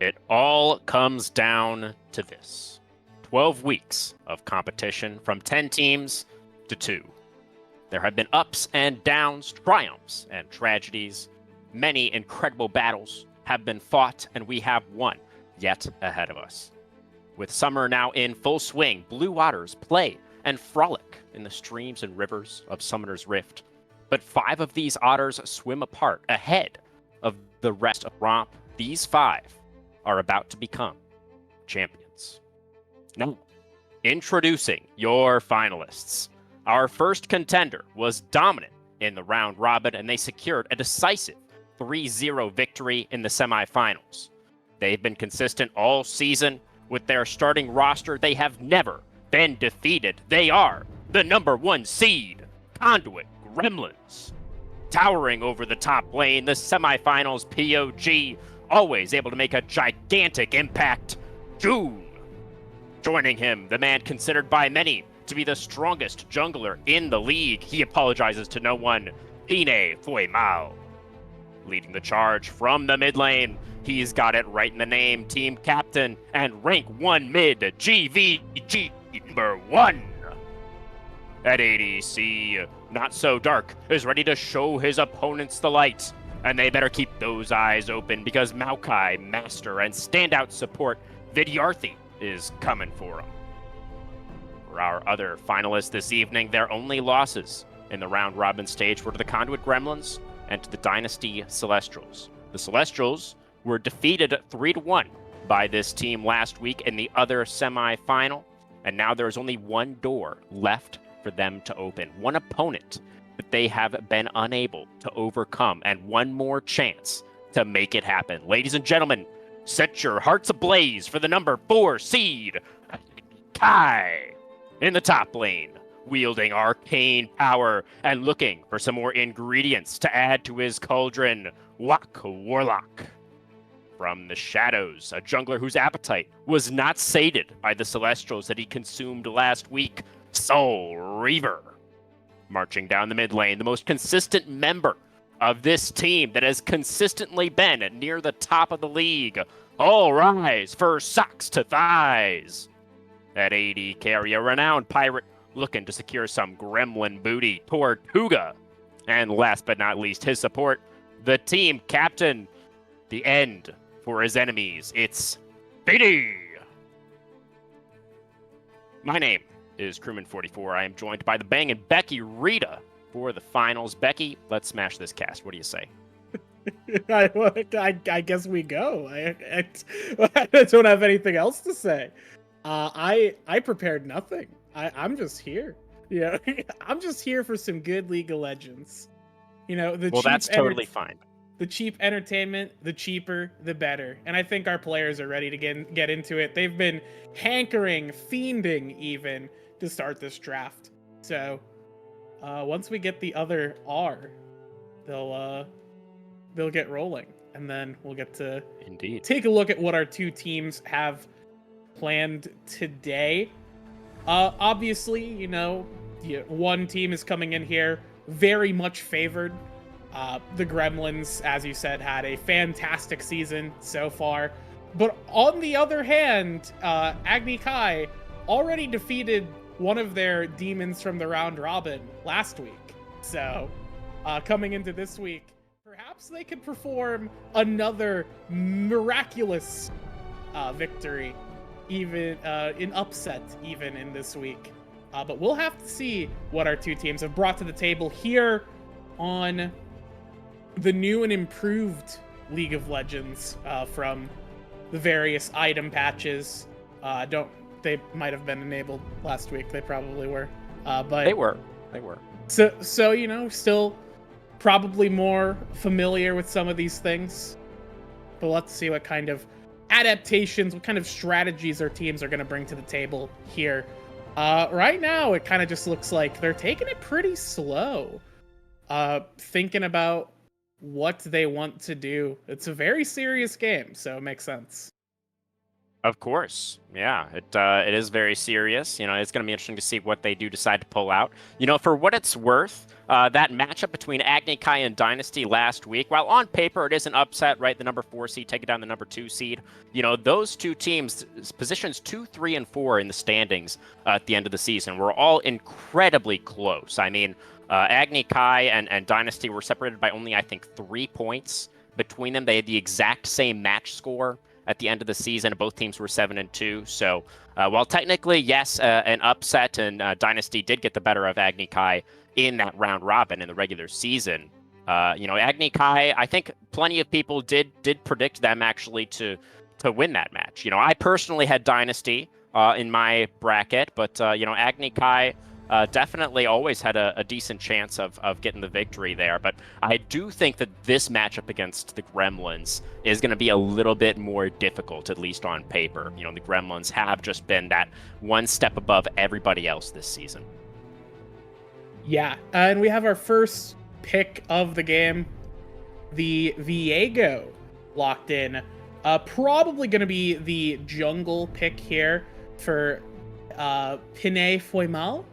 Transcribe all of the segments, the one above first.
It all comes down to this. 12 weeks of competition from 10 teams to 2. There have been ups and downs, triumphs and tragedies. Many incredible battles have been fought, and we have one yet ahead of us. With summer now in full swing, blue otters play and frolic in the streams and rivers of Summoner's Rift. But 5 of these otters swim apart ahead of the rest of romp. These 5 are about to become champions. Now, introducing your finalists. Our first contender was dominant in the round robin, and they secured a decisive 3-0 victory in the semifinals. They've been consistent all season. With their starting roster, they have never been defeated. They are the #1 seed, Conduit Gremlins. Towering over the top lane, the semifinals POG, always able to make a gigantic impact, June. Joining him, the man considered by many to be the strongest jungler in the league. He apologizes to no one, Ine Foimao. Leading the charge from the mid lane, he's got it right in the name, team captain and rank 1 mid, GVG #1. At ADC, Not So Dark is ready to show his opponents the light, and they better keep those eyes open because Maokai, master and standout support Vidyarthi is coming for him. For our other finalists this evening, their only losses in the round robin stage were to the Conduit Gremlins and to the Dynasty Celestials. The Celestials were defeated 3-1 by this team last week in the other semi-final, and now there's only one door left for them to open, one opponent that they have been unable to overcome, and one more chance to make it happen. Ladies and gentlemen, set your hearts ablaze for the #4 seed, Kai, in the top lane, wielding arcane power and looking for some more ingredients to add to his cauldron, Wak Warlock. From the shadows, a jungler whose appetite was not sated by the Celestials that he consumed last week, Soul Reaver. Marching down the mid lane, the most consistent member of this team that has consistently been near the top of the league. All rise for Socks to Thighs. At AD carry, a renowned pirate looking to secure some gremlin booty, Tortuga. And last but not least, his support, the team captain, the end for his enemies. It's BD. My name is Crewman44. I am joined by the banging Becky Rita for the finals. Becky, let's smash this cast. What do you say? I guess we go. I don't have anything else to say. I prepared nothing. I'm just here. Yeah, I'm just here for some good League of Legends. That's totally fine. The cheap entertainment, the cheaper, the better. And I think our players are ready to get into it. They've been hankering, fiending even, to start this draft. So, once we get the other R, they'll get rolling, and then we'll get to take a look at what our two teams have planned today. Obviously, one team is coming in here very much favored. The Gremlins, as you said, had a fantastic season so far. But on the other hand, Agni Kai already defeated one of their demons from the round robin last week. So, coming into this week, perhaps they could perform another miraculous victory, even in upset, even in this week. But we'll have to see what our two teams have brought to the table here on the new and improved League of Legends from the various item patches. They might have been enabled last week. They probably were. But they were. So still probably more familiar with some of these things. But let's see what kind of adaptations, what kind of strategies our teams are going to bring to the table here. Right now, it kind of just looks like they're taking it pretty slow. Thinking about what they want to do. It's a very serious game, so it makes sense. Of course. Yeah, it is very serious. It's going to be interesting to see what they do decide to pull out. For what it's worth, that matchup between Agni Kai and Dynasty last week, while on paper it is an upset, right? The number 4 seed taking down the number 2 seed. Those two teams, positions 2, 3, and 4 in the standings at the end of the season, were all incredibly close. I mean, Agni Kai and Dynasty were separated by only, I think, 3 points between them. They had the exact same match score at the end of the season. Both teams were 7-2. So while technically, yes, an upset, and Dynasty did get the better of Agni Kai in that round robin in the regular season, Agni Kai, I think plenty of people did predict them actually to win that match. I personally had Dynasty in my bracket, but Agni Kai definitely always had a decent chance of getting the victory there. But I do think that this matchup against the Gremlins is going to be a little bit more difficult, at least on paper. The Gremlins have just been that one step above everybody else this season. Yeah, and we have our first pick of the game, the Viego, locked in. Probably going to be the jungle pick here for Pinay Foimal.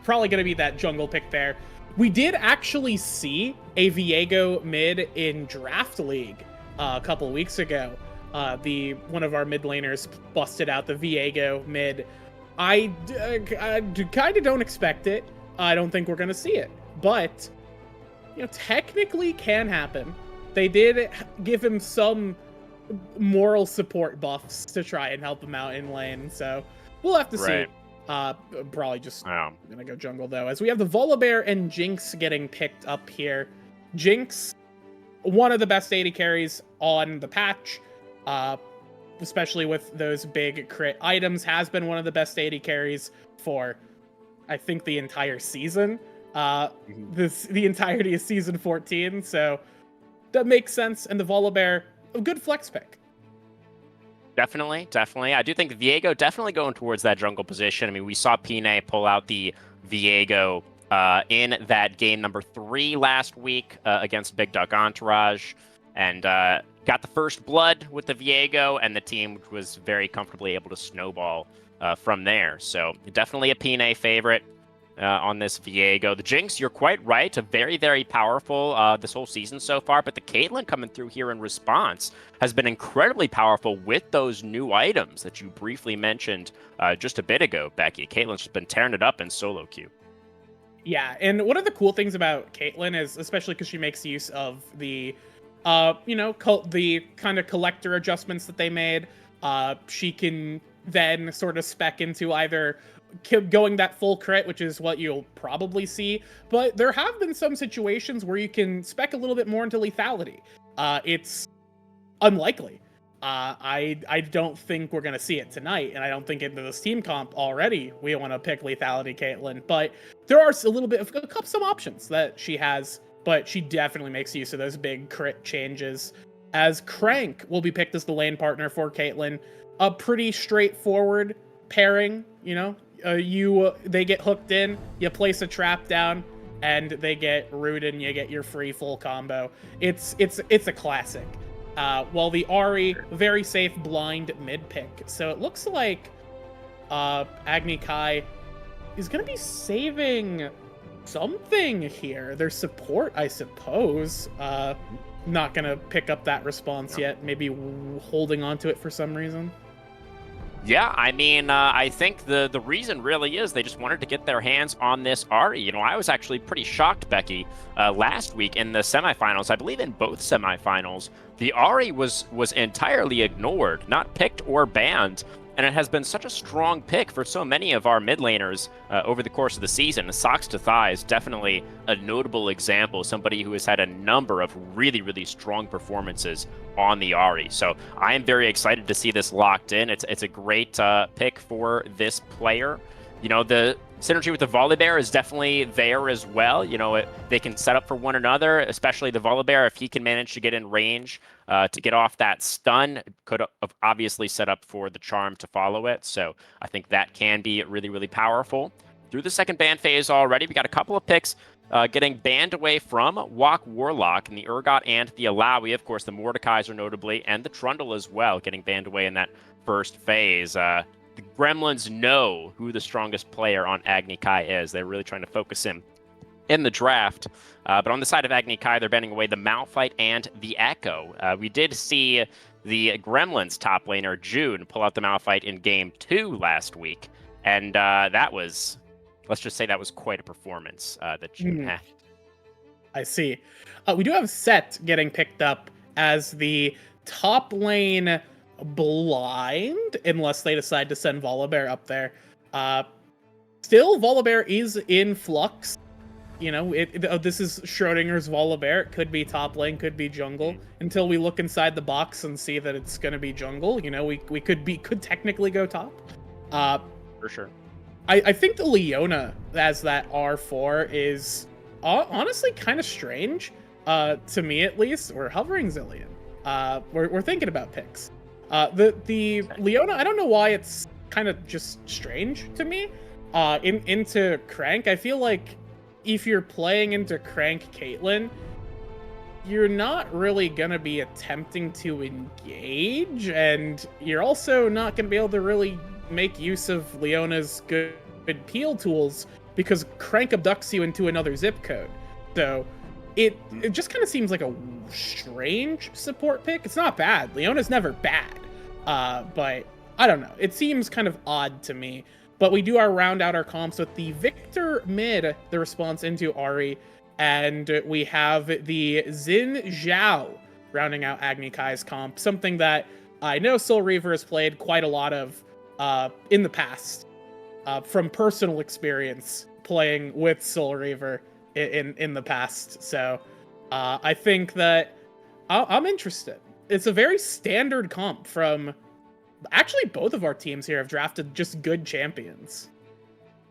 Probably going to be that jungle pick there. We did actually see a Viego mid in Draft League a couple weeks ago. One of our mid laners busted out the Viego mid. I kind of don't expect it. I don't think we're going to see it. But, technically can happen. They did give him some moral support buffs to try and help him out in lane. So we'll have to see. Probably just gonna go jungle though, as we have the Volibear and Jinx getting picked up here. Jinx, one of the best AD carries on the patch, especially with those big crit items, has been one of the best AD carries for, I think, the entire season. The entirety of season 14, so that makes sense. And the Volibear, a good flex pick. Definitely. I do think Viego definitely going towards that jungle position. I mean, we saw Pinay pull out the Viego in that game number 3 last week against Big Duck Entourage, and got the first blood with the Viego, and the team was very comfortably able to snowball from there. So definitely a Pinay favorite on this Viego. The Jinx, you're quite right, a very, very powerful this whole season so far, but the Caitlyn coming through here in response has been incredibly powerful with those new items that you briefly mentioned just a bit ago, Becky. Caitlyn's just been tearing it up in solo queue. Yeah, and one of the cool things about Caitlyn is, especially because she makes use of the, the kind of collector adjustments that they made. She can then sort of spec into either going that full crit, which is what you'll probably see. But there have been some situations where you can spec a little bit more into lethality. It's unlikely. I don't think we're gonna see it tonight, and I don't think into this team comp already we want to pick lethality Caitlyn. But there are a little bit of some options that she has, but she definitely makes use of those big crit changes. As Crank will be picked as the lane partner for Caitlyn, a pretty straightforward pairing. They get hooked in, you place a trap down, and they get rooted, and you get your free full combo. It's a classic. While the Ahri, very safe blind mid pick. So it looks like Agni Kai is going to be saving something here. Their support, I suppose. Not going to pick up that response yet. Maybe holding on to it for some reason. Yeah, I mean, I think the reason really is they just wanted to get their hands on this Ahri. I was actually pretty shocked, Becky, last week in the semifinals. I believe in both semifinals, the Ahri was entirely ignored, not picked or banned. And it has been such a strong pick for so many of our mid laners over the course of the season. Socks to Thighs, definitely a notable example, somebody who has had a number of really, really strong performances on the Ahri. So I am very excited to see this locked in. It's a great pick for this player. The synergy with the Volibear is definitely there as well. They can set up for one another, especially the Volibear. If he can manage to get in range to get off that stun, could obviously set up for the charm to follow it. So I think that can be really, really powerful. Through the second ban phase already, we got a couple of picks getting banned away from Walk Warlock and the Urgot and the Alawi. Of course, the Mordekaiser notably, and the Trundle as well, getting banned away in that first phase. The Gremlins know who the strongest player on Agni Kai is. They're really trying to focus him in the draft. But on the side of Agni Kai, they're banning away the Malphite and the Echo. We did see the Gremlins top laner, June, pull out the Malphite in Game 2 last week. And that was, let's just say that was quite a performance that June had. I see. We do have Set getting picked up as the top lane blind, unless they decide to send Volibear up there. Still, Volibear is in flux. This is Schrodinger's Volibear. It could be top lane, could be jungle. Until we look inside the box and see that it's going to be jungle, we could technically go top. For sure. I think the Leona as that R4 is honestly kind of strange, to me at least. We're hovering Zillion. We're thinking about picks. The Leona, I don't know why it's kind of just strange to me. Into Crank, I feel like if you're playing into Crank Caitlyn, you're not really gonna be attempting to engage, and you're also not gonna be able to really make use of Leona's good peel tools because Crank abducts you into another zip code. So it just kind of seems like a strange support pick. It's not bad. Leona's never bad. But I don't know. It seems kind of odd to me. But we do round out our comps with the Victor mid, the response into Ahri, and we have the Xin Zhao rounding out Agni Kai's comp, something that I know Soul Reaver has played quite a lot of in the past, from personal experience playing with Soul Reaver in the past. So I think that I'm interested. It's a very standard comp from... Actually, both of our teams here have drafted just good champions.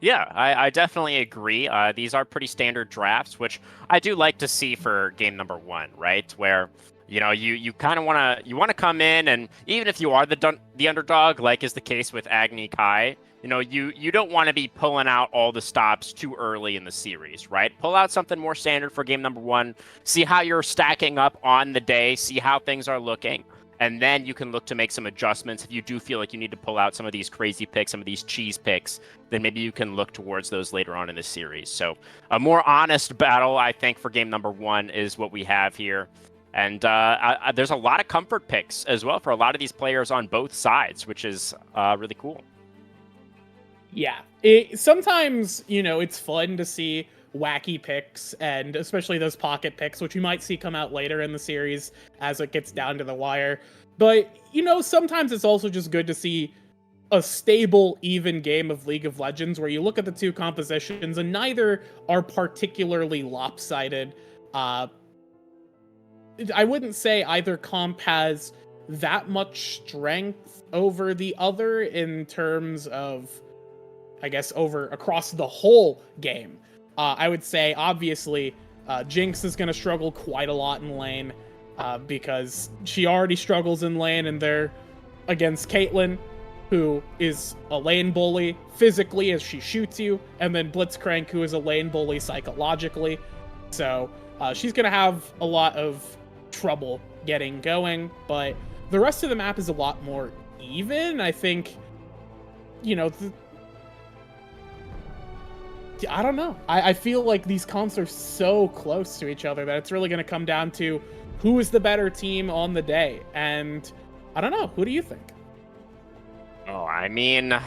Yeah, I definitely agree. These are pretty standard drafts, which I do like to see for game number 1, right? Where you kind of want to come in, and even if you are the underdog, like is the case with Agni Kai, you don't want to be pulling out all the stops too early in the series, right? Pull out something more standard for game number 1, see how you're stacking up on the day, see how things are looking. And then you can look to make some adjustments. If you do feel like you need to pull out some of these crazy picks, some of these cheese picks, then maybe you can look towards those later on in the series. So a more honest battle, I think, for game number 1 is what we have here. And there's a lot of comfort picks as well for a lot of these players on both sides, which is really cool. Yeah. Sometimes, it's fun to see wacky picks, and especially those pocket picks, which you might see come out later in the series as it gets down to the wire. But, sometimes it's also just good to see a stable, even game of League of Legends where you look at the two compositions and neither are particularly lopsided. I wouldn't say either comp has that much strength over the other in terms of, I guess, over across the whole game. I would say, obviously, Jinx is going to struggle quite a lot in lane because she already struggles in lane, and they're against Caitlyn, who is a lane bully physically as she shoots you, and then Blitzcrank, who is a lane bully psychologically. So she's going to have a lot of trouble getting going, but the rest of the map is a lot more even. I think, I don't know. I feel like these comps are so close to each other that it's really going to come down to who is the better team on the day. And I don't know. Who do you think? Oh, I mean,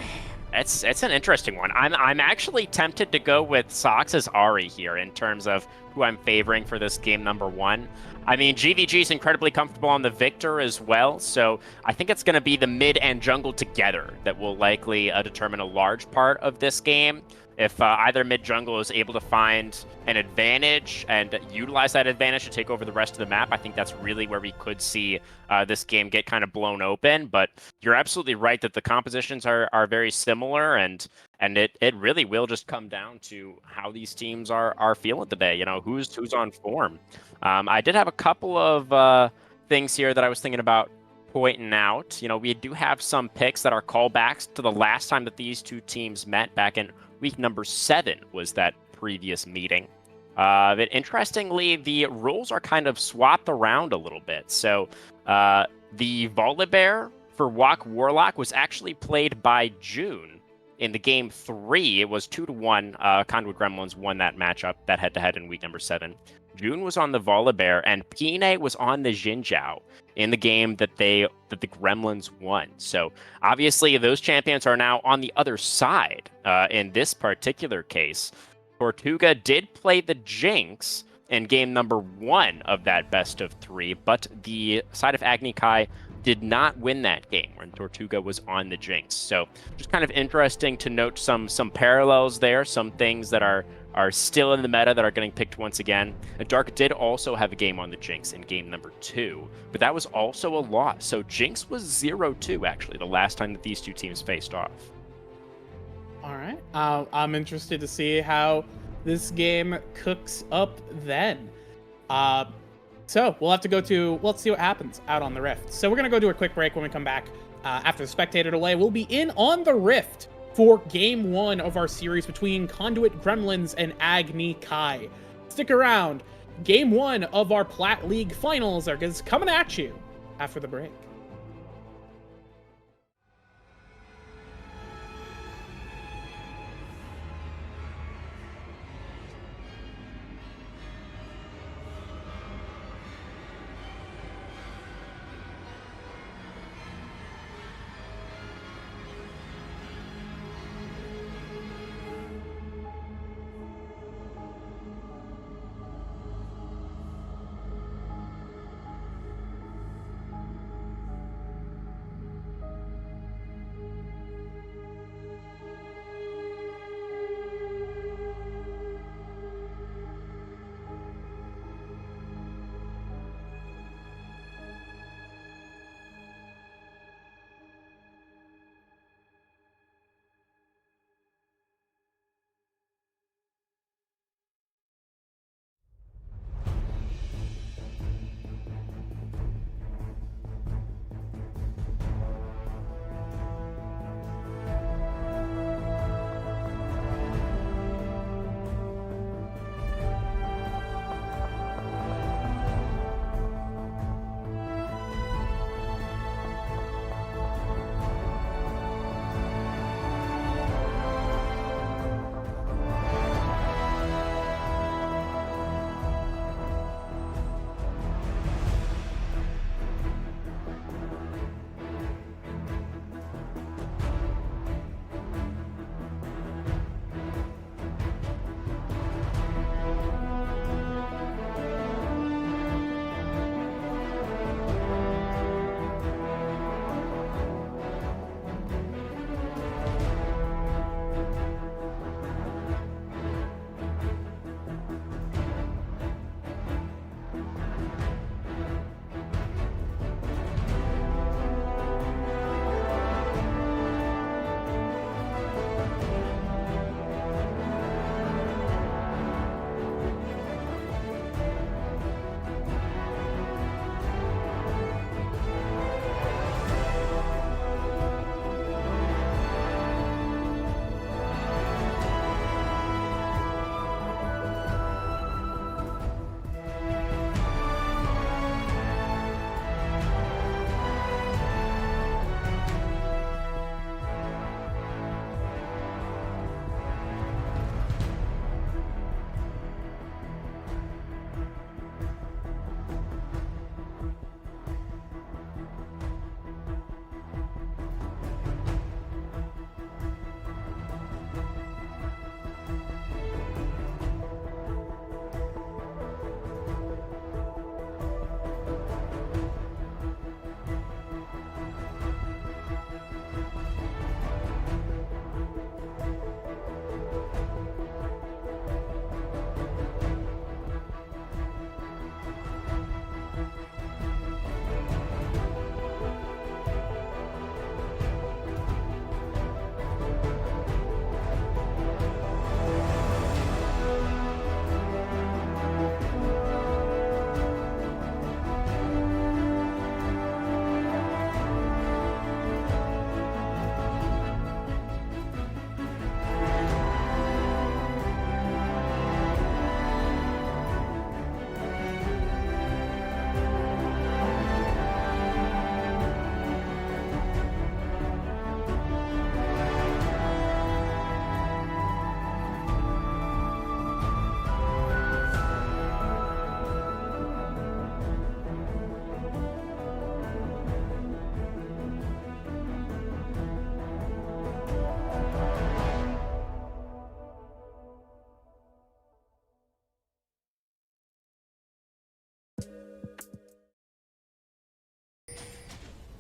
it's an interesting one. I'm actually tempted to go with Sox's Ari here in terms of who I'm favoring for this game number one. I mean, GVG is incredibly comfortable on the Victor as well, so I think it's going to be the mid and jungle together that will likely determine a large part of this game. If either mid jungle is able to find an advantage and utilize that advantage to take over the rest of the map, I think that's really where we could see this game get kind of blown open. But you're absolutely right that the compositions are very similar, and it really will just come down to how these teams are feeling today. Who's on form. I did have a couple of things here that I was thinking about pointing out. We do have some picks that are callbacks to the last time that these two teams met back in week number 7 was that previous meeting. But interestingly, the rules are kind of swapped around a little bit. So the Volibear for Walk Warlock was actually played by June in the game 3. It was 2-1. Conduit Gremlins won that matchup, that head-to-head in week number 7. June was on the Volibear, and Pine was on the Jinjiao in the game that the Gremlins won. So obviously those champions are now on the other side in this particular case. Tortuga did play the Jinx in game number 1 of that best of 3, but the side of Agni Kai did not win that game when Tortuga was on the Jinx. So just kind of interesting to note some parallels there, some things that are still in the meta that are getting picked once again. And Dark did also have a game on the Jinx in game number 2, but that was also a loss. So Jinx was 0-2 actually the last time that these two teams faced off. All right. I'm interested to see how this game cooks up then. So we'll have to let's see what happens out on the Rift. So we're going to go do a quick break. When we come back after the spectator delay, we'll be in on the Rift for game 1 of our series between Conduit Gremlins and Agni Kai. Stick around. Game 1 of our Plat League finals is coming at you after the break.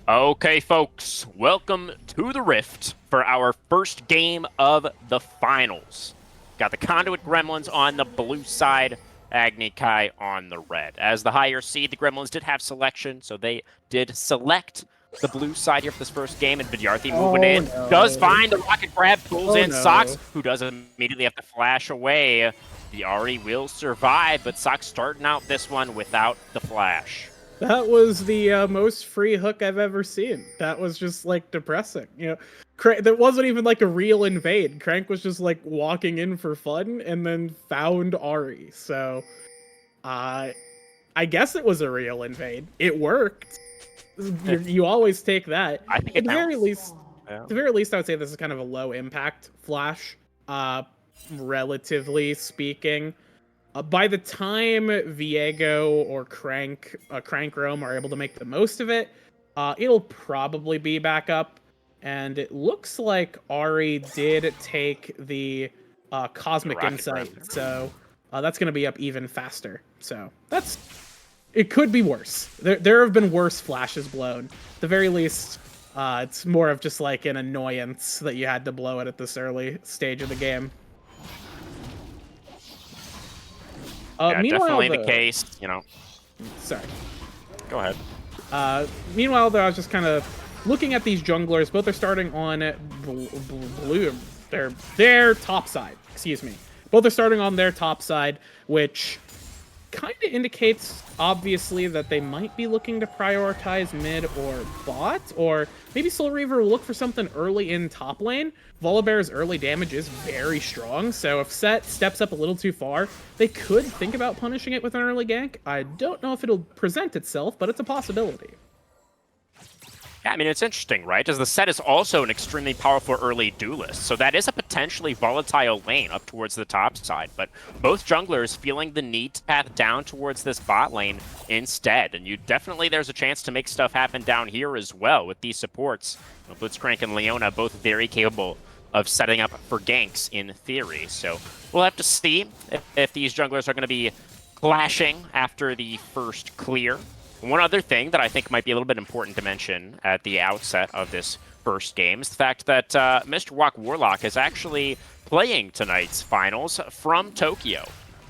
Okay, folks, welcome to the Rift for our first game of the finals. Got the Conduit Gremlins on the blue side, Agni Kai on the red. As the higher seed, the Gremlins did have selection, so they did select the blue side here for this first game, and Vidyarthi moving in. No. Does find the rocket grab, pulls in no. Sox, who does immediately have to flash away. The Ari will survive, but Sox starting out this one without the flash. That was the most free hook I've ever seen. That was just like depressing. That wasn't even like a real invade. Crank was just like walking in for fun and then found Ari. So, I guess it was a real invade. It worked. You always take that. I think At the very least, I would say this is kind of a low impact flash. Relatively speaking. By the time Viego or Crank Rome are able to make the most of it, it'll probably be back up. And it looks like Ari did take the Cosmic Insight, so that's going to be up even faster. So it could be worse. There have been worse flashes blown. At the very least, it's more of just like an annoyance that you had to blow it at this early stage of the game. Yeah, definitely the case, Sorry. Go ahead. Meanwhile, though, I was just kind of looking at these junglers. Both are starting on blue. Their top side. Excuse me. Both are starting on their top side, which kind of indicates, obviously, that they might be looking to prioritize mid or bot, or maybe Soul Reaver will look for something early in top lane. Volibear's early damage is very strong, so if Set steps up a little too far, they could think about punishing it with an early gank. I don't know if it'll present itself, but it's a possibility. Yeah, I mean, it's interesting, right? As the Set is also an extremely powerful early duelist, so that is a potentially volatile lane up towards the top side, but both junglers feeling the need to path down towards this bot lane instead, and there's a chance to make stuff happen down here as well with these supports. Blitzcrank and Leona both very capable of setting up for ganks in theory, so we'll have to see if these junglers are going to be clashing after the first clear. One other thing that I think might be a little bit important to mention at the outset of this first game is the fact that Mr. Walk Warlock is actually playing tonight's finals from Tokyo.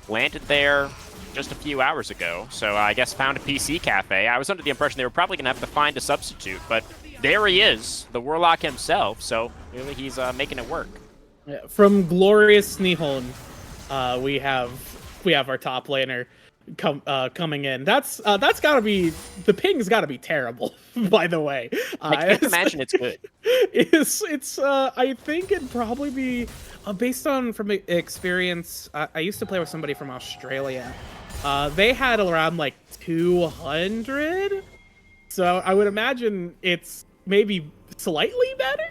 Landed there just a few hours ago, so I guess found a PC cafe. I was under the impression they were probably going to have to find a substitute, but there he is, the Warlock himself, so really he's making it work. Yeah, from glorious Nihon, we have our top laner coming in. That's gotta be, the ping's gotta be terrible. By the way, I can't imagine it's good. It's I think it'd probably be based on from experience. I used to play with somebody from Australia. They had around like 200, so I would imagine it's maybe slightly better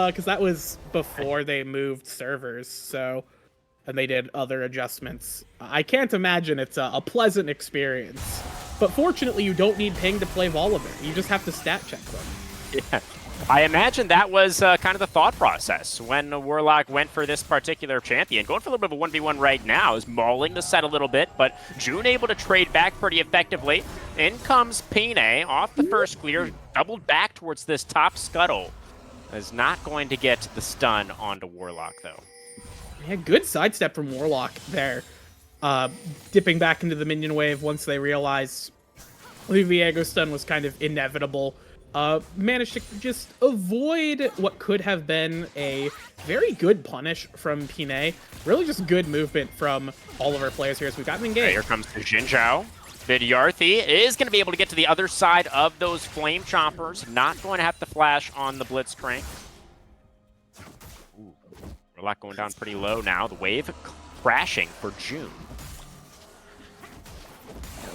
because that was before they moved servers. So. And they did other adjustments. I can't imagine it's a pleasant experience. But fortunately, you don't need ping to play Volibear. You just have to stat check them. Yeah. I imagine that was kind of the thought process when Warlock went for this particular champion. Going for a little bit of a 1v1 right now is mauling the Set a little bit, but June able to trade back pretty effectively. In comes Pine off the first clear, doubled back towards this top scuttle. Is not going to get the stun onto Warlock, though. Yeah, good sidestep from Warlock there. Dipping back into the minion wave once they realized the Viego stun was kind of inevitable. Managed to just avoid what could have been a very good punish from Pine. Really just good movement from all of our players here as we've gotten engaged. Here comes the Xin Zhao. Vidyarthi is going to be able to get to the other side of those Flame Chompers. Not going to have to flash on the Blitzcrank. Warlock going down pretty low now. The wave crashing for June.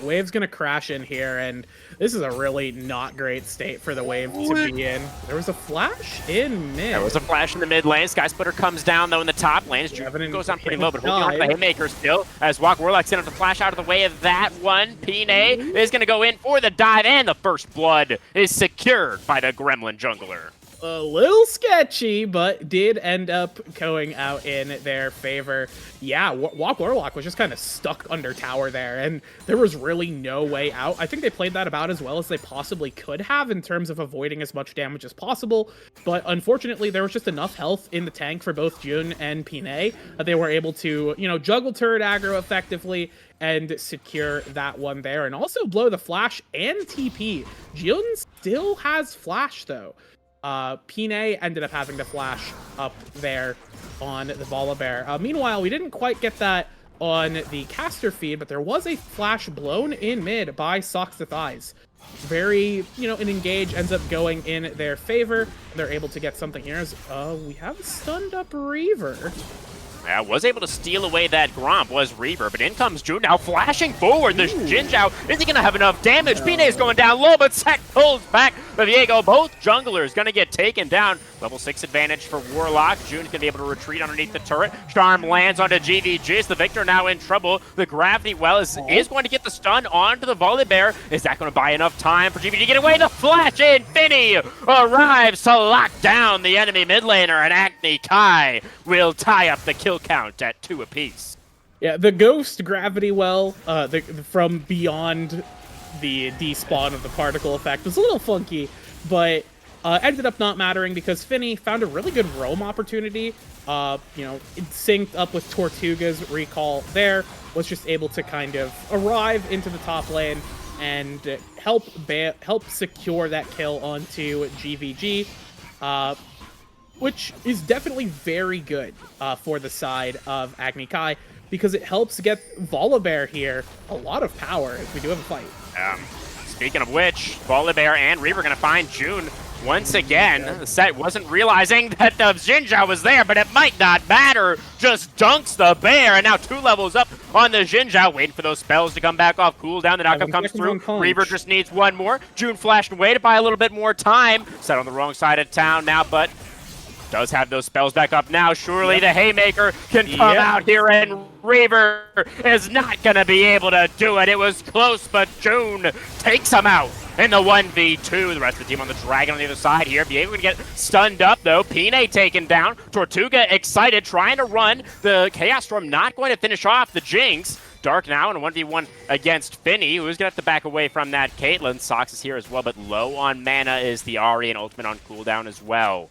Wave's gonna crash in here, and this is a really not great state for the wave to be in. There was a flash in mid. There was a flash in the mid lane. Sky Splitter comes down though in the top lane. June goes down pretty low, but holding on to the Haymaker still. As Walk Warlock's in on the flash out of the way of that one. Pine is gonna go in for the dive, and the first blood is secured by the Gremlin jungler. a little sketchy, but did end up going out in their favor. Yeah, Walk Warlock was just kind of stuck under tower there, and there was really no way out. I think they played that about as well as they possibly could have in terms of avoiding as much damage as possible, but unfortunately, there was just enough health in the tank for both June and Pine that they were able to, juggle turret aggro effectively and secure that one there, and also blow the flash and TP. June still has flash, though. Pine ended up having to flash up there on the Volibear. Meanwhile, we didn't quite get that on the caster feed, but there was a flash blown in mid by Socks to Thighs. Very, an engage ends up going in their favor. They're able to get something here. We have a stunned up Reaver. Yeah, was able to steal away that Gromp, was Reaver, but in comes June now flashing forward. The Jinzhou isn't going to have enough damage. Pine is going down low, but Sek pulls back the Viego. Both junglers going to get taken down. Level 6 advantage for Warlock. June's going to be able to retreat underneath the turret. Charm lands onto GVG. The Victor now in trouble. The Gravity Well is going to get the stun onto the Volibear. Is that going to buy enough time for GVG to get away? The flash in. Finny arrives to lock down the enemy mid laner, and Agni Kai will tie up the kill count at 2 apiece. Yeah, the Ghost Gravity Well from beyond the despawn of the particle effect was a little funky, but ended up not mattering because Finny found a really good roam opportunity. It synced up with Tortuga's recall there, was just able to kind of arrive into the top lane and help secure that kill onto GVG, which is definitely very good for the side of Agni Kai, because it helps get Volibear here a lot of power if we do have a fight. Speaking of which, Volibear and Reaver going to find June once again. The set wasn't realizing that the Jinzhou was there, but it might not matter. Just dunks the bear, and now 2 levels up on the Jinzhou, waiting for those spells to come back off cooldown. The knockup comes through. Reaver just needs one more. June flashed away to buy a little bit more time. Set on the wrong side of town now, but does have those spells back up now. Surely the Haymaker can come out here, and Reaver is not going to be able to do it. It was close, but June takes him out in the 1v2. The rest of the team on the Dragon on the other side here. Viego going to get stunned up, though. Pine taken down. Tortuga excited, trying to run. The Chaos Storm not going to finish off the Jinx. Dark now in a 1v1 against Finny, who's going to have to back away from that Caitlyn. Sox is here as well, but low on mana is the Ahri, and ultimate on cooldown as well.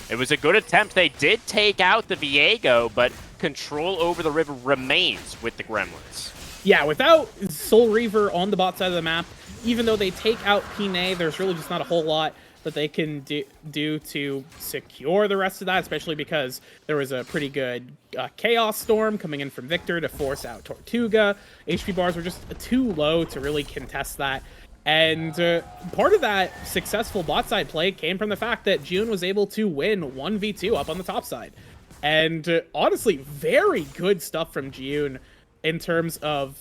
It was a good attempt. They did take out the Viego, but control over the river remains with the Gremlins. Yeah, without Soul Reaver on the bot side of the map, even though they take out Pine, there's really just not a whole lot that they can do to secure the rest of that, especially because there was a pretty good Chaos Storm coming in from Victor to force out Tortuga. HP bars were just too low to really contest that. And part of that successful bot side play came from the fact that June was able to win 1v2 up on the top side. And honestly, very good stuff from June in terms of,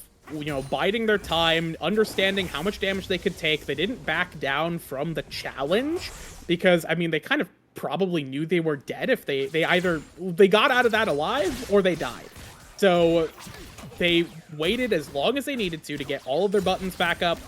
biding their time, understanding how much damage they could take. They didn't back down from the challenge because, they kind of probably knew they were dead if they either got out of that alive or they died. So they waited as long as they needed to get all of their buttons back up,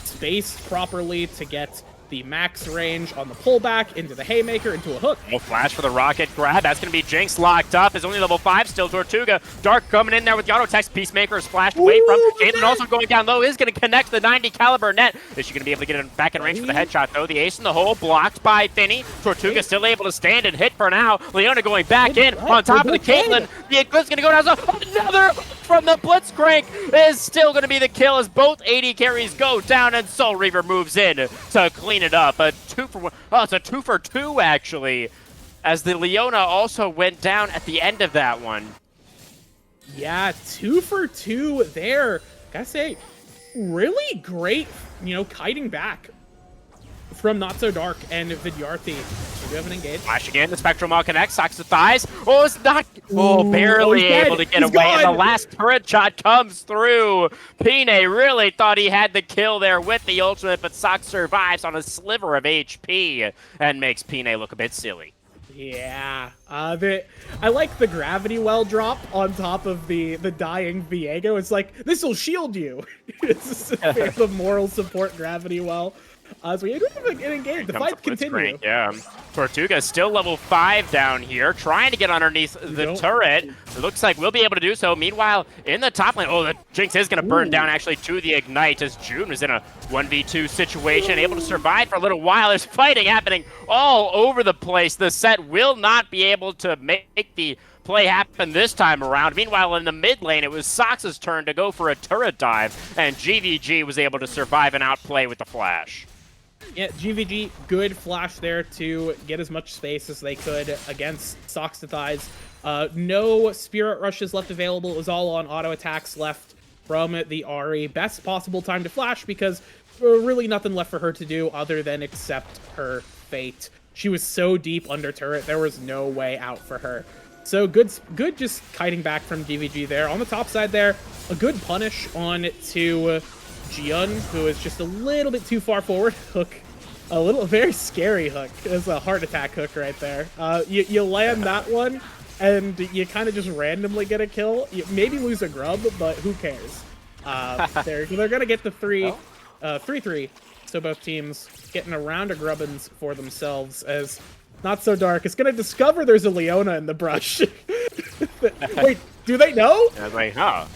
spaced properly to get the max range on the pullback into the Haymaker, into a hook. No flash for the rocket grab. That's going to be Jinx locked up. Is only level 5 still. Tortuga. Dark coming in there with the auto text. Peacemaker is flashed away from. Caitlyn also going down low. Is going to connect the 90 caliber net. Is she going to be able to get it back in range for the headshot, though? The ace in the hole blocked by Finny. Tortuga still able to stand and hit for now. Leona going back in on top of the Caitlyn. The Eclipse going to go down. So another from the Blitzcrank is still going to be the kill as both 80 carries go down, and Soul Reaver moves in to clean it up. A 2 for 1. Oh, it's a 2 for 2 actually, as the Leona also went down at the end of that one. Yeah, 2 for 2 there. Gotta say, really great, kiting back from Not So Dark and Vidyarthi. We do have an engage. Flash again, the Spectral Maul connects, Socks to Thighs. Oh, it's not, barely able to get away, and the last turret shot comes through. Pine really thought he had the kill there with the ultimate, but Socks survives on a sliver of HP and makes Pine look a bit silly. Yeah, I like the Gravity Well drop on top of the dying Viego. It's like, this will shield you. It's the moral support Gravity Well. So we ended up getting engaged. The fight continues. Yeah. Tortuga still level 5 down here, trying to get underneath the turret. It looks like we'll be able to do so. Meanwhile, in the top lane, the Jinx is going to burn down actually to the Ignite as June was in a 1v2 situation, able to survive for a little while. There's fighting happening all over the place. The set will not be able to make the play happen this time around. Meanwhile, in the mid lane, it was Sox's turn to go for a turret dive, and GVG was able to survive and outplay with the flash. Yeah, GVG, good flash there to get as much space as they could against Sox to Thighs. No Spirit Rushes left available. It was all on auto attacks left from the Ahri. Best possible time to flash because really nothing left for her to do other than accept her fate. She was so deep under turret, there was no way out for her. So good just kiting back from GVG there. On the top side there, a good punish on to Jiun, who is just a little bit too far forward. Hook. A very scary hook. It's a heart attack hook right there. You land that one, and you kind of just randomly get a kill. You maybe lose a grub, but who cares? They're going to get the 3-3. So both teams getting a round of grubbins for themselves as Not So Dark is going to discover there's a Leona in the brush. Wait, do they know? I was like, huh.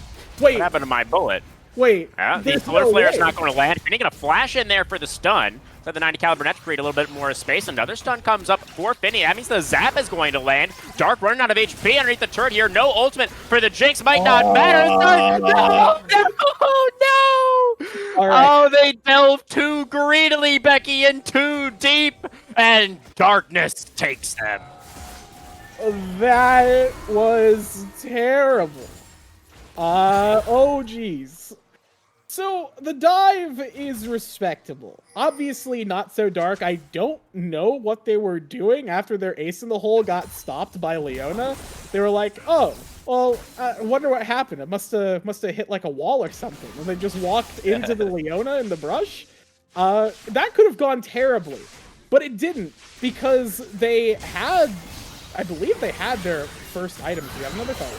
Wait. What happened to my bullet? Wait. The Flare Flare's not going to land. You're going to flash in there for the stun. So the 90 caliber net to create a little bit more space. Another stun comes up for Finny. That means the Zap is going to land. Dark running out of HP underneath the turret here. No ultimate for the Jinx. Might not matter. No! Right. Oh, they delve too greedily, Becky, and too deep. And darkness takes them. That was terrible. Oh, geez. So, the dive is respectable. Obviously not so dark. I don't know what they were doing after their ace in the hole got stopped by Leona. They were like, oh, well, I wonder what happened. It must have hit like a wall or something. And they just walked into the Leona in the brush. That could have gone terribly. But it didn't, because they had, I believe they had their first item. Do you have another card?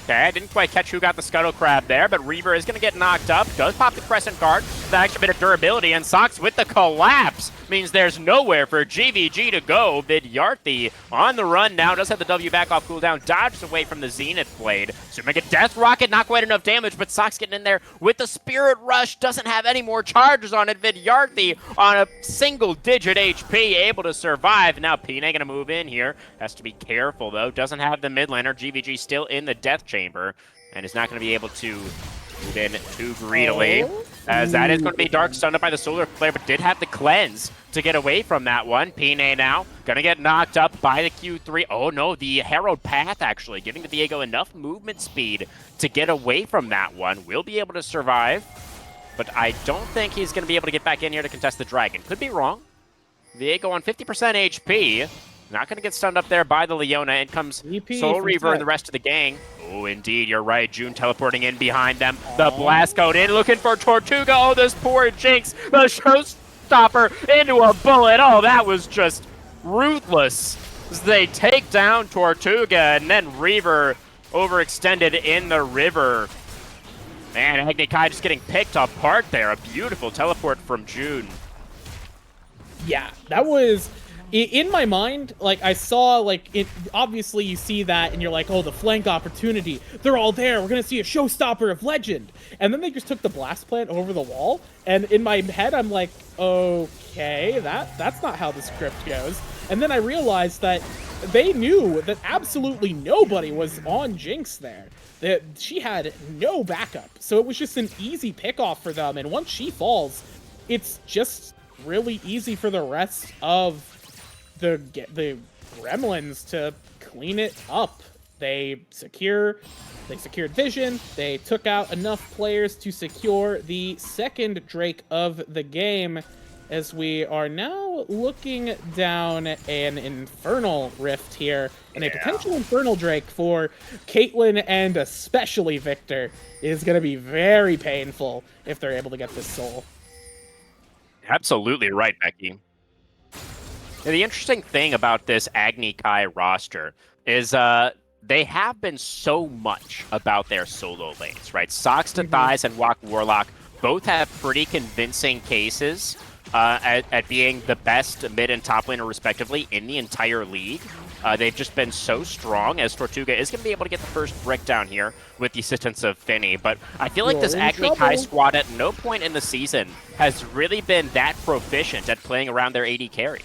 Okay, I didn't quite catch who got the Scuttle Crab there, but Reaver is going to get knocked up. Does pop the Crescent card. That extra bit of durability, and Sox with the collapse means there's nowhere for GVG to go. Vidyarthi on the run now. Does have the W back off cooldown. Dodges away from the Zenith Blade. So make a Death Rocket, not quite enough damage, but Sox getting in there with the Spirit Rush. Doesn't have any more charges on it. Vidyarthi on a single-digit HP, able to survive. Now Pina going to move in here. Has to be careful, though. Doesn't have the mid laner. GVG still in the Death Chamber, and is not going to be able to move in too greedily, as that is going to be Dark stunned up by the Solar Flare, but did have the Cleanse to get away from that one. Pina now going to get knocked up by the Q3. Oh no, the Herald Path actually giving the Viego enough movement speed to get away from that one. Will be able to survive, but I don't think he's going to be able to get back in here to contest the Dragon. Could be wrong. Viego on 50% HP. Not going to get stunned up there by the Leona. In comes Soul Reaver and the rest of the gang. Oh, indeed, you're right. June teleporting in behind them. The Blast Code in, looking for Tortuga. Oh, this poor Jinx. The Showstopper into a bullet. Oh, that was just ruthless. As they take down Tortuga, and then Reaver overextended in the river. Man, Agni Kai just getting picked apart there. A beautiful teleport from June. Yeah, that was... In my mind, like, I saw, like, it. Obviously you see that and you're like, oh, the flank opportunity. They're all there. We're going to see a showstopper of legend. And then they just took the blast plant over the wall. And in my head, I'm like, okay, that's not how the script goes. And then I realized that they knew that absolutely nobody was on Jinx there. That she had no backup. So it was just an easy pickoff for them. And once she falls, it's just really easy for the rest of the Gremlins to clean it up. They secured vision. They took out enough players to secure the second Drake of the game, as we are now looking down an Infernal Rift here, and a potential Infernal Drake for Caitlyn and especially Victor is going to be very painful if they're able to get this soul. Absolutely right, Becky. The interesting thing about this Agni Kai roster is they have been so much about their solo lanes, right? Sox to Thighs and Walk Warlock both have pretty convincing cases at being the best mid and top laner, respectively, in the entire league. They've just been so strong, as Tortuga is going to be able to get the first brick down here with the assistance of Finny. But I feel like this Agni Kai squad at no point in the season has really been that proficient at playing around their AD carry.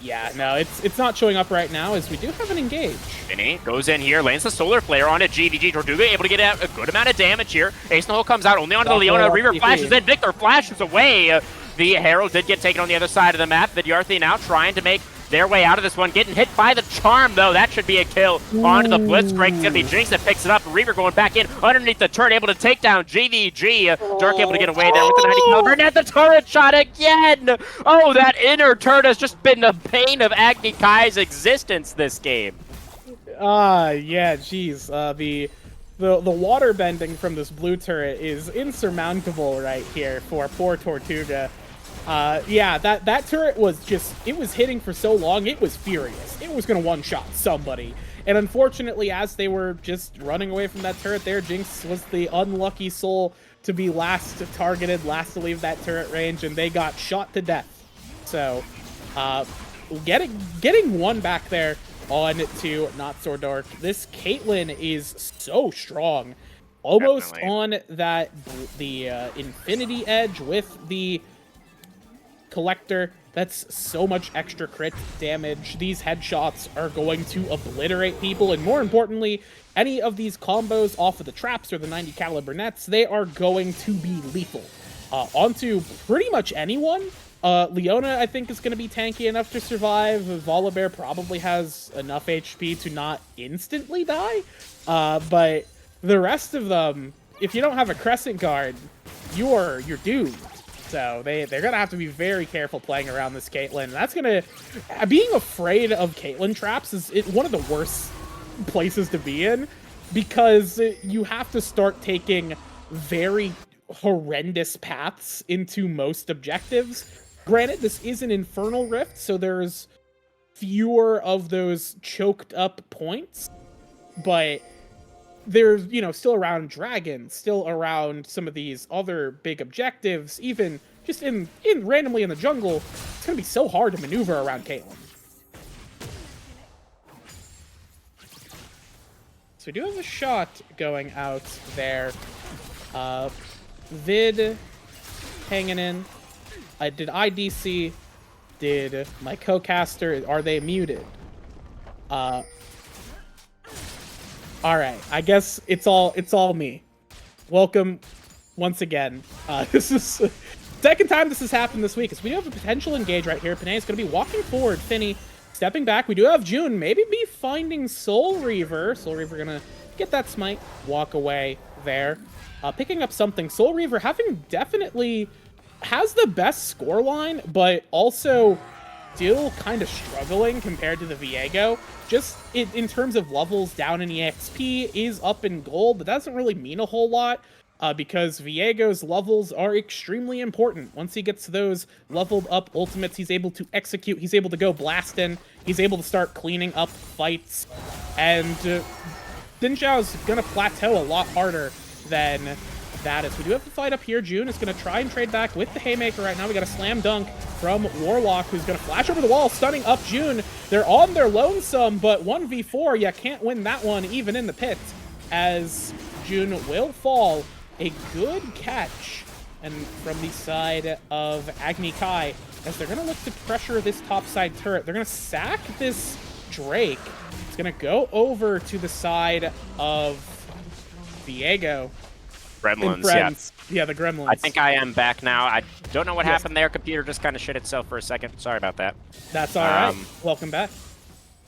Yeah, no, it's not showing up right now, as we do have an engage. Finny goes in here, lands the Solar Flare onto GVG. Tortuga able to get out a good amount of damage here. Ace in the hole comes out only onto the Leona. Reaver flashes in. Victor flashes away. The Herald did get taken on the other side of the map. Vidyarthi now trying to make their way out of this one. Getting hit by the Charm, though. That should be a kill. Onto the Blitzcrank. It's going to be Jinx that picks it up. Reaver going back in underneath the turret, able to take down GVG. Dark able to get away there with the 90 caliber. And at the turret shot again. Oh, that inner turret has just been the bane of Agni Kai's existence this game. Yeah, geez. The water bending from this blue turret is insurmountable right here for poor Tortuga. Yeah, that turret was just, it was hitting for so long, it was furious. It was going to one-shot somebody. And unfortunately, as they were just running away from that turret there, Jinx was the unlucky soul to be last targeted, last to leave that turret range, and they got shot to death. So, getting one back there on to Not So Dark. This Caitlyn is so strong. Almost on that, the Infinity Edge with the Collector. That's so much extra crit damage. These headshots are going to obliterate people, and more importantly, any of these combos off of the traps or the 90 caliber nets, they are going to be lethal. Onto pretty much anyone. Leona, I think, is going to be tanky enough to survive. Volibear probably has enough HP to not instantly die. But the rest of them, if you don't have a Crescent Guard, you're doomed. So they're going to have to be very careful playing around this Caitlyn. That's going to... Being afraid of Caitlyn traps is one of the worst places to be in, because you have to start taking very horrendous paths into most objectives. Granted, this is an Infernal Rift, so there's fewer of those choked up points, but there's, you know, still around dragons, still around some of these other big objectives, even just in randomly in the jungle. It's gonna be so hard to maneuver around Caitlyn. So we do have a shot going out there. Vid hanging in. Did IDC? Did my co-caster? Are they muted? Alright, I guess it's all me. Welcome once again. This is second time this has happened this week. So we do have a potential engage right here. Panay is going to be walking forward. Finny stepping back. We do have June maybe be finding Soul Reaver. Soul Reaver going to get that smite. Walk away there. Picking up something. Soul Reaver having definitely has the best scoreline, but also still kind of struggling compared to the Viego. Just in terms of levels, down in EXP, is up in gold, but that doesn't really mean a whole lot, because Viego's levels are extremely important. Once he gets those leveled up ultimates, he's able to execute, he's able to go blasting, he's able to start cleaning up fights, and Xin Zhao's gonna plateau a lot harder than that is. We do have to fight up here. June is going to try and trade back with the Haymaker right now. We got a slam dunk from Warlock, who's going to flash over the wall, stunning up June. They're on their lonesome, but 1v4, you can't win that one even in the pit, as June will fall. A good catch, and from the side of Agni Kai, as they're going to look to pressure this topside turret. They're going to sack this Drake. It's going to go over to the side of Viego. Gremlins, yeah. Yeah, the Gremlins. I think I am back now. I don't know what happened there. Computer just kind of shit itself for a second. Sorry about that. That's all right. Welcome back.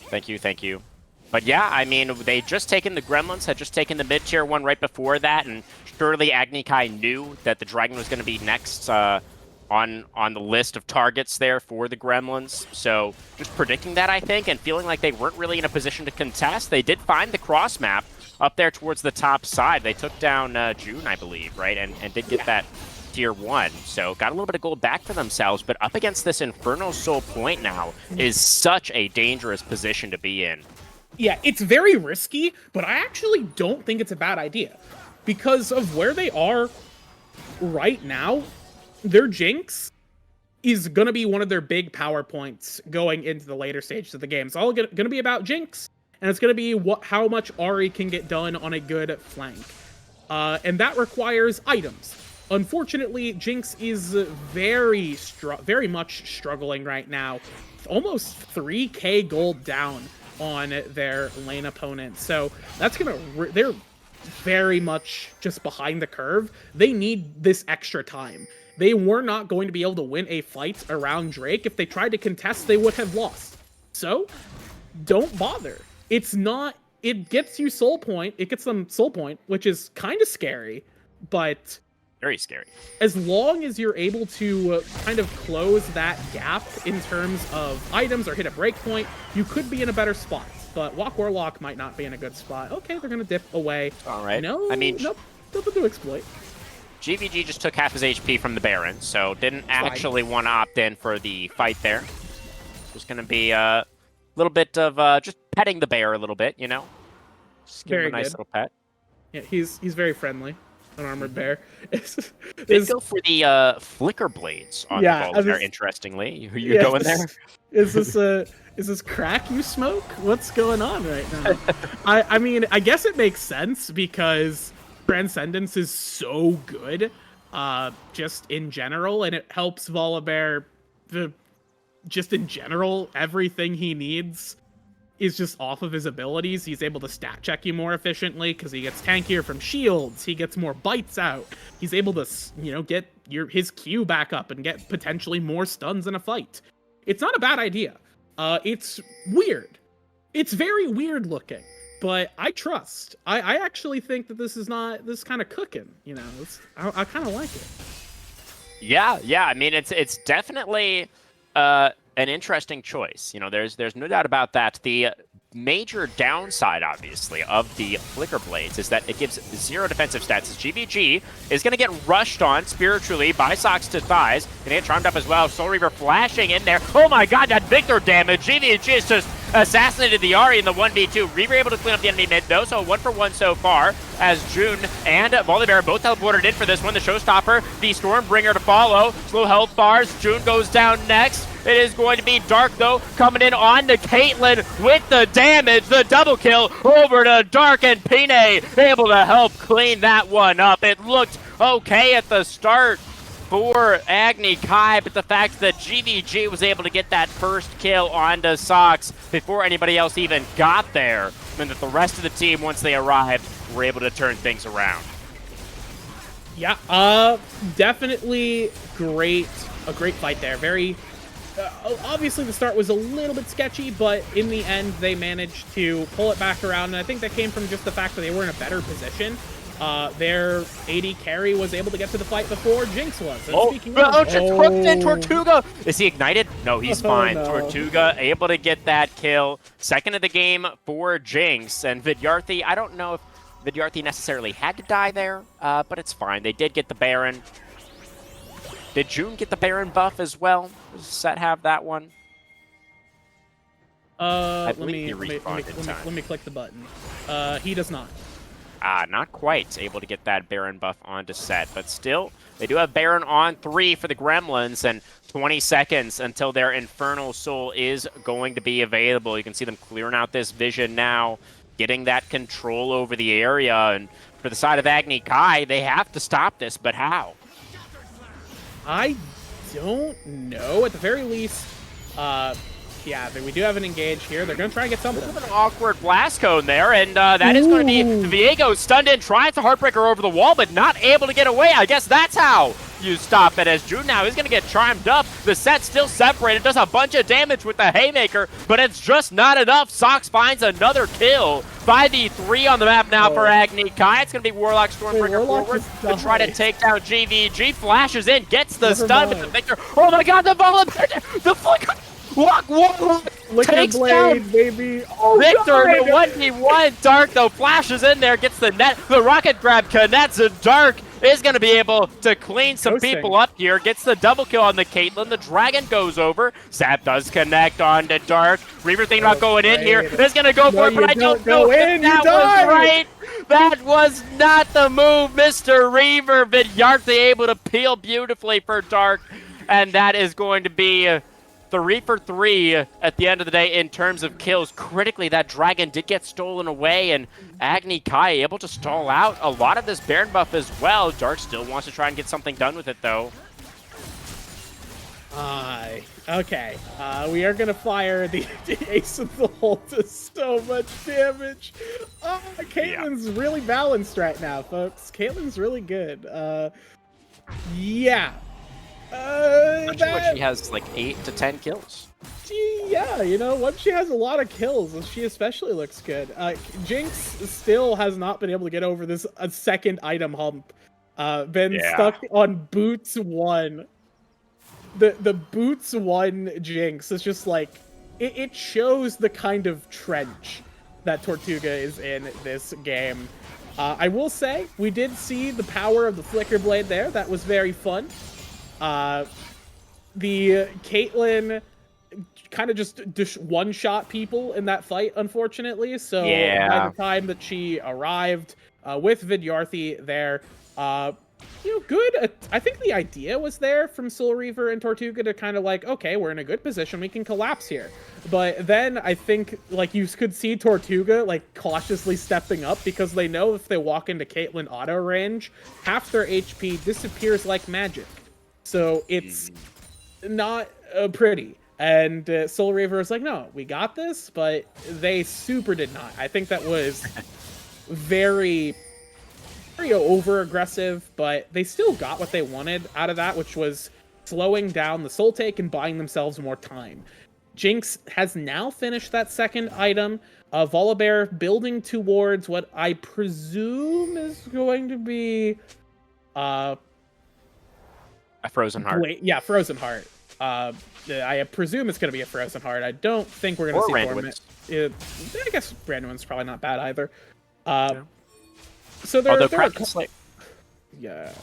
Thank you, thank you. But yeah, I mean, they just taken the Gremlins, had just taken the mid-tier one right before that, and surely Agni Kai knew that the Dragon was going to be next on the list of targets there for the Gremlins. So just predicting that, I think, and feeling like they weren't really in a position to contest. They did find the cross map up there towards the top side. They took down June, I believe, right? And did get that tier 1. So got a little bit of gold back for themselves, but up against this Infernal Soul point now is such a dangerous position to be in. Yeah, it's very risky, but I actually don't think it's a bad idea. Because of where they are right now, their Jinx is going to be one of their big power points going into the later stages of the game. It's all going to be about Jinx, and it's going to be how much Ahri can get done on a good flank. And that requires items. Unfortunately, Jinx is very much struggling right now. Almost 3k gold down on their lane opponent. So that's they're very much just behind the curve. They need this extra time. They were not going to be able to win a fight around Drake. If they tried to contest, they would have lost. So don't bother. It gets you soul point. It gets them soul point, which is kind of scary, but very scary. As long as you're able to kind of close that gap in terms of items or hit a break point, you could be in a better spot. But Walk Warlock might not be in a good spot. Okay, they're going to dip away. All right. No, I mean, nope, nothing to exploit. GVG just took half his HP from the Baron, so didn't actually want to opt in for the fight there. Just going to be a little bit of just petting the bear a little bit, you know? Just give him a nice little pet. Yeah, he's very friendly. An armored bear. They go for the flicker blades on the ball there, interestingly. You're going there? Is this crack you smoke? What's going on right now? I mean, I guess it makes sense because Transcendence is so good, just in general, and it helps Volibear, just in general, everything he needs is just off of his abilities. He's able to stat check you more efficiently because he gets tankier from shields. He gets more bites out. He's able to, get his Q back up and get potentially more stuns in a fight. It's not a bad idea. It's weird. It's very weird looking, but I trust. I actually think that this is kind of cooking. I kind of like it. Yeah. I mean, it's definitely an interesting choice. There's no doubt about that. The major downside, obviously, of the Flicker Blades is that it gives 0 defensive stats. As GVG is going to get rushed on spiritually by Socks to Thighs. Going to get charmed up as well. Soul Reaver flashing in there. Oh my god, that Victor damage. GVG is just assassinated the Ahri in the 1v2. Reaver able to clean up the enemy mid, though, so 1-for-1 so far, as June and Volibear both teleported in for this one. The Showstopper, the Stormbringer to follow. Slow health bars. June goes down next. It is going to be Dark, though, coming in on to Caitlyn with the damage. The double kill over to Dark, and Pine able to help clean that one up. It looked okay at the start for Agni Kai, but the fact that GVG was able to get that first kill onto Socks before anybody else even got there meant that the rest of the team, once they arrived, were able to turn things around. Yeah, definitely a great fight there. Very, obviously the start was a little bit sketchy, but in the end they managed to pull it back around, and I think that came from just the fact that they were in a better position. Their AD carry was able to get to the fight before Jinx was. And hooked in Tortuga. Is he ignited? No, he's fine. No. Tortuga able to get that kill. Second of the game for Jinx. And Vidyarthi, I don't know if Vidyarthi necessarily had to die there, but it's fine. They did get the Baron. Did June get the Baron buff as well? Does Set have that one? Let me click the button. He does not. Not quite able to get that Baron buff onto Set, but still, they do have Baron on 3 for the Gremlins, and 20 seconds until their Infernal Soul is going to be available. You can see them clearing out this vision now, getting that control over the area, and for the side of Agni Kai, they have to stop this, but how? I don't know. At the very least, yeah, we do have an engage here. They're going to try and get something. An awkward blast cone there, and that is going to be Viego stunned in, tries to Heartbreaker over the wall, but not able to get away. I guess that's how you stop it, as June now is going to get charmed up. The Set still separated, does a bunch of damage with the Haymaker, but it's just not enough. Socks finds another kill. 5v3 on the map now for Agni Kai. It's going to be Warlock Stormbringer forward to try to take down GVG. Flashes in, gets the stun with the Victor. Oh my god, the flicker! Walk, takes blade, down baby. Oh, Victor in the 1v1. Dark, though, flashes in there, gets the net. The rocket grab connects, and Dark is going to be able to clean some Ghosting. people up here. Gets the double kill on the Caitlyn. The Dragon goes over. Zap does connect on to Dark. Reaver thinking about going in here. Is going to go for it, but I don't know if that was right. That was not the move, Mr. Reaver. Vidyarthi able to peel beautifully for Dark. And that is going to be 3 for 3 at the end of the day in terms of kills. Critically, that Dragon did get stolen away, and Agni Kai able to stall out a lot of this Baron buff as well. Dark still wants to try and get something done with it, though. Okay. We are going to fire the Ace of the Hole to so much damage. Caitlyn's really balanced right now, folks. Caitlyn's really good. Yeah. Not sure what she has, like 8 to 10 kills. Yeah, you know, once she has a lot of kills, she especially looks good. Jinx still has not been able to get over this second item hump. Been stuck on Boots 1. The Boots 1 Jinx is just like, it shows the kind of trench that Tortuga is in this game. I will say, we did see the power of the Flicker Blade there. That was very fun. The Caitlyn kind of just one-shot people in that fight, unfortunately. So by the time that she arrived with Vidyarthi there, you know, good. I think the idea was there from Soul Reaver and Tortuga to kind of like, okay, we're in a good position, we can collapse here. But then I think, like, you could see Tortuga, like, cautiously stepping up because they know if they walk into Caitlyn auto range, half their HP disappears like magic. So it's not pretty. And Soul Reaver was like, no, we got this, but they super did not. I think that was very over-aggressive, but they still got what they wanted out of that, which was slowing down the soul take and buying themselves more time. Jinx has now finished that second item. Volibear building towards what I presume is going to be a Frozen Heart. Yeah, Frozen Heart. I presume it's going to be a Frozen Heart. I don't think we're going to see Randuin's. I guess Randuin's probably not bad either. So there Kraken Slayer. Yeah.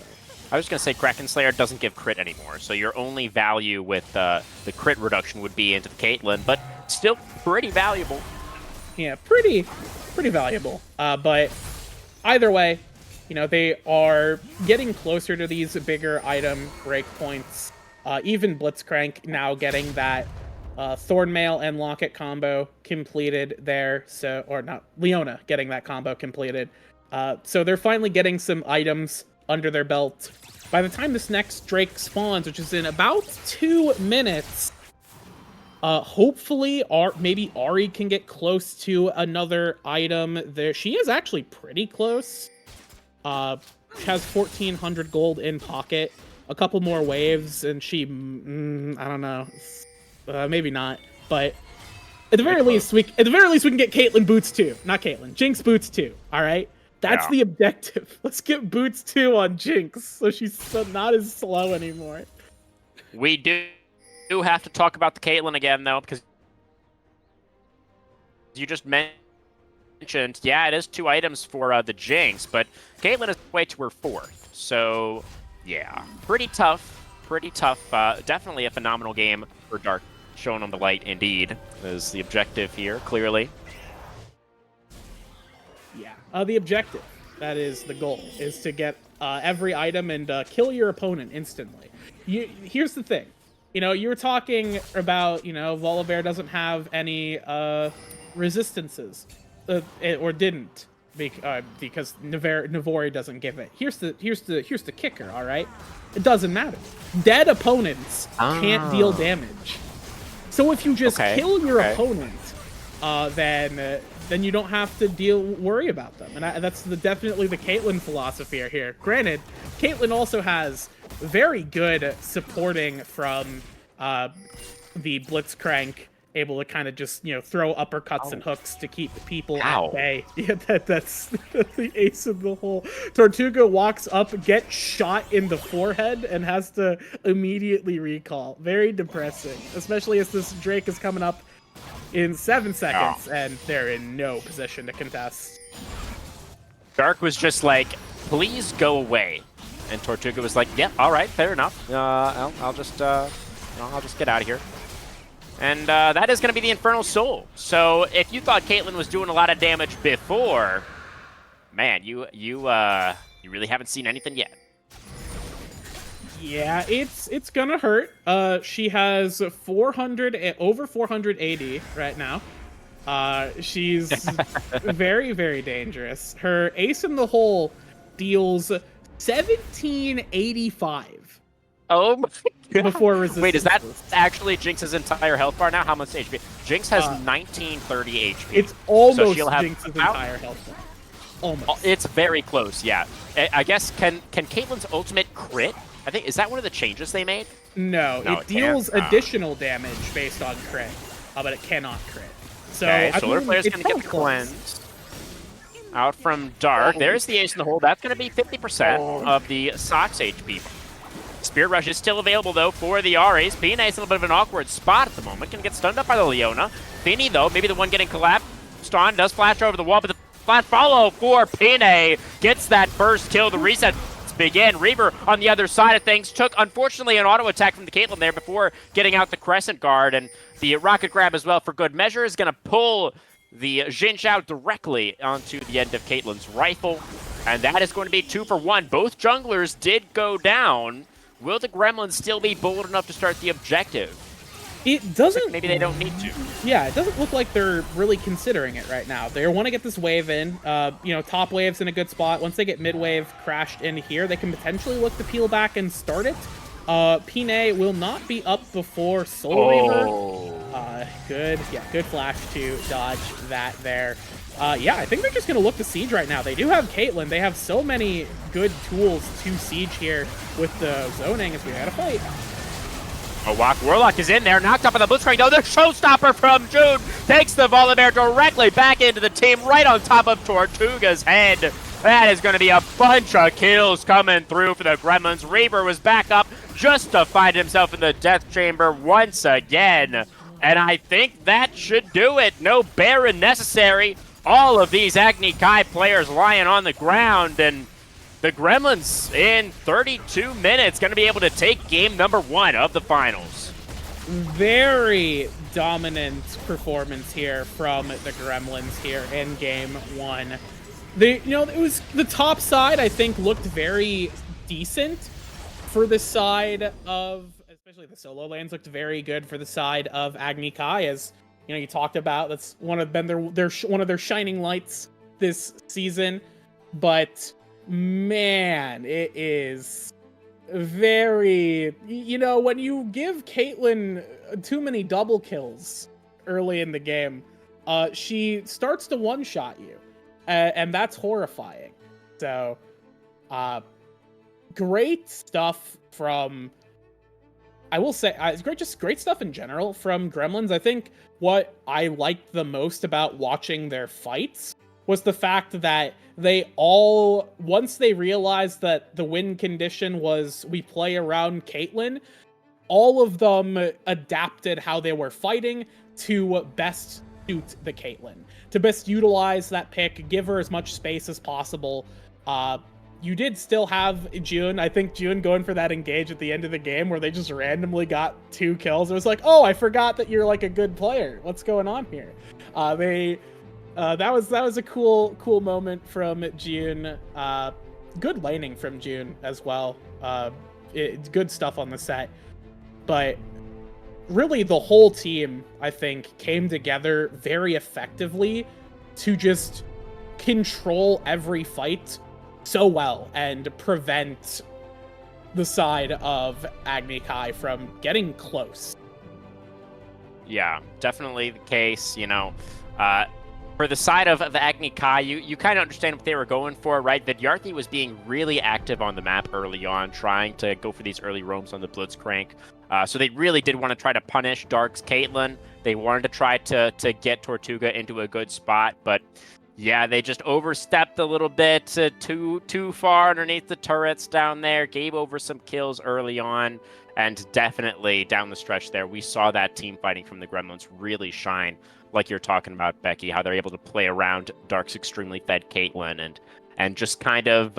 I was going to say Kraken Slayer doesn't give crit anymore, so your only value with the crit reduction would be into the Caitlyn, but still pretty valuable. Yeah, pretty valuable. But either way, you know, they are getting closer to these bigger item breakpoints. Even Blitzcrank now getting that Thornmail and Locket combo completed there. So, or not, Leona getting that combo completed. So they're finally getting some items under their belt. By the time this next Drake spawns, which is in about 2 minutes, hopefully, maybe Ari can get close to another item there. She is actually pretty close. She has 1,400 gold in pocket. A couple more waves, and she, I don't know, maybe not. But at the very least, we can get Caitlyn Boots 2, not Caitlyn, Jinx Boots 2. All right, that's the objective. Let's get Boots 2 on Jinx, so she's not as slow anymore. We do have to talk about the Caitlyn again, though, because you just mentioned, it is 2 items for the Jinx, but Caitlyn is way to her 4th. So, yeah, pretty tough. Definitely a phenomenal game for Dark, shown on the light, indeed, is the objective here, clearly. Yeah, the objective, that is the goal, is to get every item and kill your opponent instantly. Here's the thing. You know, you were talking about, you know, Volibear doesn't have any resistances, or didn't, because Navori doesn't give it. Here's the kicker. All right, it doesn't matter. Dead opponents can't deal damage. So if you just kill your opponent, then you don't have to worry about them. And that's definitely the Caitlyn philosophy here. Granted, Caitlyn also has very good supporting from the Blitzcrank, able to kind of just, you know, throw uppercuts and hooks to keep people at bay. Yeah, that's the Ace of the Hole. Tortuga walks up, gets shot in the forehead, and has to immediately recall. Very depressing, especially as this Drake is coming up in 7 seconds, and they're in no position to contest. Dark was just like, please go away. And Tortuga was like, yeah, all right, fair enough. I'll just get out of here. And that is going to be the Infernal Soul. So if you thought Caitlyn was doing a lot of damage before, man, you really haven't seen anything yet. Yeah, it's gonna hurt. She has over 400 AD right now. She's very, very dangerous. Her ace in the hole deals 1785. Oh my god. Before resistance. Wait, is that actually Jinx's entire health bar now? How much HP? Jinx has 1930 HP. It's almost so she'll have Jinx's entire health bar. Almost. It's very close, yeah. I guess, can Caitlyn's ultimate crit? I think, is that one of the changes they made? No, it deals additional damage based on crit, but it cannot crit. So, okay, Solar Flare's going to get the cleanse. Out from Dark. There's the ace in the hole. That's going to be 50% of the Sox HP. Spirit Rush is still available, though, for the Ares. Pine is a little bit of an awkward spot at the moment. Can get stunned up by the Leona. Finny, though, maybe the one getting collapsed on, does flash over the wall, but the flat follow for Pine gets that first kill. The reset begin. Reaver on the other side of things took, unfortunately, an auto attack from the Caitlyn there before getting out the Crescent Guard, and the rocket grab as well for good measure is going to pull the Jinx out directly onto the end of Caitlyn's rifle, and that is going to be 2 for 1. Both junglers did go down. Will the Gremlins still be bold enough to start the objective? It doesn't... Maybe they don't need to. Yeah, it doesn't look like they're really considering it right now. They want to get this wave in. Top wave's in a good spot. Once they get mid wave crashed in here, they can potentially look to peel back and start it. Pine will not be up before Soul Reaver. Good flash to dodge that there. I think they're just going to look to siege right now. They do have Caitlyn. They have so many good tools to siege here with the zoning as we had a fight. Warlock is in there, knocked up on the Blitzcrank. No, the showstopper from June takes the Volibear directly back into the team, right on top of Tortuga's head. That is going to be a bunch of kills coming through for the Gremlins. Reaver was back up just to find himself in the death chamber once again. And I think that should do it. No Baron necessary. All of these Agni Kai players lying on the ground, and the Gremlins in 32 minutes going to be able to take game number 1 of the finals. Very dominant performance here from the Gremlins here in game 1. It was the top side, I think, looked very decent for the side of, especially the solo lanes looked very good for the side of Agni Kai, as you talked about. That's one of their shining lights this season. But man, it is very, when you give Caitlyn too many double kills early in the game, she starts to one-shot you, and that's horrifying. So, great stuff from, I will say, it's great stuff in general from Gremlins. I think what I liked the most about watching their fights was the fact that they all, once they realized that the win condition was we play around Caitlyn, all of them adapted how they were fighting to best suit the Caitlyn, to best utilize that pick, give her as much space as possible. You did still have June. I think June going for that engage at the end of the game where they just randomly got 2 kills. It was like, oh, I forgot that you're like a good player. What's going on here? That was a cool moment from June. Good laning from June as well. Good stuff on the set. But really the whole team, I think, came together very effectively to just control every fight so well and prevent the side of Agni Kai from getting close. Yeah, definitely the case, For the side of Agni Kai, you kind of understand what they were going for, right? Vidyarthi was being really active on the map early on, trying to go for these early roams on the Blitzcrank. So they really did want to try to punish Dark's Caitlyn. They wanted to try to get Tortuga into a good spot, but yeah, they just overstepped a little bit too far underneath the turrets down there, gave over some kills early on, and definitely down the stretch there, we saw that team fighting from the Gremlins really shine, like you're talking about, Becky, how they're able to play around Dark's extremely fed Caitlyn and just kind of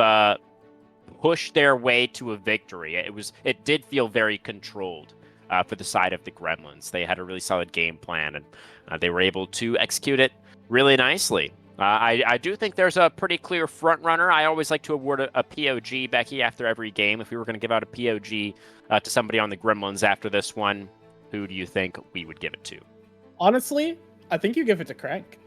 push their way to a victory. It did feel very controlled for the side of the Gremlins. They had a really solid game plan, and they were able to execute it really nicely. I do think there's a pretty clear front runner. I always like to award a POG, Becky, after every game. If we were going to give out a POG to somebody on the Gremlins after this one, who do you think we would give it to? Honestly, I think you give it to Crank.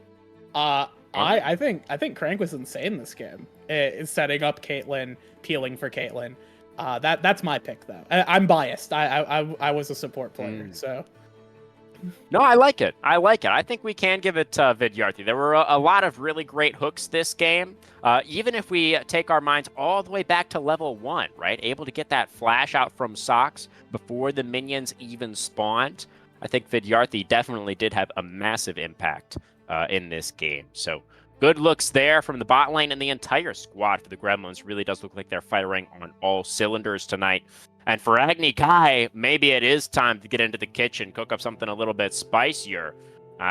Okay. I think Crank was insane this game. It's setting up Caitlyn, peeling for Caitlyn. That's my pick though. I'm biased. I was a support player, so. No, I like it. I think we can give it to Vidyarthi. There were a lot of really great hooks this game. Even if we take our minds all the way back to level 1, right? Able to get that flash out from Socks before the minions even spawned. I think Vidyarthi definitely did have a massive impact in this game. So good looks there from the bot lane, and the entire squad for the Gremlins really does look like they're firing on all cylinders tonight. And for Agni Kai, maybe it is time to get into the kitchen, cook up something a little bit spicier.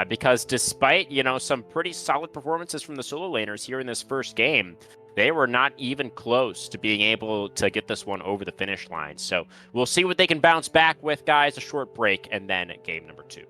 Because despite, some pretty solid performances from the solo laners here in this first game, they were not even close to being able to get this one over the finish line. So we'll see what they can bounce back with, guys. A short break, and then game number 2.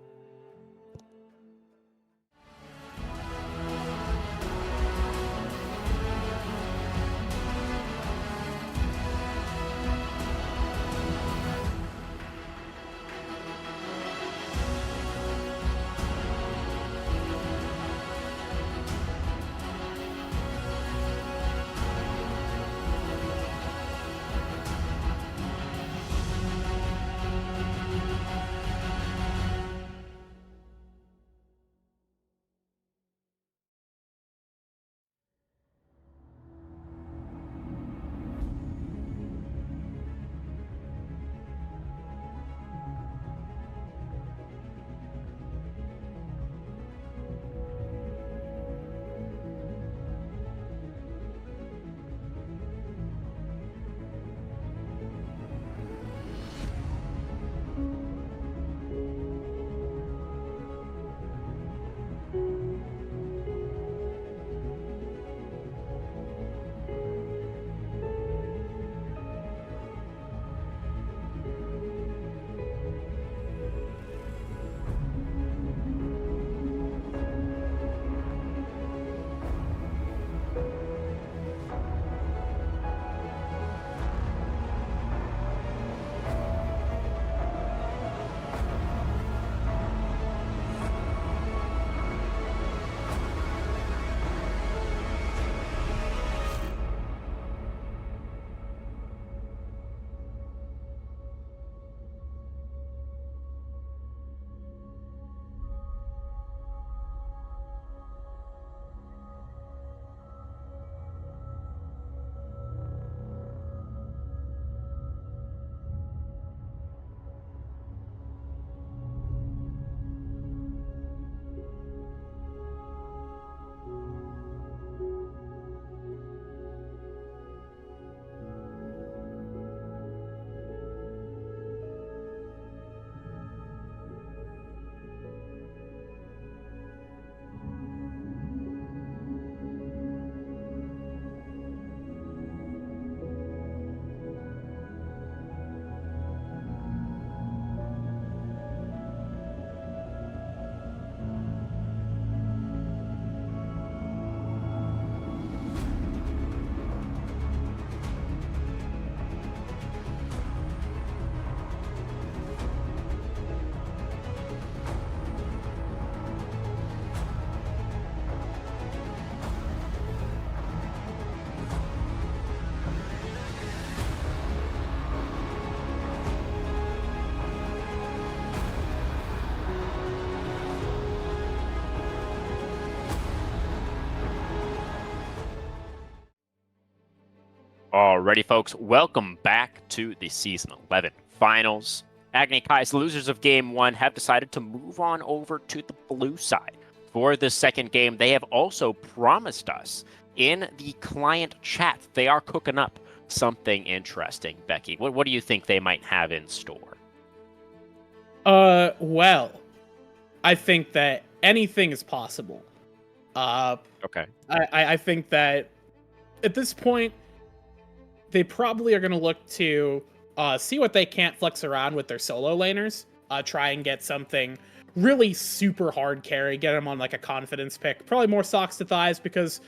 Alrighty, folks, welcome back to the Season 11 Finals. Agni Kai's losers of Game 1 have decided to move on over to the blue side. For this second game, they have also promised us in the client chat they are cooking up something interesting. Becky, what do you think they might have in store? Well, I think that anything is possible. Okay. I think that at this point, they probably are going to look to see what they can't flex around with their solo laners. Try and get something really super hard carry, get them on like a confidence pick. Probably more socks to thighs because,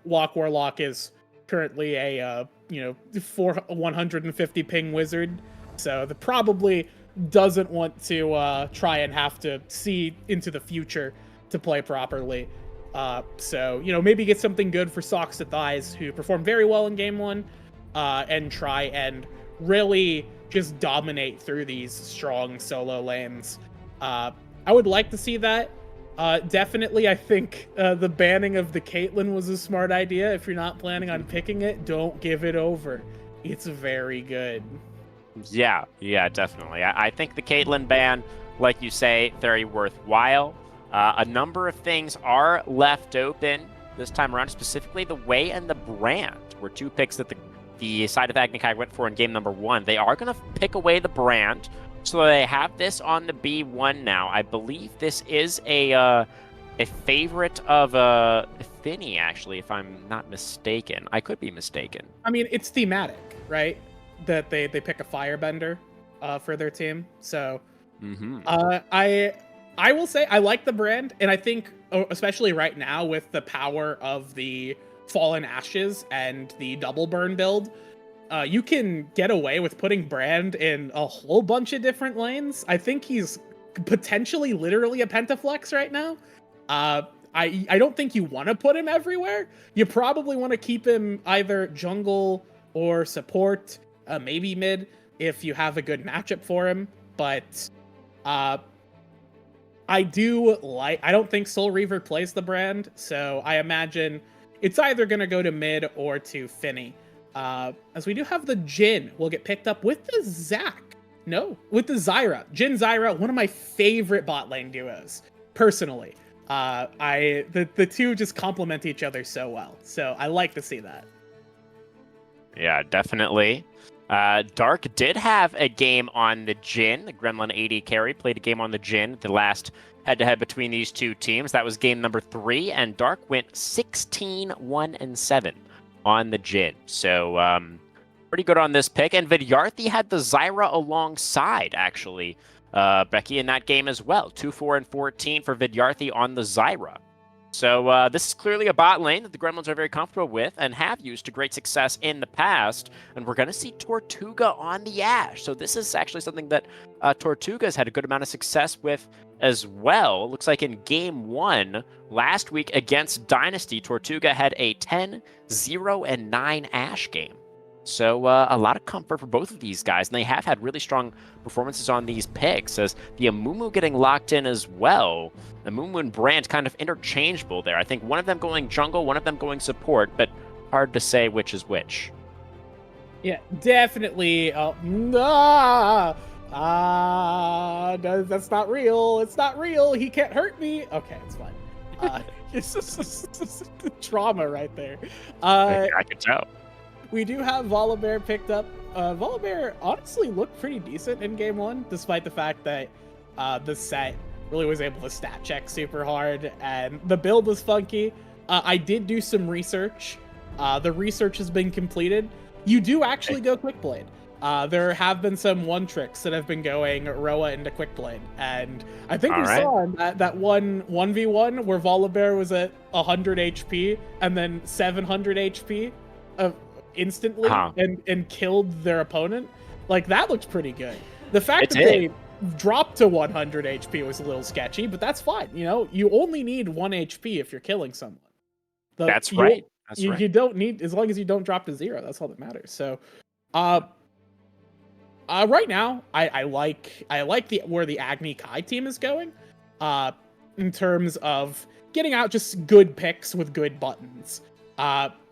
Walk Warlock is currently a, 150 ping wizard. So the probably doesn't want to try and have to see into the future to play properly. So, maybe get something good for socks to thighs who perform very well in game one, and try and really just dominate through these strong solo lanes. I would like to see that. Definitely, I think the banning of the Caitlyn was a smart idea. If you're not planning on picking it, don't give it over. It's very good. Yeah, definitely. I think the Caitlyn ban, like you say, very worthwhile. A number of things are left open this time around, specifically the Way and the Brand were two picks that the side of Agni went for in game number 1. They are going to pick away the Brand, so they have this on the B1 now. I believe this is a favorite of Finny, actually, if I'm not mistaken. I could be mistaken. I mean, it's thematic, right? That they pick a firebender for their team. So I will say I like the Brand, and I think especially right now with the power of the Fallen Ashes and the double burn build, you can get away with putting Brand in a whole bunch of different lanes. I think he's potentially literally a pentaflex right now. I don't think you want to put him everywhere. You probably want to keep him either jungle or support, maybe mid if you have a good matchup for him. But I don't think Soul Reaver plays the Brand, so I imagine it's either going to go to mid or to Finny. As we do have the Jhin will get picked up with the Zac. No, with the Zyra. Jhin Zyra, one of my favorite bot lane duos, personally. The two just complement each other so well. So I like to see that. Yeah, definitely. Dark did have a game on the Jhin. The Gremlin 80 carry played a game on the Jhin, the last head-to-head between these two teams. That was game number 3, and Dark went 16-1-7 on the Jhin. So pretty good on this pick. And Vidyarthi had the Zyra alongside, actually, Becky, in that game as well. 2-4-14 for Vidyarthi on the Zyra. So this is clearly a bot lane that the Gremlins are very comfortable with and have used to great success in the past. And we're going to see Tortuga on the Ashe. So this is actually something that Tortuga's had a good amount of success with as well. It looks like in game 1 last week against Dynasty, Tortuga had a 10-0-9 Ashe game. So a lot of comfort for both of these guys, and they have had really strong performances on these picks, as the Amumu getting locked in as well. Amumu and Brand kind of interchangeable there. I think one of them going jungle, one of them going support, but hard to say which is which. Yeah, definitely. That's not real. It's not real. He can't hurt me. Okay, it's fine. It's just trauma right there. I can tell. We do have Volibear picked up. Volibear honestly looked pretty decent in game 1, despite the fact that the set really was able to stat check super hard, and the build was funky. I did do some research. The research has been completed. You do actually go Quickblade. There have been some one tricks that have been going Roa into Quickblade, and I think we saw in that 1v1 where Volibear was at 100 HP and then 700 HP instantly and killed their opponent. Like, that looked pretty good. The fact that they dropped to 100 HP was a little sketchy, but that's fine. You only need 1 HP if you're killing someone. That's right. You don't need, as long as you don't drop to 0, that's all that matters. So right now I like where the Agni Kai team is going in terms of getting out just good picks with good buttons.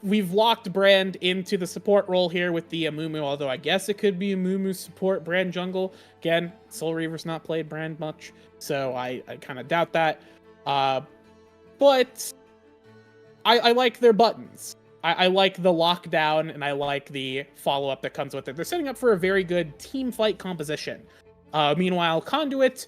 We've locked Brand into the support role here with the Amumu, although I guess it could be Amumu support, Brand jungle. Again, Soul Reaver's not played Brand much, so I kind of doubt that. But I like their buttons. I like the lockdown, and I like the follow-up that comes with it. They're setting up for a very good team fight composition. Meanwhile, Conduit,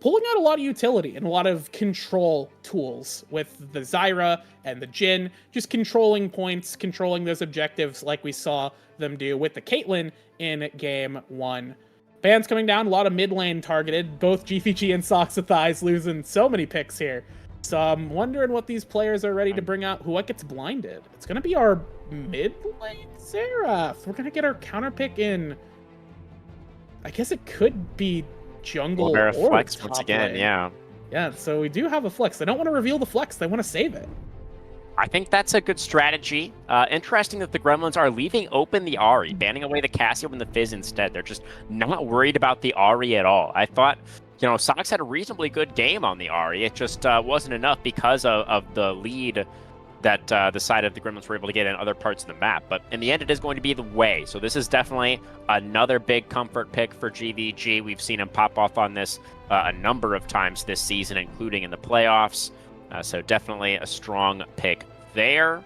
pulling out a lot of utility and a lot of control tools with the Zyra and the Jhin, just controlling points, controlling those objectives like we saw them do with the Caitlyn in game 1. Bans coming down, a lot of mid lane targeted, both GVG and Soxathies losing so many picks here. So I'm wondering what these players are ready to bring out. What gets blinded? It's going to be our mid lane Seraph. We're going to get our counter pick in. I guess it could be jungle or flex top once again, lane. yeah. Yeah, so we do have a flex. They don't want to reveal the flex. They want to save it. I think that's a good strategy. Interesting that the Gremlins are leaving open the Ahri, banning away the Cassio and the Fizz instead. They're just not worried about the Ahri at all. I thought, Sox had a reasonably good game on the Ahri. It just wasn't enough because of the lead that the side of the Gremlins were able to get in other parts of the map. But in the end, it is going to be the way. So this is definitely another big comfort pick for GVG. We've seen him pop off on this a number of times this season, including in the playoffs. So definitely a strong pick there.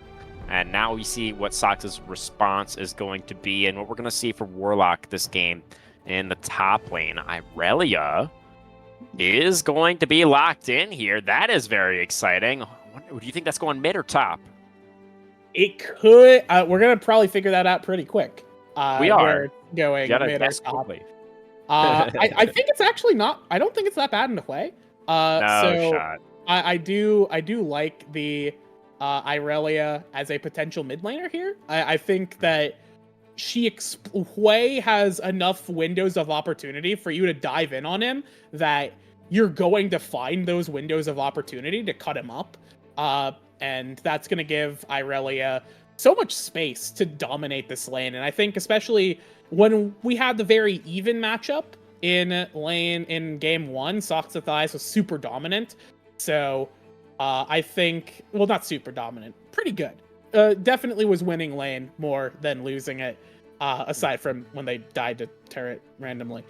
And now we see what Sox's response is going to be and what we're going to see for Warlock this game in the top lane. Irelia is going to be locked in here. That is very exciting. Do you think that's going mid or top? It could. We're going to probably figure that out pretty quick. We are. Going mid or top. I think it's actually not. I don't think it's that bad in a way. No shot. I do like the Irelia as a potential mid laner here. I think that Hui has enough windows of opportunity for you to dive in on him that you're going to find those windows of opportunity to cut him up. And that's going to give Irelia so much space to dominate this lane. And I think especially when we had the very even matchup in lane in game 1, Soxathies was super dominant. So I think, well, not super dominant, pretty good. Definitely was winning lane more than losing it, aside from when they died to turret randomly.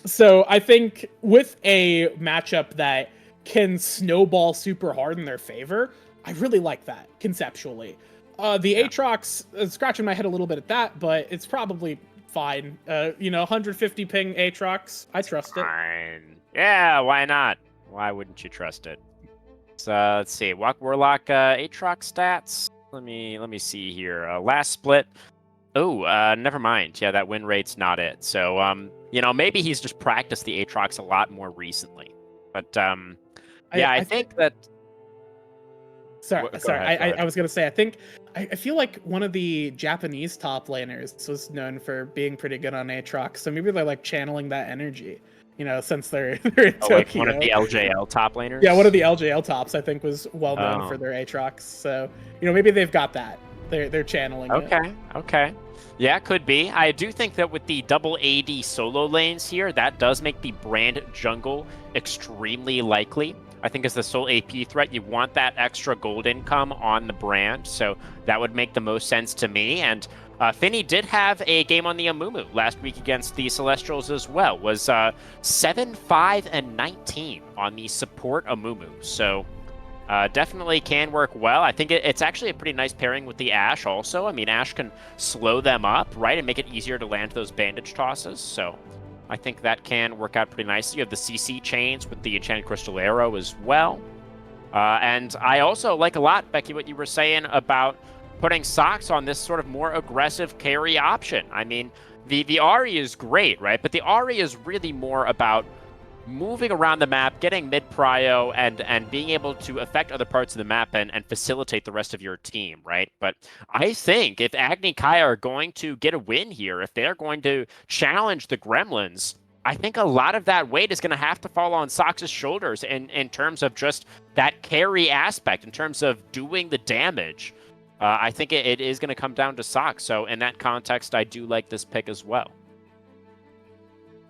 So I think with a matchup that can snowball super hard in their favor, I really like that conceptually. The Aatrox, scratching my head a little bit at that, but it's probably fine. 150 ping Aatrox, I trust it. Fine. Yeah, why not? Why wouldn't you trust it? So let's see. Warlock Aatrox stats. Let me see here. Last split. Oh, never mind. Yeah, that win rate's not it. So maybe he's just practiced the Aatrox a lot more recently. But I think that. Sorry. I was gonna say I feel like one of the Japanese top laners was known for being pretty good on Aatrox, so maybe they're like channeling that energy. Since they're in Tokyo. Like one of the LJL top laners? Yeah, one of the LJL tops, I think, was well known for their Aatrox. So, maybe they've got that. They're channeling it. Okay. Yeah, could be. I do think that with the double AD solo lanes here, that does make the brand jungle extremely likely. I think as the sole AP threat, you want that extra gold income on the brand. So that would make the most sense to me. And Finny did have a game on the Amumu last week against the Celestials as well. Was 7-5-19 on the support Amumu. So definitely can work well. I think it's actually a pretty nice pairing with the Ashe also. I mean, Ashe can slow them up, right, and make it easier to land those bandage tosses. So I think that can work out pretty nicely. You have the CC chains with the Enchanted Crystal Arrow as well. And I also like a lot, Becky, what you were saying about putting Sox on this sort of more aggressive carry option. I mean, the Ahri is great, right? But the Ahri is really more about moving around the map, getting mid-prio, and being able to affect other parts of the map and facilitate the rest of your team, right? But I think if Agni Kaya are going to get a win here, if they're going to challenge the Gremlins, I think a lot of that weight is going to have to fall on Sox's shoulders in terms of just that carry aspect, in terms of doing the damage. I think it is going to come down to Sox. So in that context, I do like this pick as well.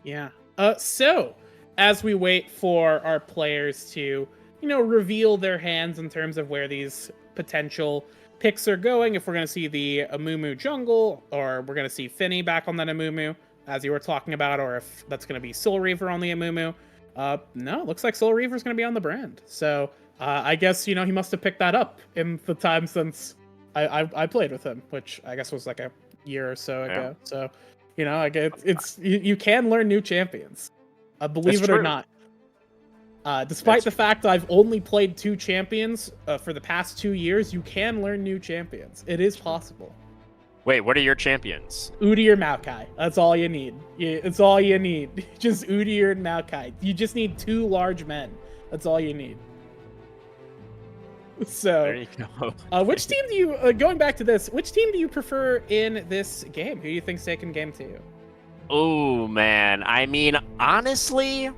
Yeah. So as we wait for our players to, reveal their hands in terms of where these potential picks are going, if we're going to see the Amumu jungle, or we're going to see Finny back on that Amumu, as you were talking about, or if that's going to be Soul Reaver on the Amumu. No, it looks like Soul Reaver's going to be on the brand. So I guess, he must have picked that up in the time since I played with him, which I guess was like a year or so ago. So, I guess you can learn new champions. Believe it or true. not. Despite the fact I've only played 2 champions for the past 2 years, you can learn new champions. It is possible. Wait, what are your champions? Udyr and Maokai. That's all you need. It's all you need. Just Udyr and Maokai. You just need 2 large men. That's all you need. So, There you go. which team do you, going back to this, which team do you prefer in this game? Who do you think's taking game 2? Oh, man. I mean, honestly,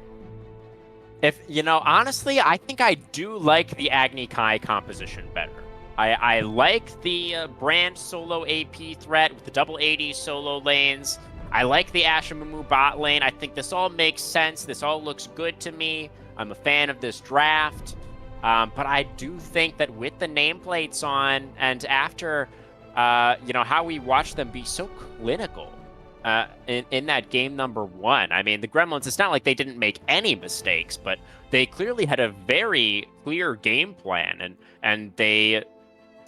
honestly, I think I do like the Agni Kai composition better. I like the Brand solo AP threat with the double AD solo lanes. I like the Ashimumu bot lane. I think this all makes sense. This all looks good to me. I'm a fan of this draft. But I do think that with the nameplates on and after, how we watch them be so clinical in that game number 1. I mean, the Gremlins, it's not like they didn't make any mistakes, but they clearly had a very clear game plan and they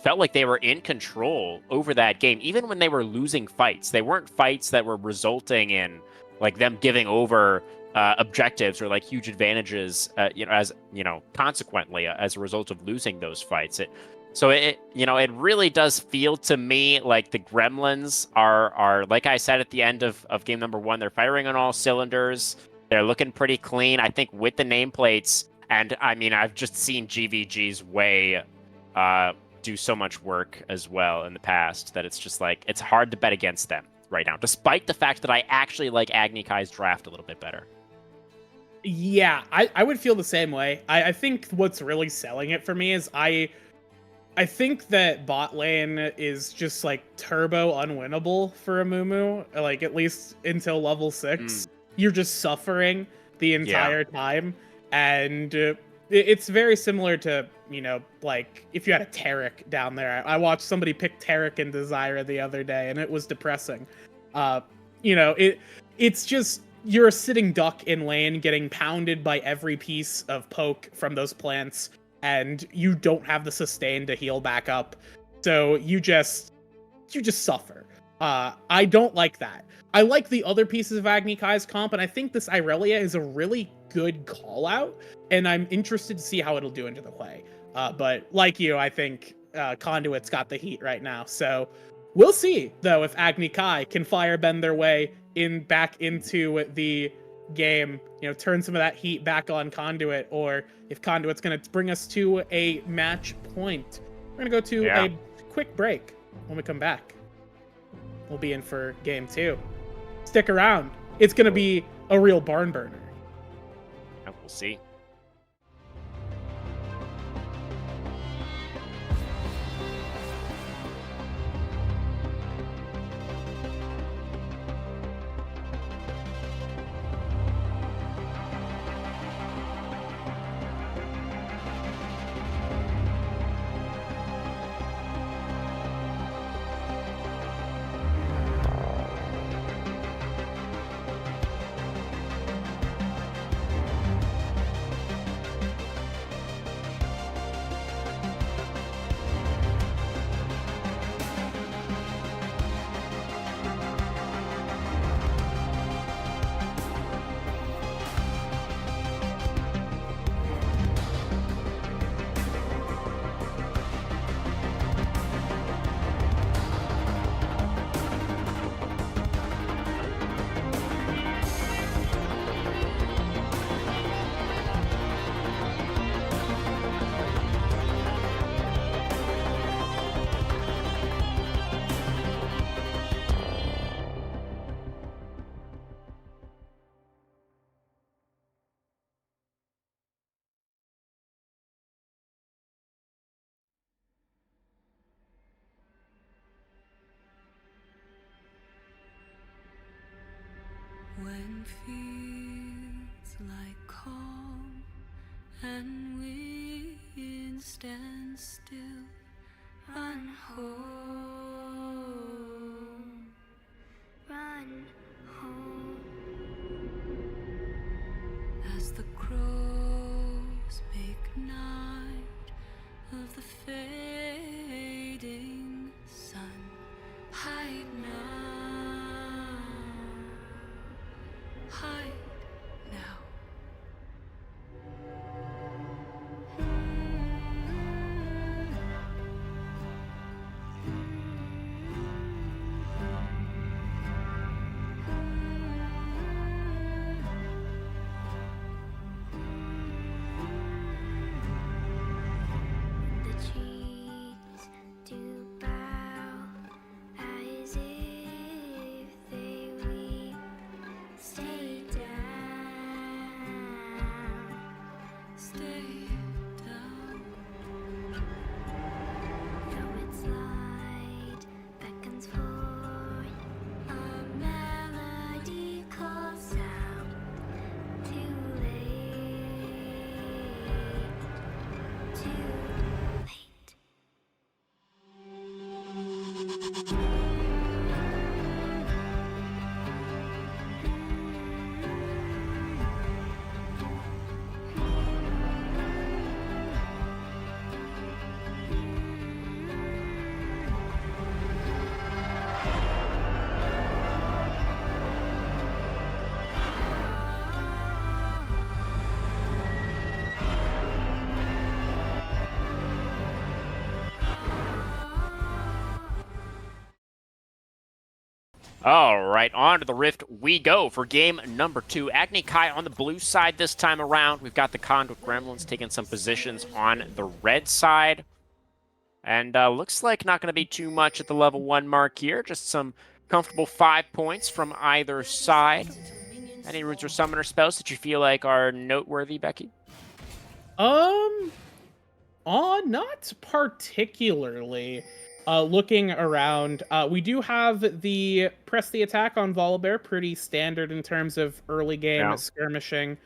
felt like they were in control over that game, even when they were losing fights. They weren't fights that were resulting in like them giving over objectives or like huge advantages, consequently as a result of losing those fights. It really does feel to me like the Gremlins are like I said at the end of game number 1, they're firing on all cylinders. They're looking pretty clean. I think with the nameplates, and I mean, I've just seen GVG's way do so much work as well in the past that it's just like it's hard to bet against them right now, despite the fact that I actually like Agni Kai's draft a little bit better. Yeah, I would feel the same way. I think what's really selling it for me is I think that bot lane is just like turbo unwinnable for a Mumu, like at least until level 6. You're just suffering the entire time, and it's very similar to, like if you had a Taric down there. I watched somebody pick Taric into Zyra the other day, and it was depressing. It's just you're a sitting duck in lane getting pounded by every piece of poke from those plants, and you don't have the sustain to heal back up. So you just suffer. I don't like that. I like the other pieces of Agni Kai's comp, and I think this Irelia is a really good call out, and I'm interested to see how it'll do into the play. But like you, I think Conduit's got the heat right now. So we'll see, though, if Agni Kai can firebend their way back into the game, turn some of that heat back on Conduit, or if Conduit's going to bring us to a match point. We're going to go to a quick break. When we come back, we'll be in for game 2. Stick around. It's going to be a real barn burner. And we'll see. When feels like calm and wind stands still, run home, run home. As the crows make night of the fading sun, hide now. Hide now. All right, on to the Rift we go for game number 2. Agni Kai on the blue side this time around. We've got the Conduit Gremlins taking some positions on the red side. And looks like not going to be too much at the level 1 mark here. Just some comfortable 5 points from either side. Any runes or summoner spells that you feel like are noteworthy, Becky? Not particularly. Looking around, we do have the press the attack on Volibear, pretty standard in terms of early game skirmishing.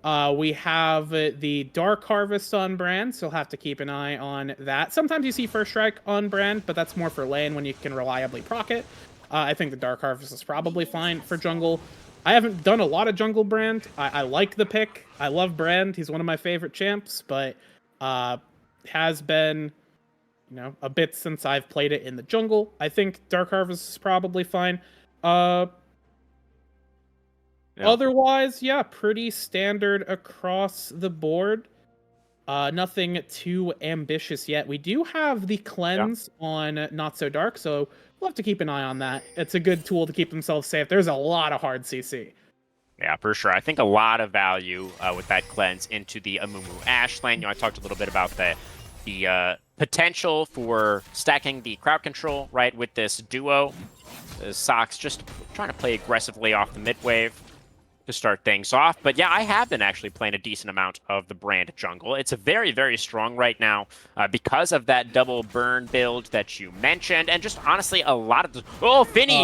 We have the Dark Harvest on brand, so have to keep an eye on that. Sometimes you see First Strike on brand, but that's more for lane when you can reliably proc it. I think the Dark Harvest is probably fine for jungle. I haven't done a lot of jungle brand. I like the pick. I love brand. He's one of my favorite champs, but has been, a bit since I've played it in the jungle. I think Dark Harvest is probably fine. Otherwise, yeah, pretty standard across the board. Nothing too ambitious yet. We do have the cleanse on Not So Dark, so we'll have to keep an eye on that. It's a good tool to keep themselves safe. There's a lot of hard CC. Yeah, for sure. I think a lot of value with that cleanse into the Amumu Ash lane. I talked a little bit about the potential for stacking the crowd control, right, with this duo. Sox just trying to play aggressively off the mid wave to start things off. But yeah, I have been actually playing a decent amount of the brand jungle. It's a very, very strong right now because of that double burn build that you mentioned. And just honestly, a lot of the... Oh, Finny!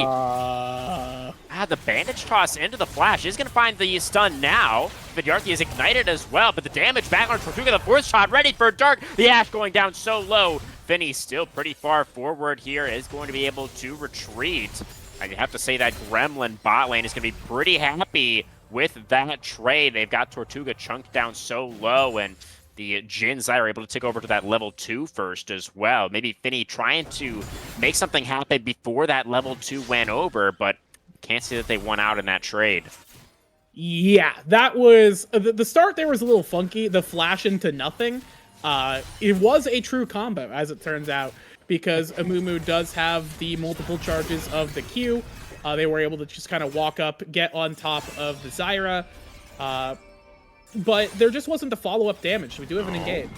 The bandage toss into the flash is going to find the stun now. Vidyarthi is ignited as well, but the damage back on Tortuga, the fourth shot ready for Dark. The Ash going down so low. Finny still pretty far forward here, is going to be able to retreat. And you have to say that Gremlin bot lane is going to be pretty happy with that trade. They've got Tortuga chunked down so low, and the Jins are able to take over to that level 2 first as well. Maybe Finny trying to make something happen before that level 2 went over, but can't see that they won out in that trade. Yeah, that was... The start there was a little funky. The flash into nothing. It was a true combo, as it turns out, because Amumu does have the multiple charges of the Q. They were able to just kind of walk up, get on top of the Zyra. But there just wasn't the follow-up damage. We do have an engage.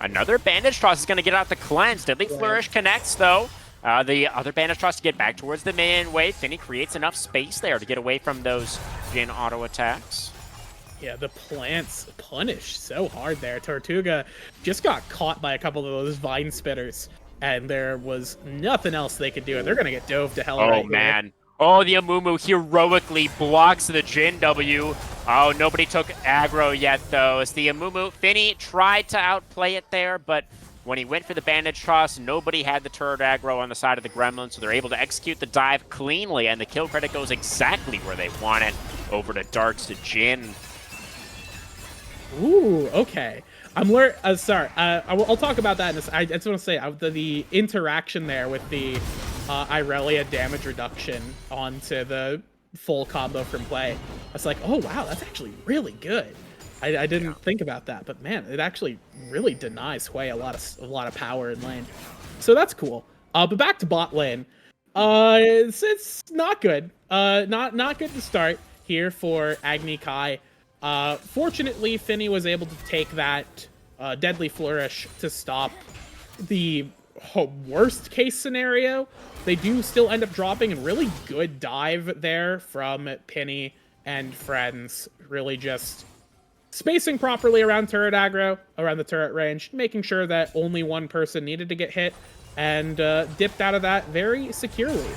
Another bandage toss is going to get out the cleanse. Deadly Flourish connects, though. The other bandage toss to get back towards the main wave. Finny creates enough space there to get away from those Jin auto attacks. Yeah, the plants punish so hard there. Tortuga just got caught by a couple of those vine spitters, and there was nothing else they could do. They're going to get dove to hell right man. Here. Oh, the Amumu heroically blocks the Jin W. Oh, nobody took aggro yet, though. As the Amumu, Finny tried to outplay it there, but when he went for the bandage toss, nobody had the turret aggro on the side of the Gremlin, so they're able to execute the dive cleanly, and the kill credit goes exactly where they want it, over to Darks to Jin. Ooh, okay. Sorry, I'll talk about that in this. I just want to say the interaction there with the Irelia damage reduction onto the full combo from play. I was like, oh wow, that's actually really good. I didn't think about that, but man, it actually really denies Hui a lot of power in lane. So that's cool. But back to bot lane. It's not good. Not good to start here for Agni Kai. Fortunately, Finny was able to take that Deadly Flourish to stop the worst case scenario. They do still end up dropping a really good dive there from Penny and friends. Really just spacing properly around turret aggro, around the turret range, making sure that only one person needed to get hit, and dipped out of that very securely.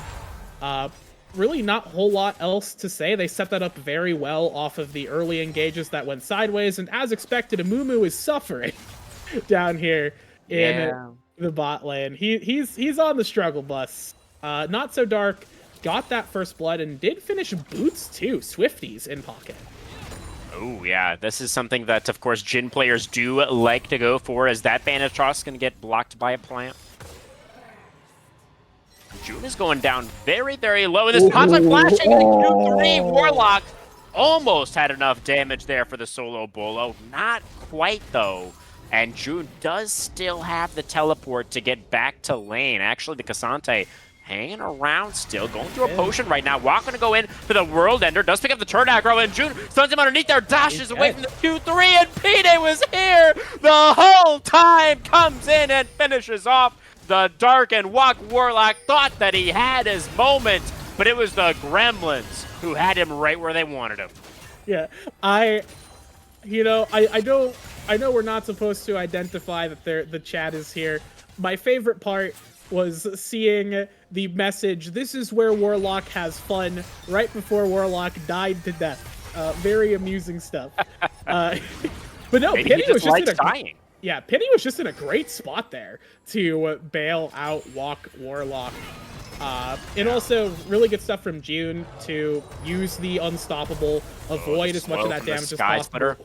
Really not a whole lot else to say. They set that up very well off of the early engages that went sideways, and as expected, Amumu is suffering down here in the bot lane. He's on the struggle bus. Not So Dark got that first blood and did finish boots too. Swifties in pocket. Oh yeah, this is something that, of course, Jin players do like to go for, as that bandage toss is going to get blocked by a plant. June is going down very, very low, and this conflict flashing into Q3. Warlock almost had enough damage there for the solo bolo. Not quite, though. And June does still have the teleport to get back to lane. Actually, the Cassante hanging around still, going through a potion right now. Walk gonna go in for the World Ender, does pick up the turn aggro, and June stuns him underneath there, dashes away from the 2-3, and Payday was here the whole time, comes in and finishes off the Dark, and Walk Warlock thought that he had his moment, but it was the Gremlins who had him right where they wanted him. Yeah, I know we're not supposed to identify that the chat is here. My favorite part was seeing the message, "This is where Warlock has fun," right before Warlock died to death. Very amusing stuff. But no, Maybe Penny he was just just likes dying. Yeah, Penny was just in a great spot there to bail out Walk Warlock. And also really good stuff from June to use the Unstoppable, avoid as much of that damage as possible.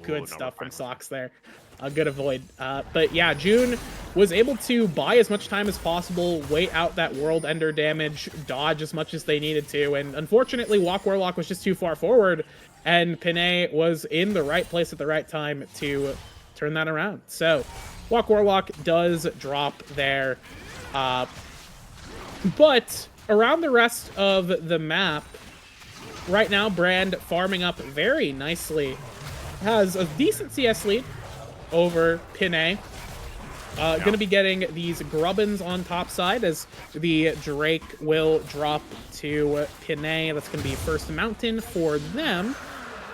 Good stuff from Socks there. A good avoid. But yeah, June was able to buy as much time as possible, wait out that World Ender damage, dodge as much as they needed to, and unfortunately Walk Warlock was just too far forward, and Pinay was in the right place at the right time to turn that around. So Walk Warlock does drop there. But around the rest of the map, right now Brand farming up very nicely. Has a decent CS lead over Pinay. Gonna be getting these Grubbins on top side as the Drake will drop to Pinay. That's gonna be first Mountain for them.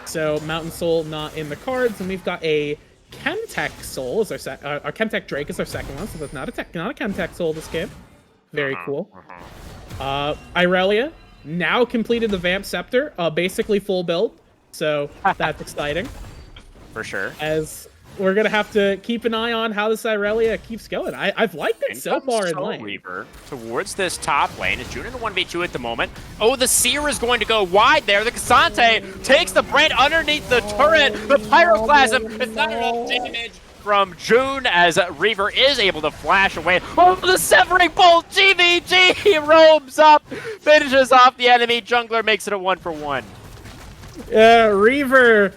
So Mountain Soul not in the cards, and we've got a Chemtech Soul as our Chemtech Drake is our second one, so that's not a Chemtech Soul this game. Very cool. Irelia now completed the Vamp Scepter, basically full build, so that's exciting. For sure. As we're gonna have to keep an eye on how this Irelia keeps going. I've liked it so far in lane. Reaver towards this top lane. It's June in a 1v2 at the moment. Oh, the Seer is going to go wide there. The Cassante takes the Brand underneath the turret. The Pyroclasm is not enough damage from June as Reaver is able to flash away. Oh, the Severing Bolt! GVG roams up, finishes off the enemy jungler, makes it a 1-for-1. Reaver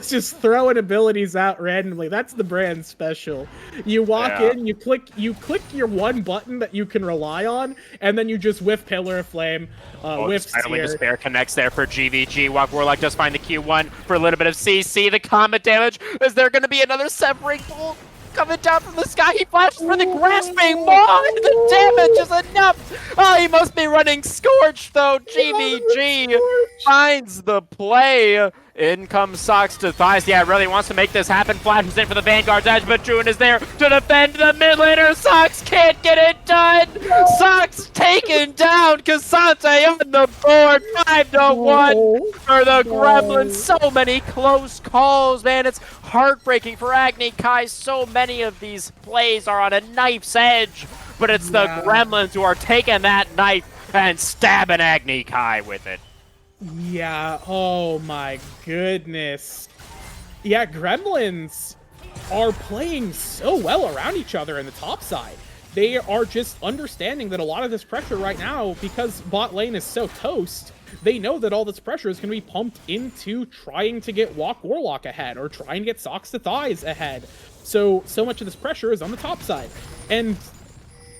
just throwing abilities out randomly. That's the Brand special. You walk in, you click your one button that you can rely on, and then you just whiff Pillar of Flame, whiff Seer. Despair connects there for GVG. Walk Warlock does find the Q1 for a little bit of CC. The combat damage. Is there going to be another Severing Bolt coming down from the sky? He flashes for the Grasping Maw, and the damage is enough. Oh, he must be running Scorch, though. GVG finds the play. In comes Socks to Thighs. Yeah, really wants to make this happen. Flashes in for the Vanguard's edge, but June is there to defend the mid laner. Socks can't get it done. Socks taken down. Cassante on the board. 5-1 for the Gremlins. So many close calls, man. It's heartbreaking for Agni Kai. So many of these plays are on a knife's edge, but it's the Gremlins who are taking that knife and stabbing Agni Kai with it. Yeah, oh my goodness. Yeah, Gremlins are playing so well around each other in the top side. They are just understanding that a lot of this pressure right now, because bot lane is so toast, they know that all this pressure is going to be pumped into trying to get Walk Warlock ahead or trying to get Socks to Thighs ahead. So much of this pressure is on the top side. And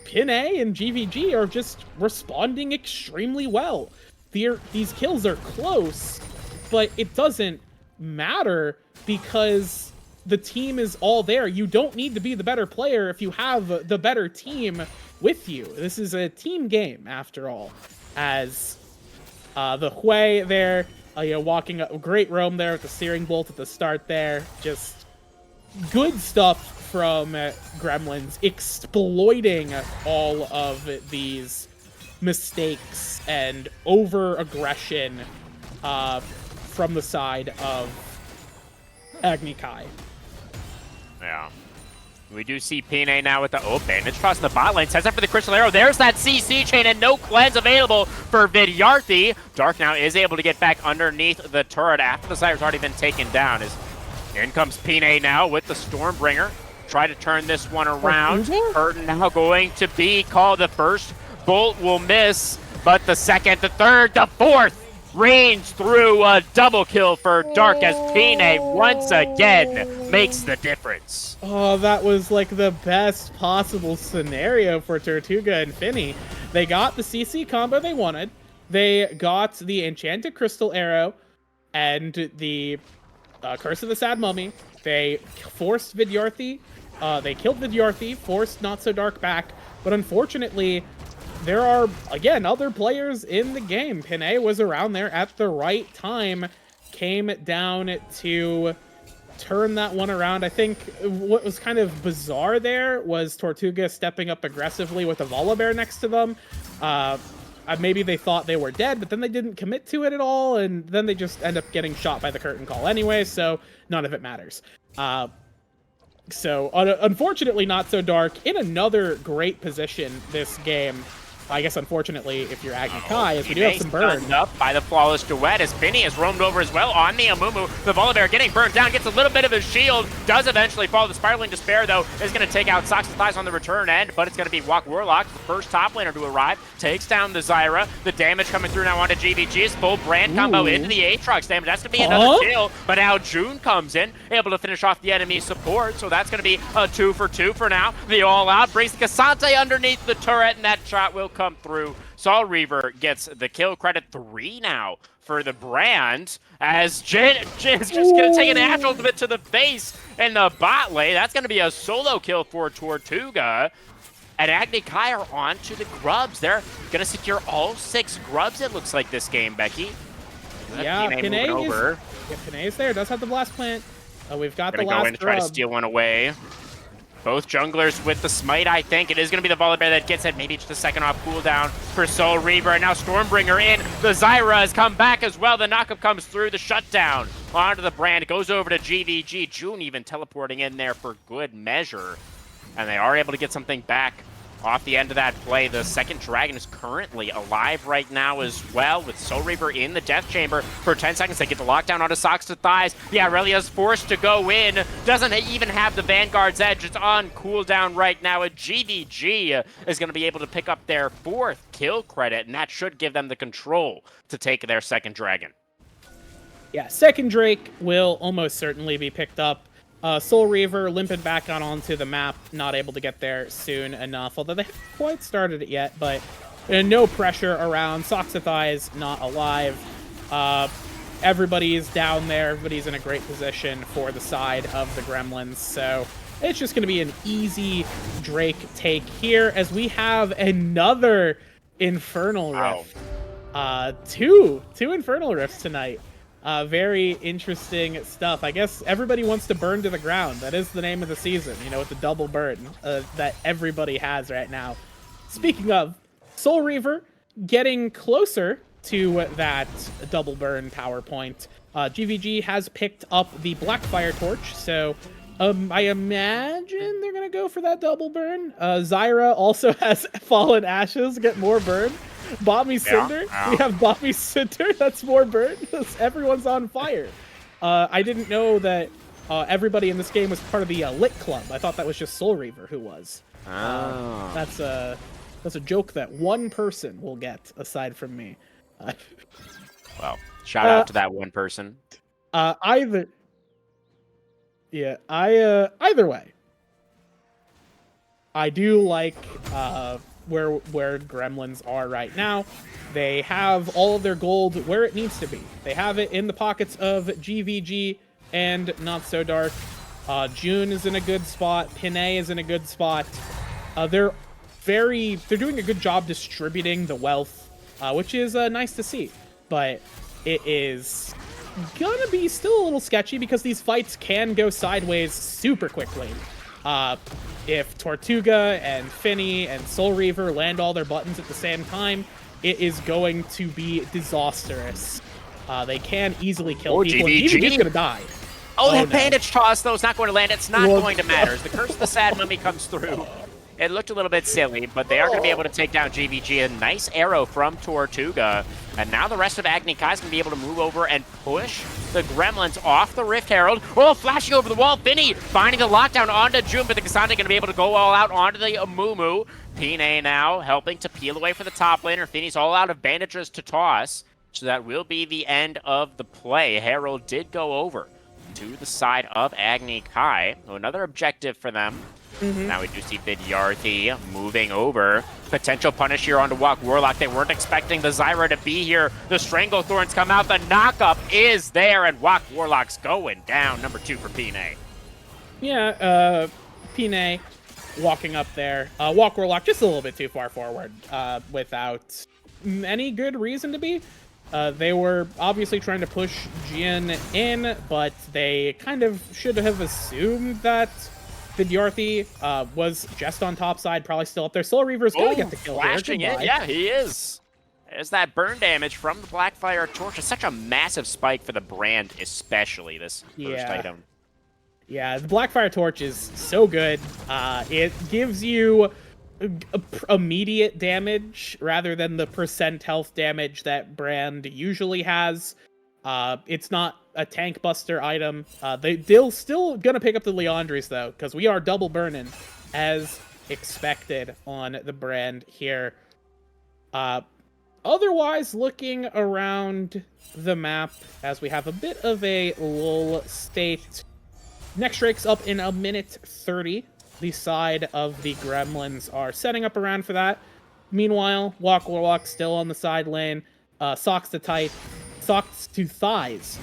Pinay and GVG are just responding extremely well. These kills are close, but it doesn't matter because the team is all there. You don't need to be the better player if you have the better team with you. This is a team game, after all. As the Hui there, walking up, great roam there with the Searing Bolt at the start there. Just good stuff from Gremlins, exploiting all of these mistakes and over-aggression from the side of Agni Kai. Yeah. We do see Pinay now with the bandage across the bot lane. Sets up for the Crystal Arrow. There's that CC chain and no cleanse available for Vidyarthi. Dark now is able to get back underneath the turret after the Sire's already been taken down. In comes Pinay now with the Stormbringer. Try to turn this one around. Curtain now going to be called. The first bolt will miss, but the second, the third, the fourth reigns through a double kill for Dark as Pine once again makes the difference. Oh, that was like the best possible scenario for Tortuga and Finny. They got the CC combo they wanted. They got the Enchanted Crystal Arrow and the Curse of the Sad Mummy. They forced Vidyarthi. They killed Vidyarthi, forced Not So Dark back. But unfortunately, there are, again, other players in the game. Pine was around there at the right time. Came down to turn that one around. I think what was kind of bizarre there was Tortuga stepping up aggressively with a Volibear next to them. Maybe they thought they were dead, but then they didn't commit to it at all, and then they just end up getting shot by the curtain call anyway, so none of it matters. Unfortunately, Not So Dark in another great position this game. I guess, unfortunately, if you're Agni Kai, as we do have some burn. Up by the Flawless Duet as Finny has roamed over as well on the Amumu. The Volibear getting burned down, gets a little bit of his shield, does eventually fall. The Spiraling Despair, though, is going to take out Sox and Thighs on the return end, but it's going to be Walk Warlock, the first top laner to arrive, takes down the Zyra. The damage coming through now onto GVG's full brand combo into the Aatrox damage. That's going to be another kill, but now June comes in, able to finish off the enemy support, so that's going to be a 2 for 2 for now. The All-Out brings the Cassante underneath the turret, and that shot will come through. Soul Reaver gets the kill credit 3 now for the brand, as Jin is just going to take an natural bit to the face in the bot lane. That's going to be a solo kill for Tortuga. And Agni Kai are on to the Grubs. They're going to secure all 6 Grubs, it looks like, this game, Becky. Yeah, Pine is there. Does have the Blast Plant. We've got the last go in to try to steal one away. Both junglers with the smite, I think. It is going to be the Volibear that gets it. Maybe just a second off cooldown for Soul Reaver. And now Stormbringer in. The Zyra has come back as well. The knockup comes through. The shutdown onto the brand. It goes over to GVG. June even teleporting in there for good measure. And they are able to get something back off the end of that play. The second dragon is currently alive right now as well, with Soul Reaver in the Death Chamber for 10 seconds. They get the lockdown onto Socks to Thighs. Yeah, Aurelia's forced to go in. Doesn't even have the Vanguard's Edge. It's on cooldown right now. And GVG is going to be able to pick up their 4th kill credit, and that should give them the control to take their second dragon. Yeah, second Drake will almost certainly be picked up. Soul Reaver limping back out onto the map, not able to get there soon enough, although they haven't quite started it yet, but no pressure around. Socks to Thighs not alive. Everybody's down there. Everybody's in a great position for the side of the Gremlins, so it's just going to be an easy Drake take here as we have another Infernal Rift. Two Infernal Rifts tonight. Very interesting stuff. I guess everybody wants to burn to the ground. That is the name of the season, you know, with the double burn that everybody has right now. Speaking of, Soul Reaver getting closer to that double burn power point. GVG has picked up the Blackfire Torch, so I imagine they're going to go for that double burn. Zyra also has Fallen Ashes, get more burn. Bobby Cinder. We have Bobby Cinder. That's more burn. Everyone's on fire. I didn't know that everybody in this game was part of the Lit Club. I thought that was just Soul Reaver who was. That's a joke that one person will get aside from me. Well, shout out to that one person. Either way, I do like where Gremlins are right now. They have all of their gold where it needs to be. They have it in the pockets of GVG and Not So Dark. June is in a good spot. Pine is in a good spot. They're doing a good job distributing the wealth, which is nice to see. But it is gonna be still a little sketchy because these fights can go sideways super quickly. If Tortuga and Finny and Soul Reaver land all their buttons at the same time, it is going to be disastrous. They can easily kill people. GVG's gonna die. That bandage toss, though, is not going to land. It's not going to matter. As the Curse of the Sad Mummy comes through, it looked a little bit silly, but they are going to be able to take down GVG. A nice arrow from Tortuga. And now the rest of Agni Kai is going to be able to move over and push the Gremlins off the Rift Herald. Oh, flashing over the wall. Finny finding the lockdown onto June, but the Cassandra going to be able to go all out onto the Amumu. Pine now helping to peel away for the top laner. Finny's all out of bandages to toss. So that will be the end of the play. Herald did go over to the side of Agni Kai. So another objective for them. Now we do see Vidyarthi moving over. Potential punish here onto Walk Warlock. They weren't expecting the Zyra to be here. The Stranglethorns come out. The knockup is there, and Walk Warlock's going down. Number 2 for Pine. Yeah, Pine walking up there. Walk Warlock just a little bit too far forward without any good reason to be. They were obviously trying to push Jin in, but they kind of should have assumed that Vidyarthi was just on top side, probably still up there. Soul Reaver's gonna get the kill here. Flashing in, yeah, he is. There's that burn damage from the Blackfire Torch. It's such a massive spike for the brand, especially this first item. Yeah, the Blackfire Torch is so good. It gives you immediate damage rather than the percent health damage that brand usually has. It's not a tank buster item. They'll still gonna pick up the Leandries though, because we are double burning as expected on the brand here. Otherwise, looking around the map as we have a bit of a lull state. Next Drake's up in a minute 30. The side of the Gremlins are setting up around for that. Meanwhile, Walk Warlock still on the side lane. Socks to thighs.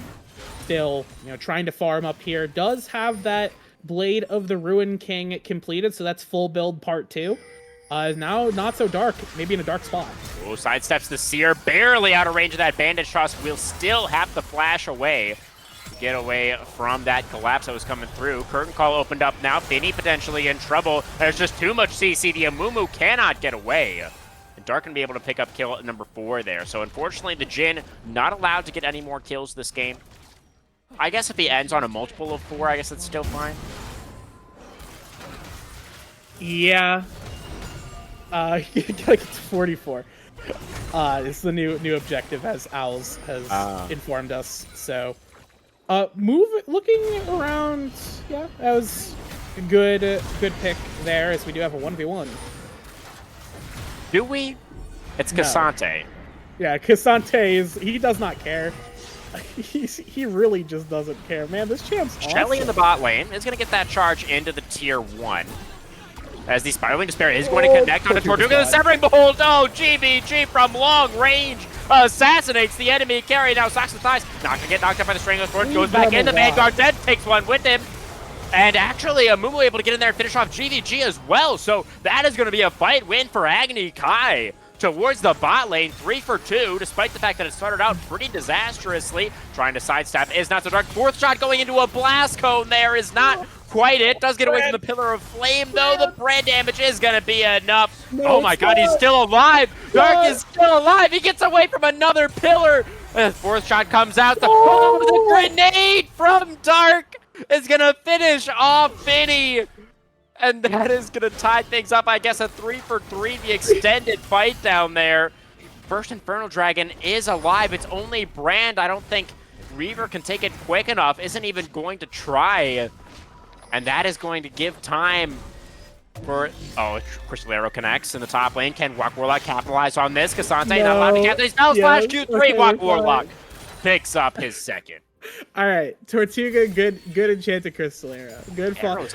Still, trying to farm up here. Does have that Blade of the Ruin King completed, so that's full build part 2. Now not so dark, maybe in a dark spot. Oh, sidesteps the Seer, barely out of range of that Bandage Toss. Will still have to flash away. Get away from that collapse that was coming through. Curtain Call opened up now. Finny potentially in trouble. There's just too much CC. The Amumu cannot get away. And Dark can be able to pick up kill at number 4 there. So unfortunately, the Jin not allowed to get any more kills this game. I guess if he ends on a multiple of 4, I guess it's still fine. Yeah. Like it's 44. It's the new objective, as Owls has informed us. So. Looking around, yeah, that was a good pick there, as we do have a 1v1. Do we? It's Cassante. No. Yeah, Cassante he does not care. He really just doesn't care, man. This champ's awesome. Shelly in the bot lane is going to get that charge into the tier 1. As the Spiraling Despair is going to connect onto Tortuga. The Severing Behold, oh, GBG from long range assassinates the enemy carry. Now Socks and Thighs, not gonna get knocked out by the Stranglethorn. Goes back in, the Vanguard then takes one with him. And actually, Amumu able to get in there and finish off GVG as well. So that is going to be a fight win for Agni Kai towards the bot lane. 3 for 2, despite the fact that it started out pretty disastrously. Trying to sidestep is not so dark. 4th shot going into a blast cone there is not quite it. Does get away from the Pillar of Flame, though. The brand damage is going to be enough. Oh my god, he's still alive. Dark is still alive. He gets away from another pillar. The 4th shot comes out. The grenade from Dark is going to finish off Finny. And that is going to tie things up, I guess, a 3 for 3, the extended fight down there. First Infernal Dragon is alive. It's only Brand. I don't think Reaver can take it quick enough. Isn't even going to try. And that is going to give time for... Oh, Crystal Arrow connects in the top lane. Can Walk Warlock capitalize on this? Cassante not allowed to capitalize. He spells slash Q3. Okay, Walk Warlock picks up his second. All right, Tortuga, good enchanted Crystal Arrow. Good fun.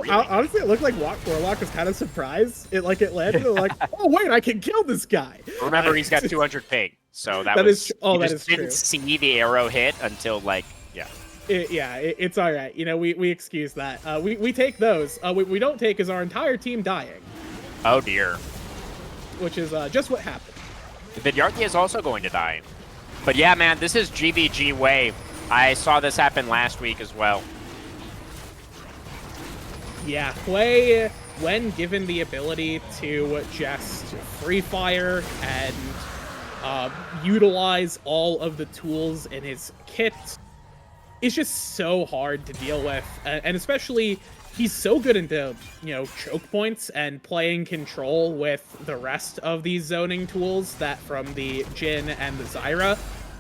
Honestly, it looked like Walk Warlock was kind of surprised. It landed. Like, oh wait, I can kill this guy. Remember, he's got 200 ping, so that was. That is true. Didn't see the arrow hit until it's all right. We excuse that. We take those. We don't take is our entire team dying. Oh dear. Which is just what happened. Vidyarthi is also going to die. But yeah, man, this is GVG way. I saw this happen last week as well. Yeah, Hwei, when given the ability to just free fire and utilize all of the tools in his kit, it's just so hard to deal with. And especially, he's so good into, choke points and playing control with the rest of these zoning tools that from the Jin and the Zyra,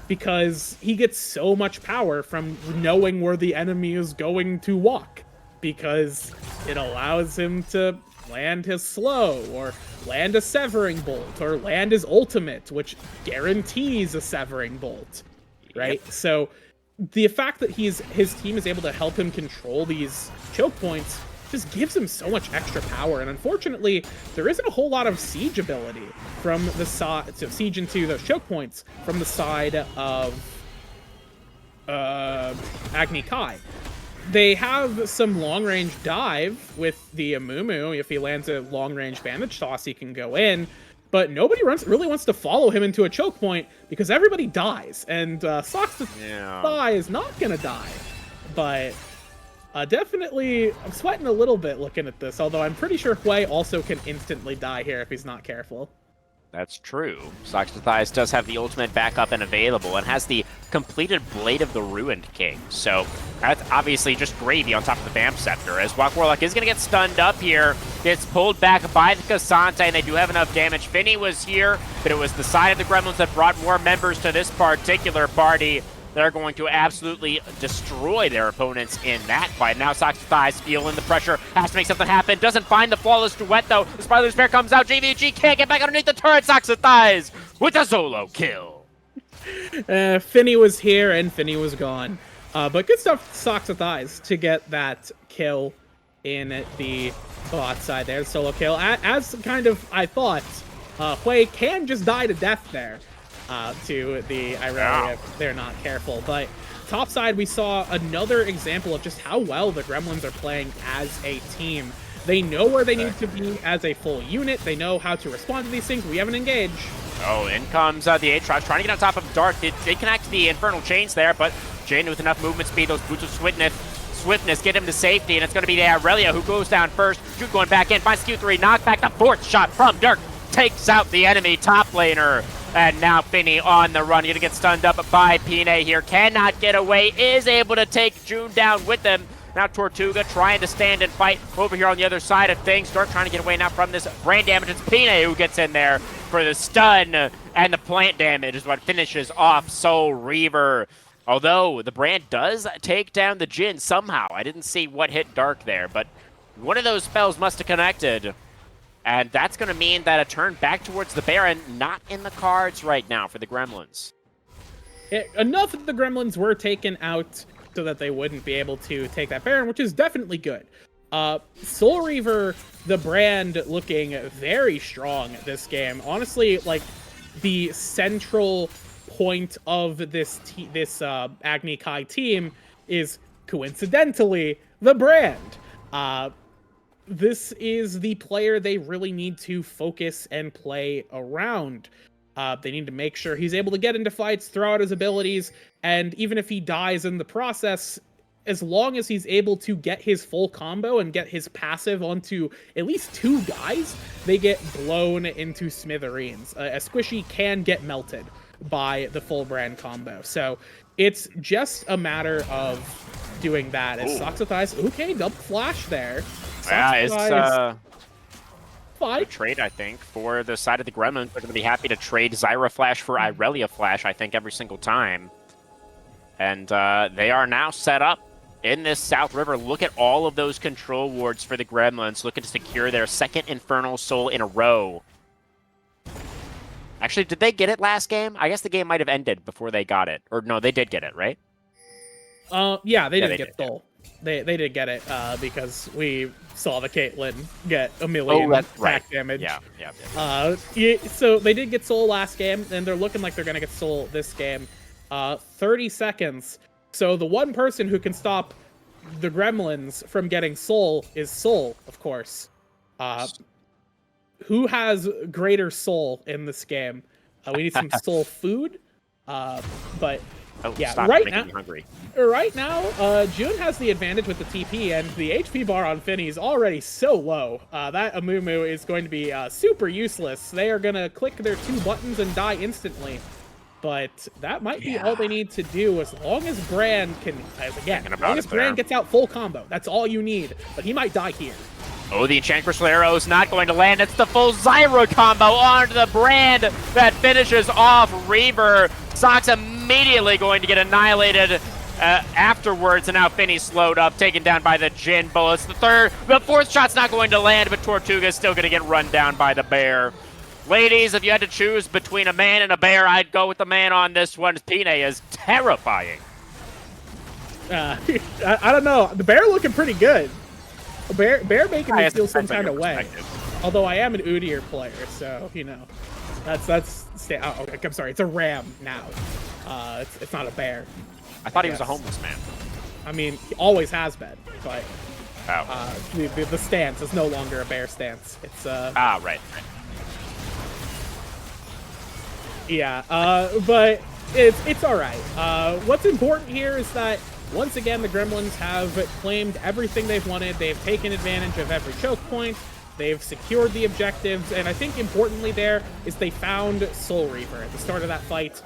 because he gets so much power from knowing where the enemy is going to walk, because it allows him to land his slow or land a Severing Bolt or land his ultimate, which guarantees a Severing Bolt, right? Yep. So the fact that his team is able to help him control these choke points just gives him so much extra power. And unfortunately, there isn't a whole lot of siege ability from the side, so siege into those choke points from the side of Agni Kai. They have some long-range dive with the Amumu. If he lands a long-range bandage toss, he can go in. But nobody really wants to follow him into a choke point because everybody dies. And Socks to Thigh is not going to die. But definitely, I'm sweating a little bit looking at this. Although I'm pretty sure Hui also can instantly die here if he's not careful. That's true. Socks to Thighs does have the ultimate backup and available, and has the completed Blade of the Ruined King. So that's obviously just gravy on top of the Vamp Scepter, as Walk Warlock is going to get stunned up here. Gets pulled back by the Cassante, and they do have enough damage. Finny was here, but it was the side of the Gremlins that brought more members to this particular party. They're going to absolutely destroy their opponents in that fight. Now Socks to Thighs feeling the pressure, has to make something happen. Doesn't find the flawless duet though. The Spider's Spear comes out. JVG can't get back underneath the turret. Socks to Thighs with a solo kill. Finny was here and Finny was gone. But good stuff, Socks to Thighs, to get that kill in the bot side there. Solo kill. As kind of I thought, Hui can just die to death there. To the Irelia if they're not careful. But topside, we saw another example of just how well the Gremlins are playing as a team. They know where they need to be as a full unit. They know how to respond to these things. We haven't engaged. Oh, in comes the Aatrox, trying to get on top of Dark. They connect the Infernal Chains there, but Jin with enough movement speed, those boots of swiftness get him to safety, and it's going to be the Irelia who goes down first. Jude going back in, finds Q3, knockback, the fourth shot from Dark, takes out the enemy top laner. And now Finny on the run, gonna get stunned up by Pine here. Cannot get away, is able to take June down with them. Now Tortuga trying to stand and fight over here on the other side of things. Dark trying to get away now from this brand damage. It's Pine who gets in there for the stun, and the plant damage is what finishes off Soul Reaver. Although the brand does take down the Jin somehow. I didn't see what hit Dark there, but one of those spells must have connected. And that's going to mean that a turn back towards the Baron, not in the cards right now for the Gremlins. Enough of the Gremlins were taken out so that they wouldn't be able to take that Baron, which is definitely good. Soul Reaver, the brand, looking very strong this game. Honestly, like, the central point of this Agni Kai team is, coincidentally, the brand. This is the player they really need to focus and play around. They need to make sure he's able to get into fights, throw out his abilities, and even if he dies in the process, as long as he's able to get his full combo and get his passive onto at least 2 guys, they get blown into smithereens. A squishy can get melted by the full brand combo. So it's just a matter of doing that. As Socks to Thighs, okay, double flash there. Yeah, it's a fine trade, I think, for the side of the Gremlins. They're going to be happy to trade Zyra Flash for Irelia Flash, I think, every single time. And they are now set up in this South River. Look at all of those control wards for the Gremlins, looking to secure their second Infernal Soul in a row. Actually, did they get it last game? I guess the game might have ended before they got it. Or no, they did get it, right? Yeah, they did get Soul. They did get it because we saw the Caitlyn get a million attack damage. Yeah. So they did get Soul last game, and they're looking like they're going to get Soul this game. 30 seconds. So the one person who can stop the Gremlins from getting Soul is Soul, of course. Who has greater Soul in this game? We need some Soul food. But yeah, right now, June has the advantage with the TP, and the HP bar on Finny is already so low. That Amumu is going to be super useless. They are going to click their 2 buttons and die instantly. But that might be all they need to do, as long as Brand can, again, as long as Brand gets out full combo. That's all you need, but he might die here. Oh, the Enchant Crystal Arrow is not going to land. It's the full Zyra combo onto the Brand that finishes off Reaver. Socks immediately going to get annihilated afterwards, and now Finney's slowed up, taken down by the Jin bullets. The fourth shot's not going to land, but Tortuga's still going to get run down by the bear. Ladies, if you had to choose between a man and a bear, I'd go with the man on this one. Pine is terrifying. I don't know. The bear looking pretty good. Bear making me feel some kind of way. Although I am an Udyr player, so you know, that's. Oh, okay, I'm sorry. It's a ram now. It's not a bear. I thought he was a homeless man. I mean, he always has been, but oh. The stance is no longer a bear stance. It's right. Yeah, but it's all right. What's important here is that once again the Gremlins have claimed everything they've wanted. They've taken advantage of every choke point. They've secured the objectives, and I think importantly there is they found Soul Reaver at the start of that fight.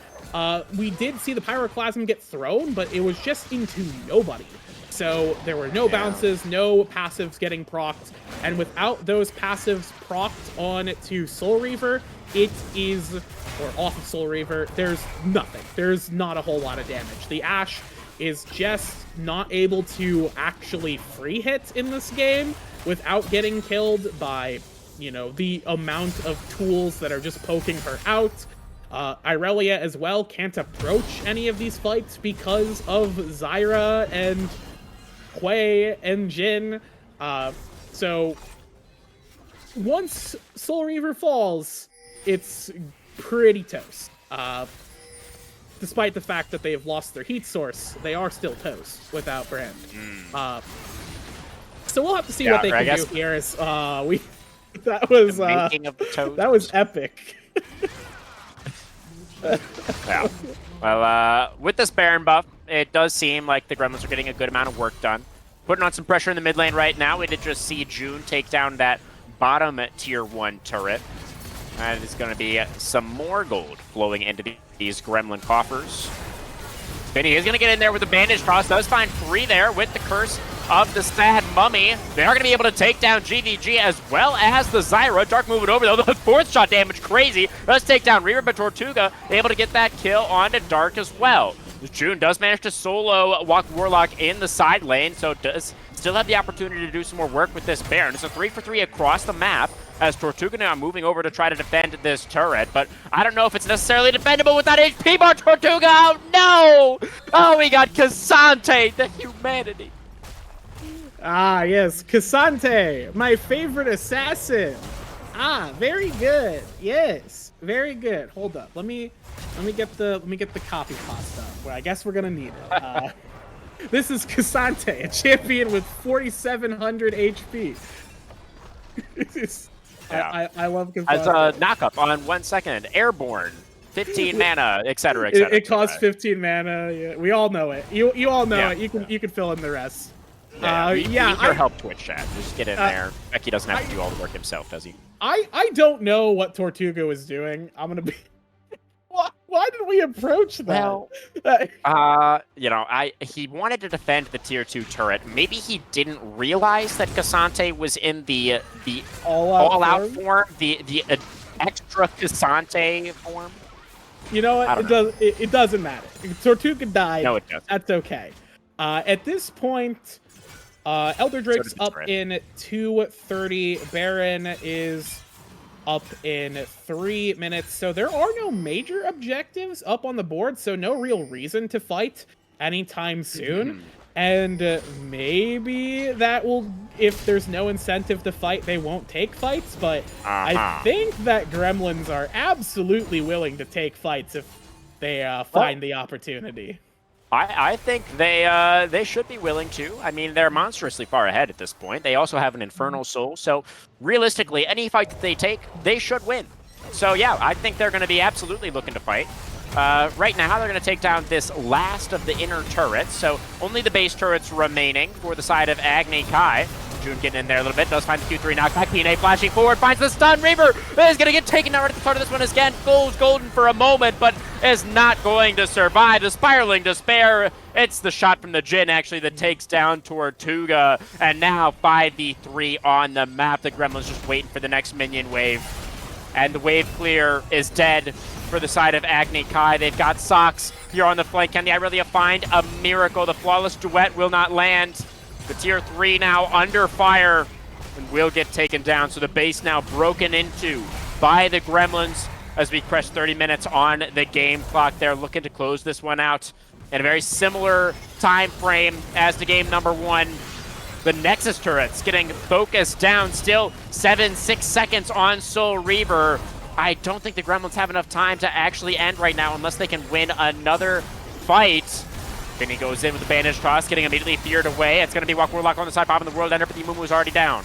We did see the Pyroclasm get thrown, but it was just into nobody. So there were no bounces, no passives getting procced, and without those passives procced on to Soul Reaver, it is, or off of Soul Reaver, there's nothing. There's not a whole lot of damage. The Ashe is just not able to actually free hit in this game without getting killed by, you know, the amount of tools that are just poking her out. Irelia as well can't approach any of these fights because of Zyra and Hui and Jin. So once Soul Reaver falls, it's pretty toast. Despite the fact that they have lost their heat source, they are still toast without Brand. So we'll have to see what they can do here. As that was epic. Yeah. Well, with this Baron buff, it does seem like the Gremlins are getting a good amount of work done. Putting on some pressure in the mid lane right now. We did just see June take down that bottom tier 1 turret. And it's going to be some more gold flowing into these Gremlin coffers. Finny is going to get in there with the bandage cross. Does find 3 there with the curse of the sad mummy. They are going to be able to take down GVG as well as the Zyra. Dark moving over though. The 4th shot damage crazy. Does take down Reaver, but Tortuga able to get that kill onto Dark as well. June does manage to solo walk Warlock in the side lane, so does still have the opportunity to do some more work with this Baron. It's a 3-for-3 across the map as Tortuga now moving over to try to defend this turret, but I don't know if it's necessarily defendable with that HP bar. Tortuga out, no! Oh, we got Cassante, the humanity. Ah, yes, Cassante, my favorite assassin. Ah, very good. Yes, very good. Hold up, let me get the copy pasta. Well, I guess we're gonna need it. This is Cassante, a champion with 4,700 HP. I love Cassante. As a knockup on 1 second, airborne, 15 mana, etc. etc. It costs 15 mana. Yeah, we all know it. You all know it. You can fill in the rest. We need your help, Twitch chat. Just get in there. Becky doesn't have to do all the work himself, does he? I don't know what Tortuga was doing. I'm gonna be. Why did we approach that? Well, you know, he wanted to defend the tier 2 turret. Maybe he didn't realize that Cassante was in the all-out form, the extra Cassante form. You know what? It doesn't matter. Tortuga died. No, it doesn't. That's okay. At this point, Elder Drake's up in 2:30. Baron is up in 3 minutes. So there are no major objectives up on the board, so no real reason to fight anytime soon. And maybe that will, if there's no incentive to fight, they won't take fights. But I think that Gremlins are absolutely willing to take fights if they find the opportunity. I think they should be willing to. I mean, they're monstrously far ahead at this point. They also have an Infernal Soul, so realistically, any fight that they take, they should win. So yeah, I think they're going to be absolutely looking to fight. Right now, they're going to take down this last of the inner turrets, so only the base turrets remaining for the side of Agni Kai. June getting in there a little bit, does find the Q3 knockback. Pine flashing forward, finds the stun. Reaver is going to get taken out at the start of this one again. Goes golden for a moment, but is not going to survive. The Spiraling Despair, it's the shot from the Jin, actually, that takes down Tortuga. And now 5v3 on the map. The Gremlins just waiting for the next minion wave. And the wave clear is dead for the side of Agni Kai. They've got Sox here on the flank. Can the Irelia find a miracle? The flawless duet will not land. The tier 3 now under fire and will get taken down. So the base now broken into by the Gremlins as we crest 30 minutes on the game clock. They're looking to close this one out in a very similar time frame as the game number 1. The Nexus turrets getting focused down. Still 6 seconds on Soul Reaver. I don't think the Gremlins have enough time to actually end right now unless they can win another fight. Finny goes in with the bandage toss, getting immediately feared away. It's going to be Walk Warlock on the side, popping the World Ender, but the Mumu is already down.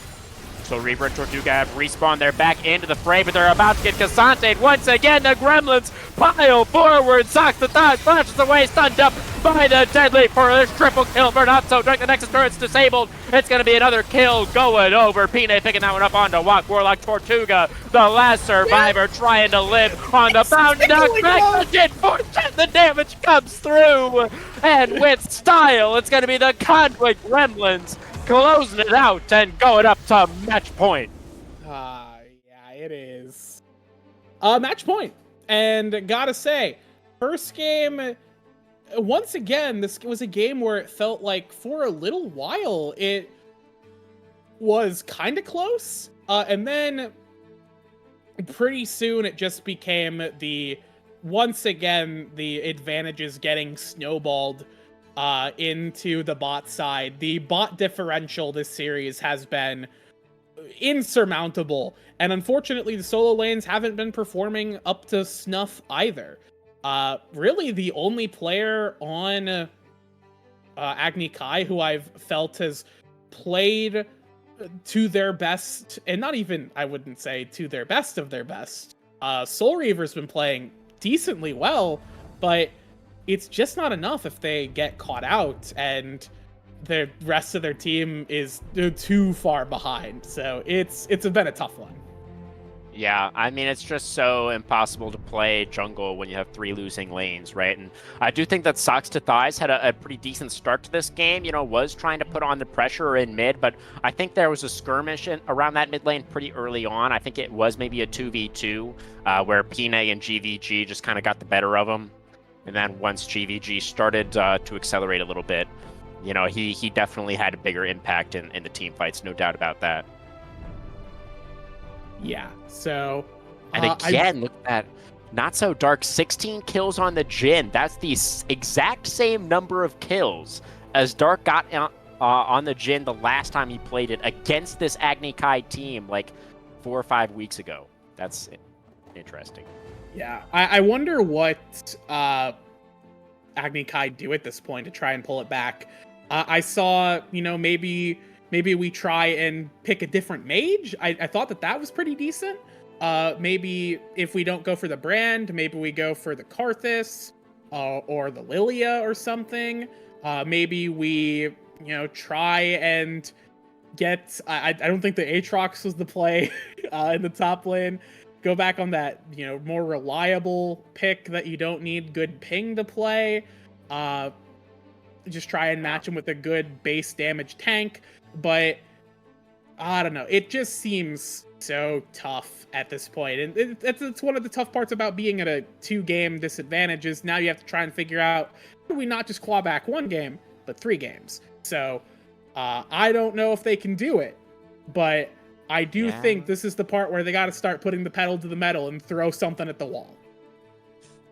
So Reaver and Tortuga have respawned. They're back into the fray, but they're about to get Cassante. Once again, the Gremlins pile forward. Sox the Thought flashes away, stunned up by the Deadly for a triple kill for Not So Drunk. The Nexus turret's disabled. It's going to be another kill going over. Pine picking that one up onto Walk Warlock. Tortuga, the last survivor, trying to live on the mountain. Knockback, the damage comes through. And with style, it's going to be the Conduit Gremlins closing it out and going up to match point. Yeah, it is. Match point. And gotta say, first game, once again, this was a game where it felt like for a little while it was kind of close. And then pretty soon it just became once again, the advantages getting snowballed into the bot side. The bot differential this series has been insurmountable, and unfortunately the solo lanes haven't been performing up to snuff either. Really the only player on Agni Kai who I've felt has played to their best, and not even, I wouldn't say to their best of their best. Soul Reaver's been playing decently well, but it's just not enough if they get caught out and the rest of their team is too far behind. So it's been a tough one. Yeah, I mean, it's just so impossible to play jungle when you have 3 losing lanes, right? And I do think that Sox to Thighs had a pretty decent start to this game, was trying to put on the pressure in mid, but I think there was a skirmish around that mid lane pretty early on. I think it was maybe a 2v2 where Pine and GVG just kind of got the better of them. And then once GVG started to accelerate a little bit, he definitely had a bigger impact in the team fights, no doubt about that. Yeah, so... And again, look at that. Not So Dark, 16 kills on the Jhin. That's the exact same number of kills as Dark got on the Jhin the last time he played it against this Agni Kai team like 4 or 5 weeks ago. That's interesting. Yeah, I wonder what Agni Kai do at this point to try and pull it back. I saw, maybe we try and pick a different mage. I thought that was pretty decent. Maybe if we don't go for the Brand, maybe we go for the Karthus or the Lilia or something. Maybe we, try and get... I don't think the Aatrox was the play in the top lane. Go back on that, more reliable pick that you don't need good ping to play. Just try and match him with a good base damage tank. But I don't know. It just seems so tough at this point. And it's one of the tough parts about being at a 2-game disadvantage is now you have to try and figure out, how do we not just claw back 1 game, but 3 games? So I don't know if they can do it. But I do think this is the part where they got to start putting the pedal to the metal and throw something at the wall.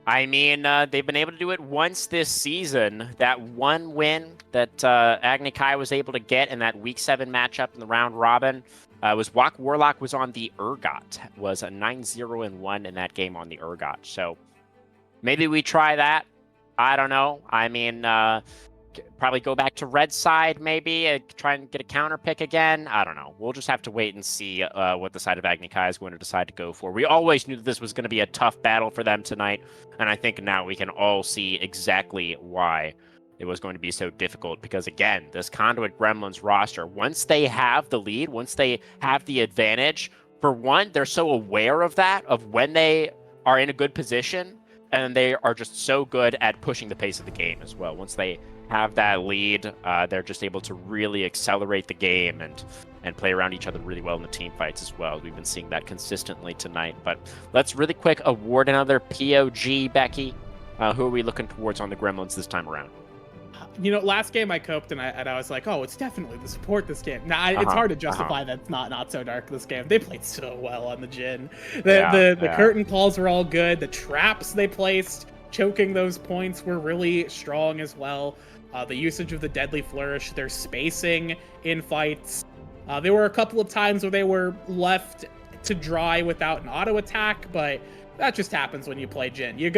I mean, they've been able to do it once this season. That one win that Agni Kai was able to get in that Week 7 matchup in the round robin was Walk Warlock was on the Urgot. Was a 9-0-1 in that game on the Urgot. So maybe we try that. I don't know. I mean, probably go back to red side, maybe try and get a counter pick again. I don't know. We'll just have to wait and see what the side of Agni Kai is going to decide to go for. We always knew that this was going to be a tough battle for them tonight, and I think now we can all see exactly why it was going to be so difficult. Because again, this Conduit Gremlins roster, once they have the lead, once they have the advantage, for one, they're so aware of that, of when they are in a good position, and they are just so good at pushing the pace of the game as well. Once they have that lead, they're just able to really accelerate the game and play around each other really well in the team fights as well. We've been seeing that consistently tonight. But let's really quick award another POG, Becky. Who are we looking towards on the Gremlins this time around? Last game I coped and I was like, oh, it's definitely the support this game. Now it's hard to justify that's not so dark this game. They played so well on the Jhin. The curtain calls were all good. The traps they placed, choking those points, were really strong as well. The usage of the Deadly Flourish, their spacing in fights. There were a couple of times where they were left to dry without an auto attack, but that just happens when you play Jhin. You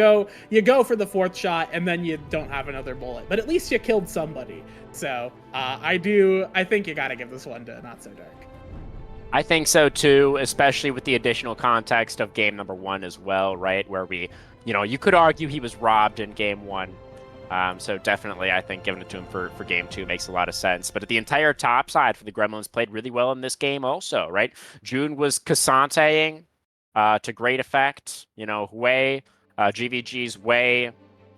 go for the fourth shot and then you don't have another bullet, but at least you killed somebody. So I think you gotta give this one to Not So Dark. I think so too, especially with the additional context of game number 1 as well, right? Where you could argue he was robbed in game 1. So definitely, I think giving it to him for game 2 makes a lot of sense. But the entire top side for the Gremlins played really well in this game also, right? June was Kasanteing to great effect. Hwei, GVG's Wei.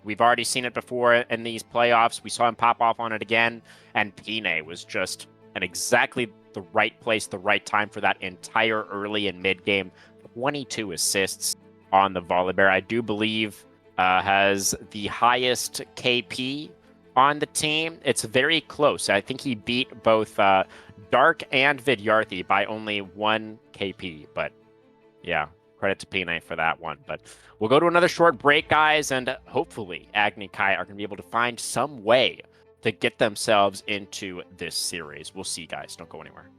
We've already seen it before in these playoffs. We saw him pop off on it again. And Pine was just in exactly the right place, the right time for that entire early and mid game. 22 assists on the Volibear. I do believe has the highest KP on the team. It's very close. I think he beat both Dark and Vidyarthi by only 1 KP. But yeah, credit to Pine for that one. But we'll go to another short break, guys, and hopefully Agni Kai are going to be able to find some way to get themselves into this series. We'll see, guys. Don't go anywhere.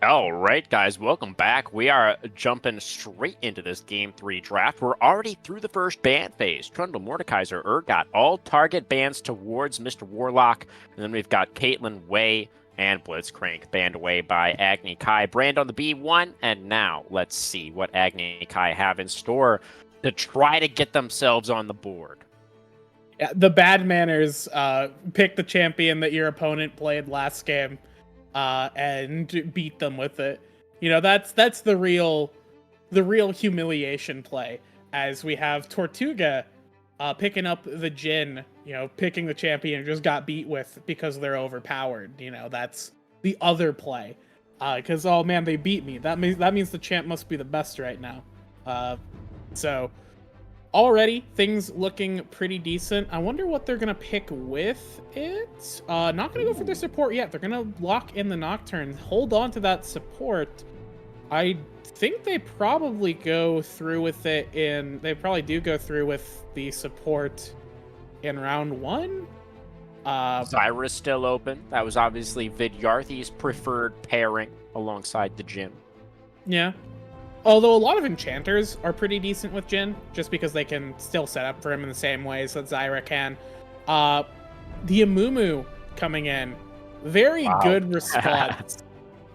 All right, guys, welcome back. We are jumping straight into this Game 3 draft. We're already through the first ban phase. Trundle, Mordekaiser, Urgot, all target bans towards Mr. Warlock. And then we've got Caitlyn, Wei, and Blitzcrank banned away by Agni Kai. Brand on the B1, and now let's see what Agni Kai have in store to try to get themselves on the board. Yeah, the bad manners pick the champion that your opponent played last game and beat them with it. You know, that's the real humiliation play, as we have Tortuga picking up the Jhin, you know, picking the champion just got beat with because they're overpowered. You know, that's the other play. Because, oh man, they beat me. That means the champ must be the best right now. So already things looking pretty decent. I wonder what they're gonna pick with it. Not gonna go for their support yet. They're gonna lock in the Nocturne, hold on to that support. I think they probably go through with it they probably do go through with the support in round 1. Zyra's still open. That was obviously Vidyarthi's preferred pairing alongside the Jhin. Yeah. Although a lot of enchanters are pretty decent with Jhin, just because they can still set up for him in the same ways that Zyra can. The Amumu coming in, very good response.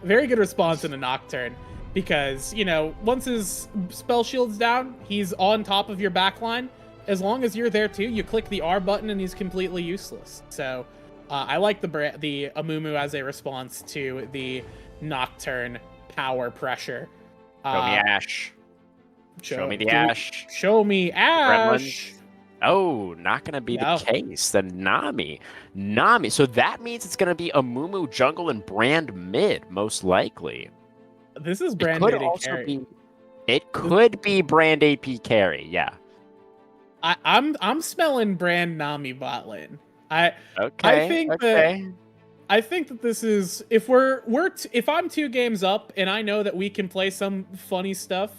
Very good response in the Nocturne, because, you know, once his spell shield's down, he's on top of your backline. As long as you're there too, you click the R button and he's completely useless. So I like the Amumu as a response to the Nocturne power pressure. Show me Ash. Show me the Ash. Show me Ash. Gremlins. Oh, not going to be the case. The Nami. So that means it's going to be Amumu jungle and Brand mid, most likely. This is Brand mid carry. It could be Brand AP carry, yeah. I'm smelling Brand Nami bot lane. I think that this is, if if I'm 2 games up and I know that we can play some funny stuff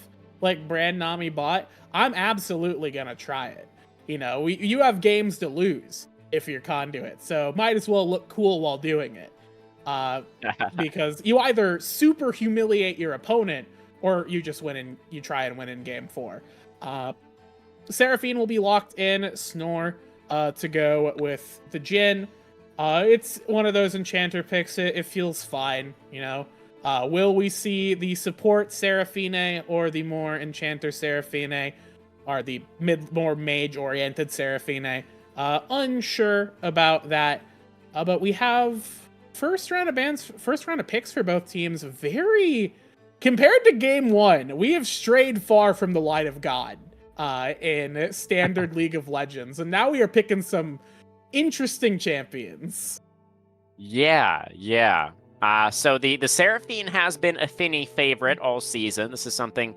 like Brand Nami bot, I'm absolutely gonna try it. You know, you have games to lose if you're Conduit, so might as well look cool while doing it. Because you either super humiliate your opponent or you just try and win in game 4. Seraphine will be locked in, Snore to go with the Jhin. It's one of those enchanter picks. It feels fine, you know. Will we see the support Seraphine or the more enchanter Seraphine, or the more mage-oriented Seraphine? Unsure about that. But we have first round of picks for both teams. Very, compared to game 1, we have strayed far from the light of God in standard League of Legends, and now we are picking some interesting champions. Yeah. So the Seraphine has been a Finny favorite all season. This is something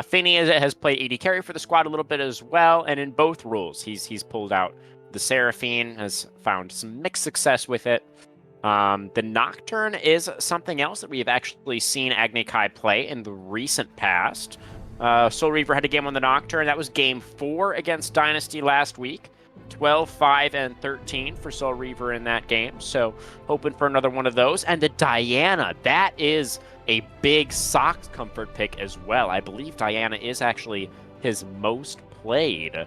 Finny has played AD carry for the squad a little bit as well, and in both rules he's pulled out the Seraphine, has found some mixed success with it. The Nocturne is something else that we have actually seen Agni Kai play in the recent past. Soul Reaver had a game on the Nocturne. That was game 4 against Dynasty last week. 12, 5, and 13 for Soul Reaver in that game. So hoping for another one of those. And the Diana, that is a big Sox comfort pick as well. I believe Diana is actually his most played.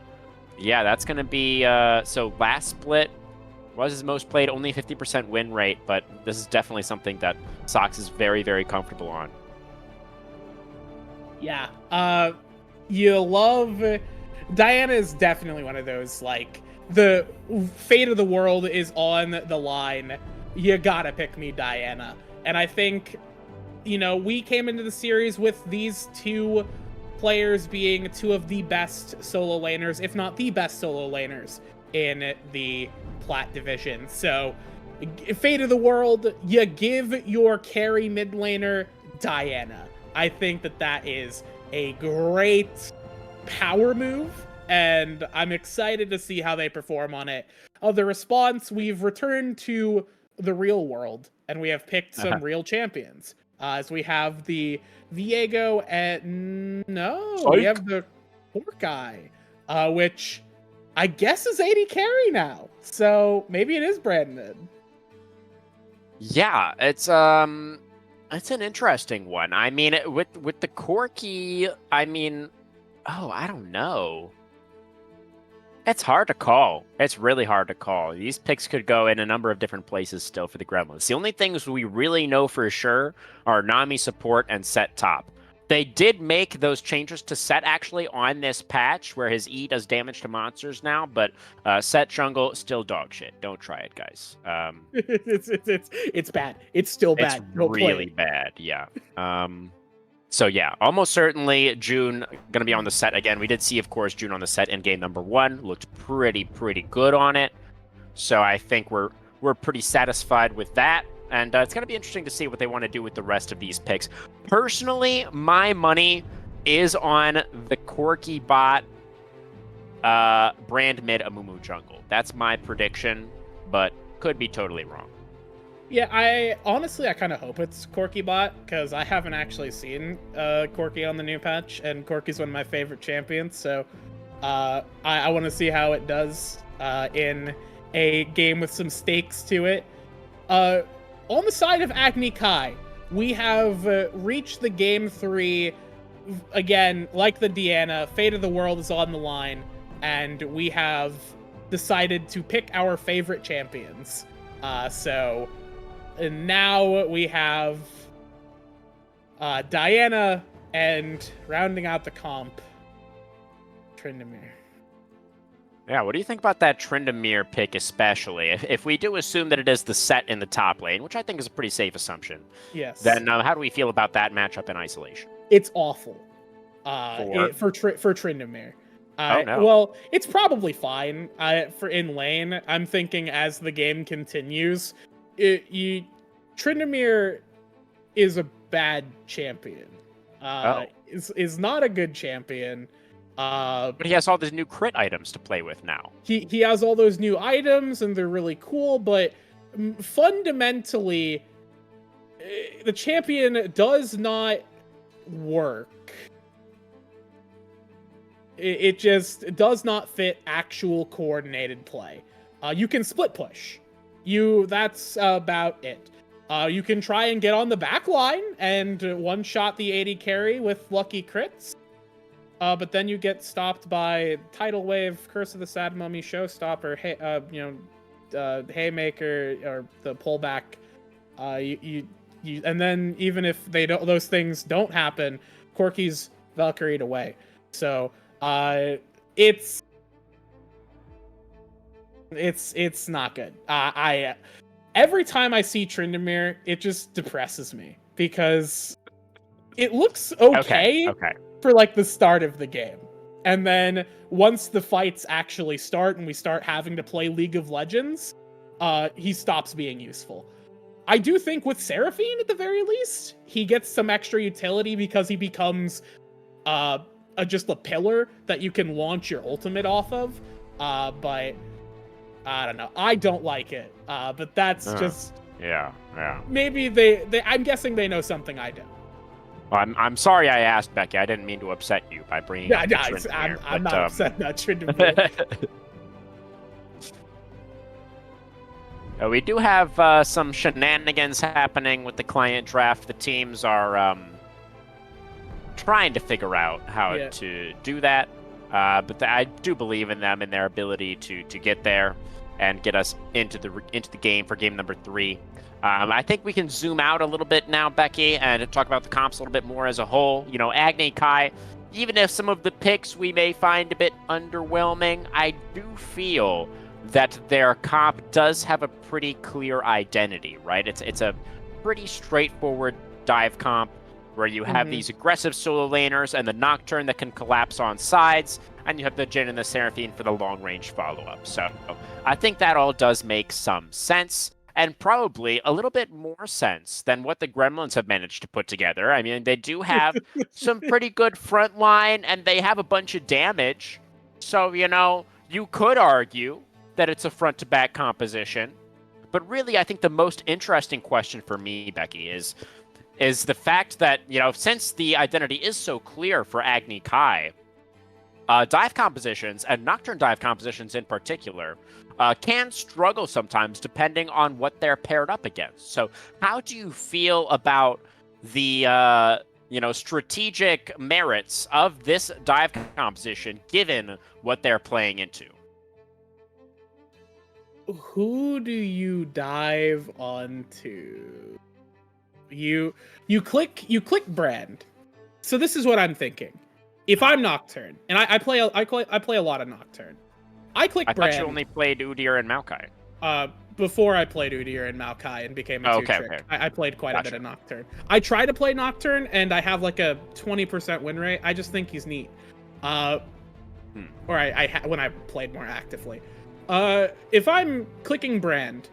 Yeah, that's going to be... so last split was his most played, only 50% win rate, but this is definitely something that Sox is very, very comfortable on. Yeah. You love... Diana is definitely one of those, like, the fate of the world is on the line. You gotta pick me Diana. And I think, you know, we came into the series with these 2 players being 2 of the best solo laners, if not the best solo laners in the Plat division. So, fate of the world, you give your carry mid laner Diana. I think that is a great power move, and I'm excited to see how they perform on it. The response, we've returned to the real world, and we have picked some real champions. As we have the Viego and we have the Hawkeye, which I guess is AD carry now. So maybe it is Brandon. Yeah, it's It's an interesting one. I mean, with the Corky, I mean, I don't know. It's hard to call. It's really hard to call. These picks could go in a number of different places still for the Gremlins. The only things we really know for sure are Nami support and Set top. They did make those changes to Set actually on this patch where his E does damage to monsters now, but Set jungle still dog shit. Don't try it, guys. It's bad. It's still bad. It's Don't play really it. bad. Yeah. So yeah, almost certainly June going to be on the set again. We did see, of course, June on the set in game number 1. Looked pretty good on it. So I think we're pretty satisfied with that. And it's going to be interesting to see what they want to do with the rest of these picks. Personally, my money is on the Corky bot brand mid Amumu jungle. That's my prediction, but could be totally wrong. Yeah, I kind of hope it's Corky bot because I haven't actually seen Corky on the new patch, and Corky's one of my favorite champions. So I want to see how it does in a game with some stakes to it. On the side of Agni Kai, we have reached the game 3 again. Like the Deanna, fate of the world is on the line, and we have decided to pick our favorite champions. And now we have Diana, and rounding out the comp, Tryndamere. Yeah, what do you think about that Tryndamere pick especially? If we do assume that it is the set in the top lane, which I think is a pretty safe assumption, Yes. then how do we feel about that matchup in isolation? It's awful For Tryndamere. Oh, no. Well, it's probably fine for in lane. I'm thinking as the game continues, Tryndamere is a bad champion. Is not a good champion. But he has all these new crit items to play with now. He has all those new items, and they're really cool, but fundamentally, the champion does not work. It just does not fit actual coordinated play. You can split push. That's about it. You can try and get on the back line and one-shot the AD carry with lucky crits. But then you get stopped by Tidal Wave, Curse of the Sad Mummy, Showstopper, Haymaker, or the pullback. And then even if those things don't happen, Corky's Valkyrie'd away. So it's not good. Every time I see Tryndamere, it just depresses me because it looks okay. For like the start of the game. And then once the fights actually start and we start having to play League of Legends, he stops being useful. I do think with Seraphine, at the very least, he gets some extra utility because he becomes just a pillar that you can launch your ultimate off of. But I don't know. I don't like it. But that's just... Yeah. Maybe they I'm guessing they know something I don't. Well, I'm sorry I asked, Becky. I didn't mean to upset you by bringing up Tryndamere. I'm not upset about Tryndamere. We do have some shenanigans happening with the client draft. The teams are trying to figure out how to do that. But I do believe in them and their ability to get there and get us into the game for game number 3. I think we can zoom out a little bit now, Becky, and talk about the comps a little bit more as a whole. You know, Agni, Kai, even if some of the picks we may find a bit underwhelming, I do feel that their comp does have a pretty clear identity, right? It's a pretty straightforward dive comp where you have these aggressive solo laners and the Nocturne that can collapse on sides, and you have the Jhin and the Seraphine for the long-range follow-up. So I think that all does make some sense. And probably a little bit more sense than what the Gremlins have managed to put together. I mean, they do have some pretty good front line, and they have a bunch of damage. So, you could argue that it's a front-to-back composition. But really, I think the most interesting question for me, Becky, is the fact that, since the identity is so clear for Agni Kai, dive compositions, and Nocturne dive compositions in particular, can struggle sometimes depending on what they're paired up against. So how do you feel about the strategic merits of this dive composition given what they're playing into? Who do you dive onto? You click brand. So this is what I'm thinking. If I'm Nocturne, and I play a lot of Nocturne, I click I brand. thought you only played Udyr and Maokai. Before I played Udyr and Maokai and became a two-trick, okay. I played quite a bit of Nocturne. I try to play Nocturne, and I have like a 20% win rate. I just think he's neat. Or when I played more actively. If I'm clicking brand,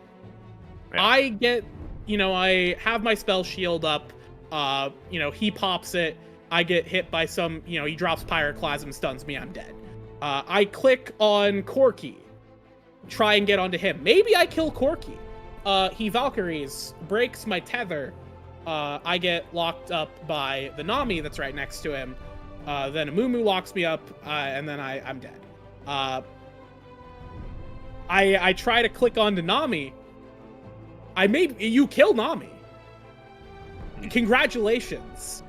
Yeah. I get, I have my spell shield up. He pops it. I get hit by some, he drops Pyroclasm, stuns me, I'm dead. I click on Corki, try and get onto him. Maybe I kill Corki. He Valkyries, breaks my tether. I get locked up by the Nami that's right next to him. Then Amumu locks me up, and then I'm dead. I try to click onto Nami. You kill Nami. Congratulations.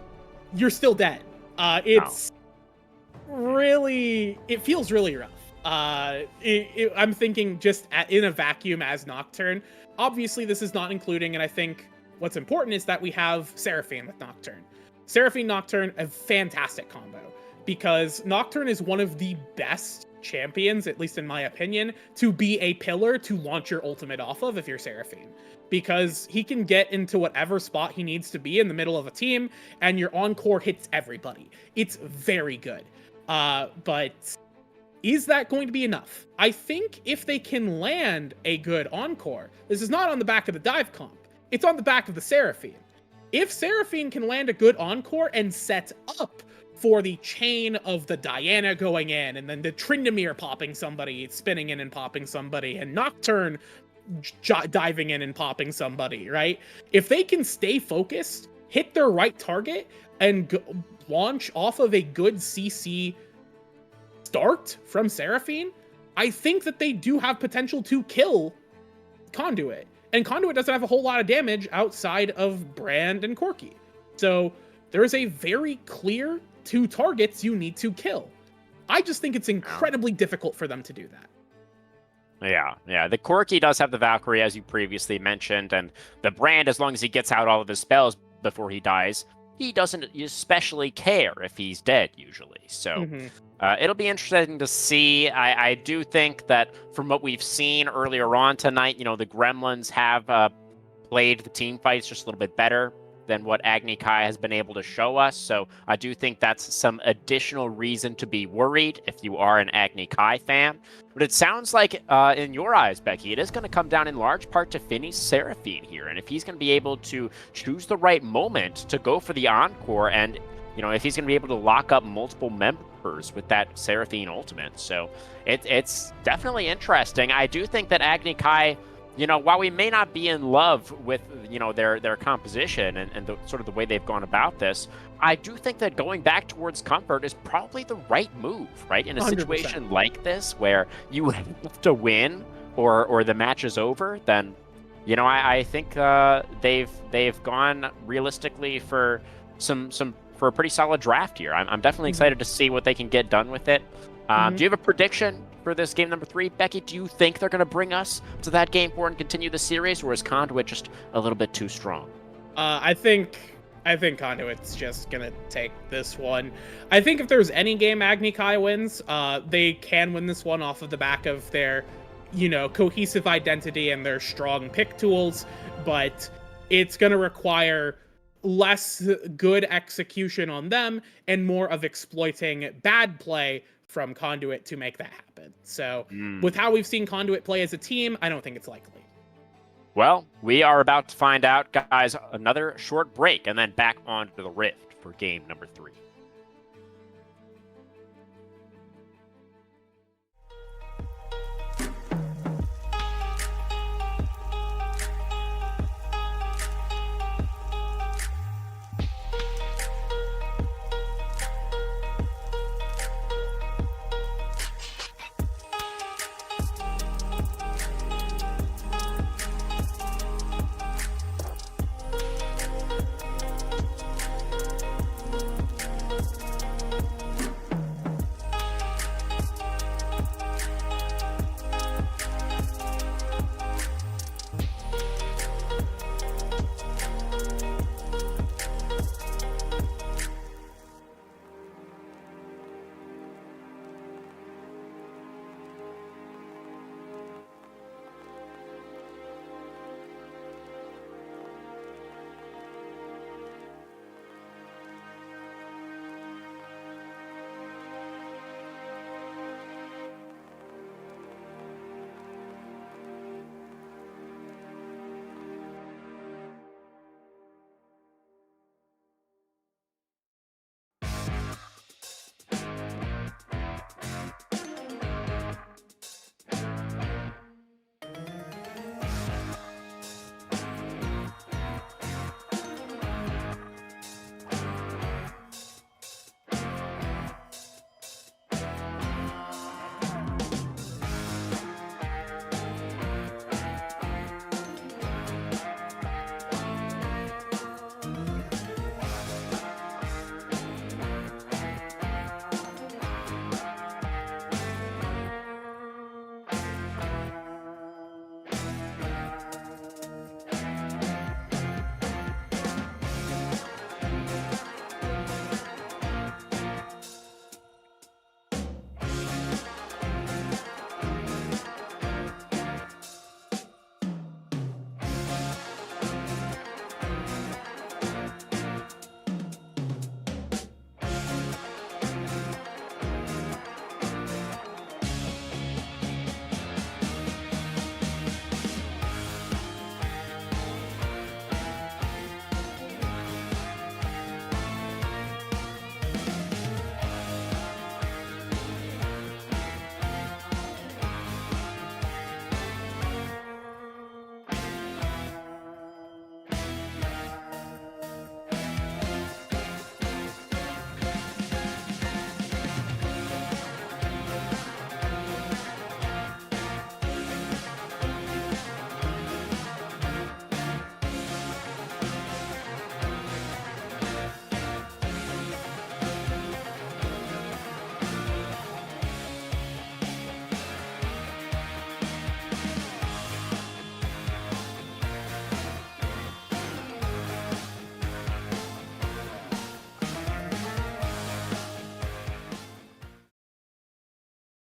You're still dead. It feels really rough. I'm thinking just in a vacuum as Nocturne. Obviously, this is not including, and I think what's important is that we have Seraphine with Nocturne. Seraphine Nocturne, a fantastic combo, because Nocturne is one of the best champions, at least in my opinion, to be a pillar to launch your ultimate off of if you're Seraphine. Because he can get into whatever spot he needs to be in the middle of a team, and your encore hits everybody. It's very good. But is that going to be enough? I think if they can land a good encore, this is not on the back of the dive comp, it's on the back of the Seraphine. If Seraphine can land a good encore and set up for the chain of the Diana going in, and then the Tryndamere popping somebody, spinning in and popping somebody, and Nocturne diving in and popping somebody, right? If they can stay focused, hit their right target, and launch off of a good CC start from Seraphine, I think that they do have potential to kill Conduit. And Conduit doesn't have a whole lot of damage outside of Brand and Corki. So there is a very clear 2 targets you need to kill. I just think it's incredibly difficult for them to do that. Yeah. The Corki does have the Valkyrie, as you previously mentioned, and the Brand, as long as he gets out all of his spells before he dies, he doesn't especially care if he's dead, usually. So it'll be interesting to see. I do think that from what we've seen earlier on tonight, the Gremlins have played the team fights just a little bit better than what Agni Kai has been able to show us. So I do think that's some additional reason to be worried if you are an Agni Kai fan. But it sounds like, in your eyes, Becky, it is going to come down in large part to Finny's Seraphine here. And if he's going to be able to choose the right moment to go for the encore, and if he's going to be able to lock up multiple members with that Seraphine ultimate. So it's definitely interesting. I do think that Agni Kai, while we may not be in love with, their composition and the sort of the way they've gone about this, I do think that going back towards comfort is probably the right move, right? In a 100%. Situation like this where you have to win or the match is over, then, I think they've gone realistically for for a pretty solid draft here. I'm definitely excited to see what they can get done with it. Do you have a prediction for this game number 3? Becky, do you think they're going to bring us to that game 4 and continue the series, or is Conduit just a little bit too strong? I think Conduit's just going to take this one. I think if there's any game Agni Kai wins, they can win this one off of the back of their, cohesive identity and their strong pick tools, but it's going to require less good execution on them and more of exploiting bad play from Conduit to make that happen. So with how we've seen Conduit play as a team, I don't think it's likely. Well, we are about to find out, guys. Another short break and then back onto the Rift for game number 3.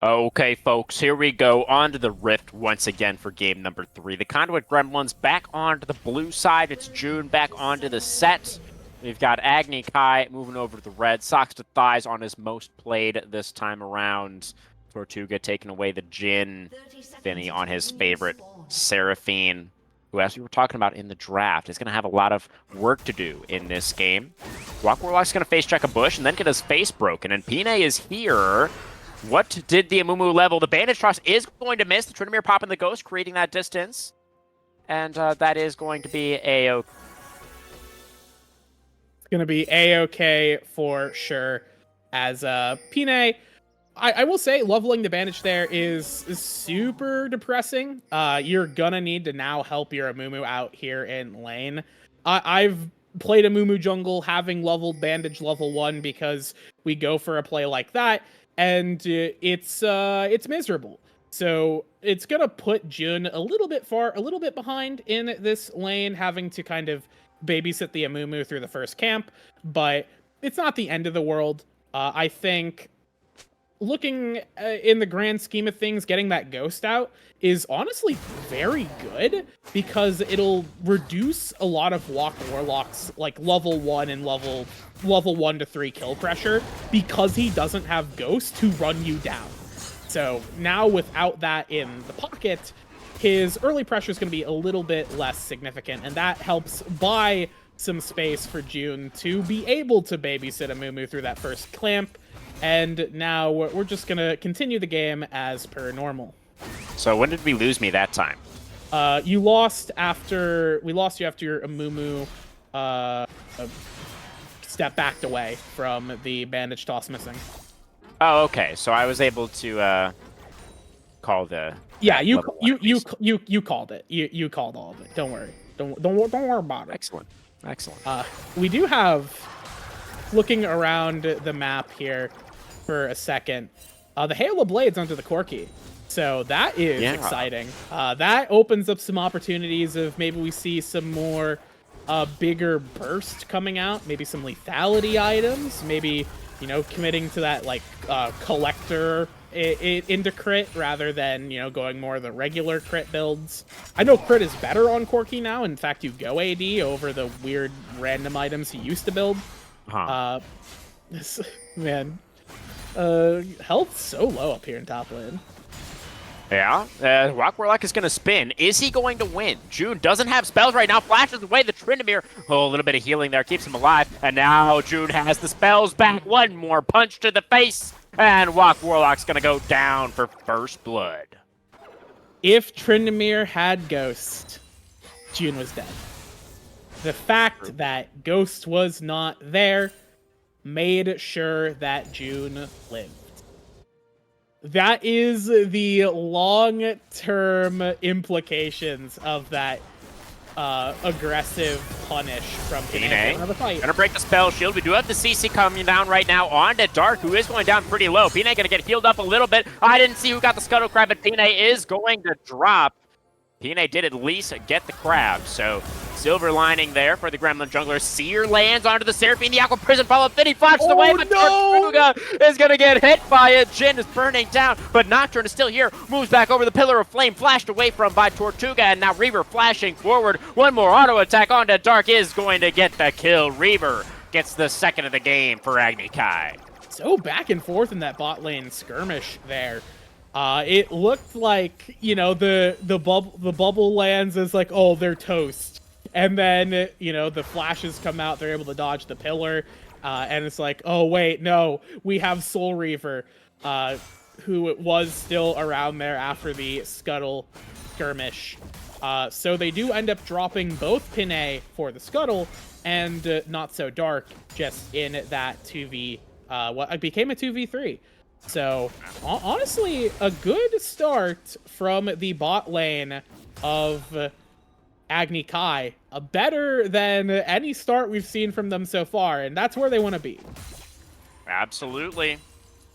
Okay, folks, here we go. On to the Rift once again for game number 3. The Conduit Gremlins back onto the blue side. It's June back onto the set. We've got Agni Kai moving over to the red. Socks to thighs on his most played this time around. Tortuga taking away the Jin. Finny on his favorite, Seraphine, who, as we were talking about in the draft, is going to have a lot of work to do in this game. Warlock's going to face check a bush and then get his face broken. And Pine is here. What did the Amumu level? The Bandage Toss is going to miss. The Trinamir popping the Ghost, creating that distance. And that is going to be A-OK. It's going to be A-OK for sure. As Pine, I will say leveling the Bandage there is super depressing. You're going to need to now help your Amumu out here in lane. I've played Amumu jungle having leveled Bandage level 1 because we go for a play like that. And it's miserable. So it's gonna put Jun a little bit behind in this lane, having to kind of babysit the Amumu through the first camp. But it's not the end of the world. I think looking in the grand scheme of things, getting that Ghost out is honestly very good because it'll reduce a lot of Warlock's like level 1 and level 1 to 3 kill pressure because he doesn't have Ghost to run you down. So now without that in the pocket, his early pressure is going to be a little bit less significant, and that helps buy some space for June to be able to babysit Amumu through that first clamp. And now we're just going to continue the game as per normal. So when did we lose me that time? We lost you after your Amumu step backed away from the Bandage Toss missing. Oh, okay. So I was able to call the... Yeah, you called it. You called all of it. Don't worry. Don't worry about it. Excellent. We do have, looking around the map here for a second, the Halo Blades under the Corki. So that is exciting. That opens up some opportunities of maybe we see some more bigger burst coming out, maybe some lethality items, maybe, you know, committing to that like collector into crit rather than, you know, going more of the regular crit builds. I know crit is better on Corki now. In fact, you go AD over the weird random items he used to build. Man, health's so low up here in top lane. Yeah, Warlock is going to spin. Is he going to win? June doesn't have spells right now. Flashes away the Trinamir. Oh, a little bit of healing there. Keeps him alive. And now June has the spells back. One more punch to the face. And Warlock's going to go down for first blood. If Trinamir had Ghost, June was dead. The fact that Ghost was not there made sure that June lived. That is the long-term implications of that aggressive punish from Pine. Gonna break the spell shield. We do have the CC coming down right now onto Dark, who is going down pretty low. Pine gonna get healed up a little bit. I didn't see who got the Scuttle Crab, but Pine is going to drop. Pine did at least get the crab, so silver lining there for the Gremlin jungler. Seer lands onto the Seraphine, the Aqua Prison follow-up, then he flashes away, but Tortuga is going to get hit by it. Jin is burning down, but Nocturne is still here, moves back over the Pillar of Flame, flashed away from by Tortuga, and now Reaver flashing forward. One more auto attack onto Dark is going to get the kill. Reaver gets the second of the game for Agni Kai. So back and forth in that bot lane skirmish there. It looked like, you know, the bubble lands as like, oh, they're toast. And then, you know, the flashes come out, they're able to dodge the pillar. And it's like, oh, wait, no, we have Soul Reaver, who was still around there after the Scuttle skirmish. So they do end up dropping both Pine for the Scuttle and Not So Dark just in that 2v, what became a 2v3. So, honestly, a good start from the bot lane of Agni Kai. Better than any start we've seen from them so far, and that's where they want to be. Absolutely.